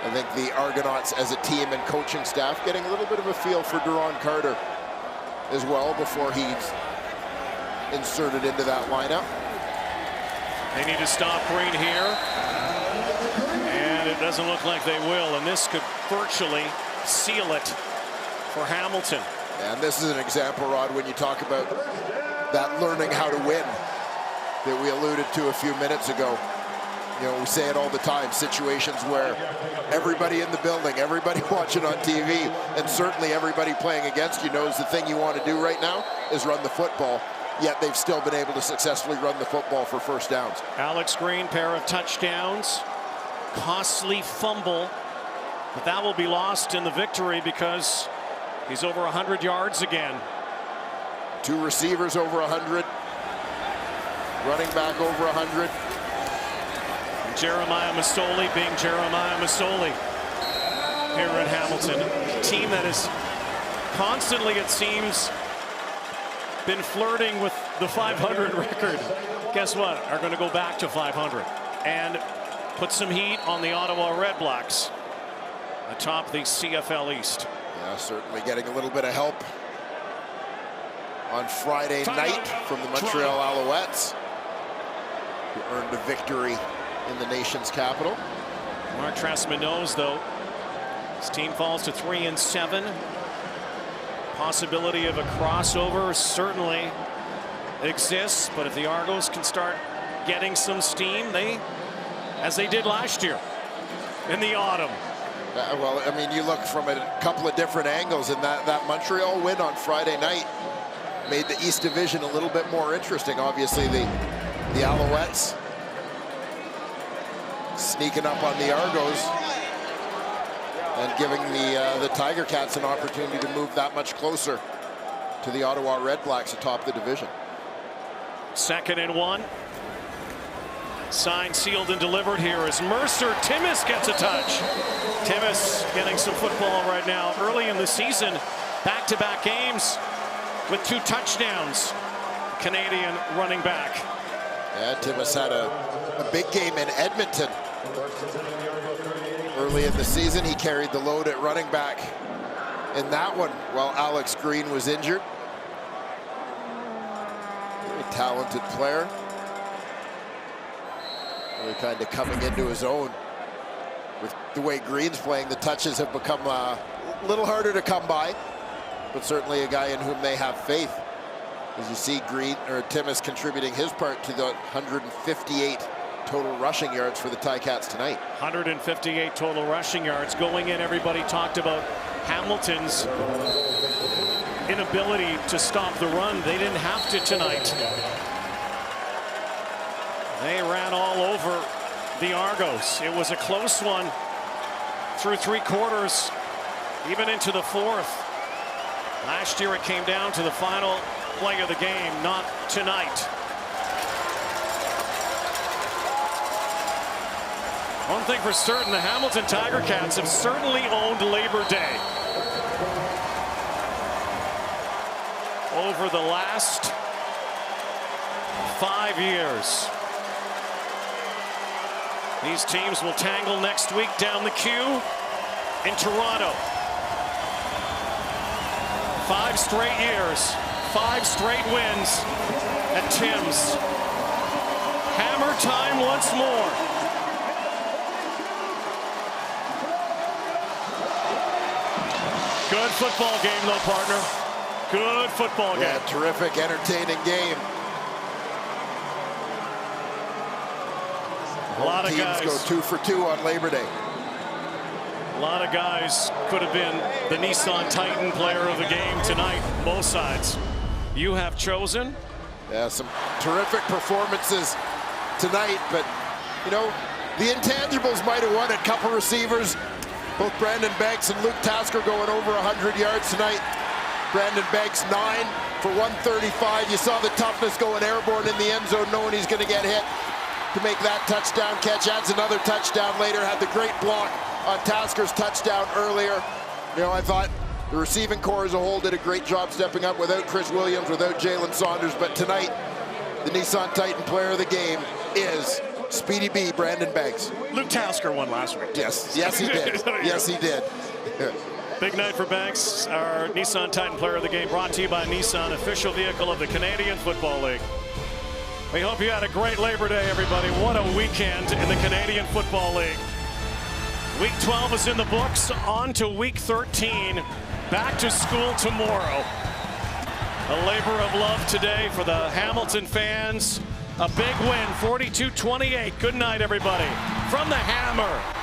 I think the Argonauts as a team and coaching staff getting a little bit of a feel for Jerron Carter as well before he's inserted into that lineup. They need to stop Green here, and it doesn't look like they will, and this could virtually seal it for Hamilton. And this is an example, Rod, when you talk about that learning how to win that we alluded to a few minutes ago. You know, we say it all the time, situations where everybody in the building, everybody watching on TV, and certainly everybody playing against you knows the thing you want to do right now is run the football, yet they've still been able to successfully run the football for first downs. Alex Green, pair of touchdowns, costly fumble, but that will be lost in the victory because he's over 100 yards again. 2 receivers over 100, running back over 100. Jeremiah Masoli being Jeremiah Masoli here in Hamilton. A team that has constantly, it seems, been flirting with the 500 record. Guess what? Are going to go back to 500 and put some heat on the Ottawa Red Blacks atop the CFL East. Yeah, certainly getting a little bit of help on Friday night from the Montreal Alouettes, who earned a victory in the nation's capital. Mark Trestman knows, though, his team falls to 3-7. Possibility of a crossover certainly exists, but if the Argos can start getting some steam, as they did last year in the autumn. Well, I mean, you look from a couple of different angles, and that Montreal win on Friday night made the East Division a little bit more interesting. Obviously, the Alouettes sneaking up on the Argos and giving the Tiger Cats an opportunity to move that much closer to the Ottawa Red Blacks atop the division. 2nd and 1. Signed, sealed, and delivered here as Mercer. Timmis gets a touch. Timmis getting some football right now. Early in the season, back-to-back games with 2 touchdowns. Canadian running back. Yeah, Timmis had a big game in Edmonton early in the season. He carried the load at running back in that one while Alex Green was injured. Very talented player. Really kind of coming into his own. With the way Green's playing, the touches have become a little harder to come by, but certainly a guy in whom they have faith. As you see, Timmis contributing his part to the 158 total rushing yards for the Ticats tonight. 158 total rushing yards. Going in, everybody talked about Hamilton's inability to stop the run. They didn't have to tonight. They ran all over the Argos. It was a close one through 3 quarters, even into the 4th. Last year it came down to the final play of the game, not tonight. One thing for certain, the Hamilton Tiger Cats have certainly owned Labor Day. Over the last 5 years. These teams will tangle next week down the queue in Toronto. 5 straight years, 5 straight wins at Tim's. Hammer time once more. Good football game, though, partner. Good football game. Yeah, terrific, entertaining game. A lot of guys go 2 for 2 on Labor Day. A lot of guys could have been the Nissan Titan player of the game tonight, both sides. You have chosen. Yeah, some terrific performances tonight, but, you know, the intangibles might have won it. Couple receivers, both Brandon Banks and Luke Tasker going over 100 yards tonight. Brandon Banks 9 for 135. You saw the toughness going airborne in the end zone, knowing he's going to get hit to make that touchdown catch. Adds another touchdown later. Had the great block on Tasker's touchdown earlier. You know, I thought the receiving core as a whole did a great job stepping up without Chris Williams, without Jalen Saunders. But tonight, the Nissan Titan player of the game is Speedy B, Brandon Banks. Luke Tasker won last week. Yes, yes he did. Yes he did. Big night for Banks, our Nissan Titan player of the game, brought to you by Nissan, official vehicle of the Canadian Football League. We hope you had a great Labor Day, everybody. What a weekend in the Canadian Football League. Week 12 is in the books, on to week 13. Back to school tomorrow. A labor of love today for the Hamilton fans. A big win, 42-28. Good night, everybody. From the Hammer.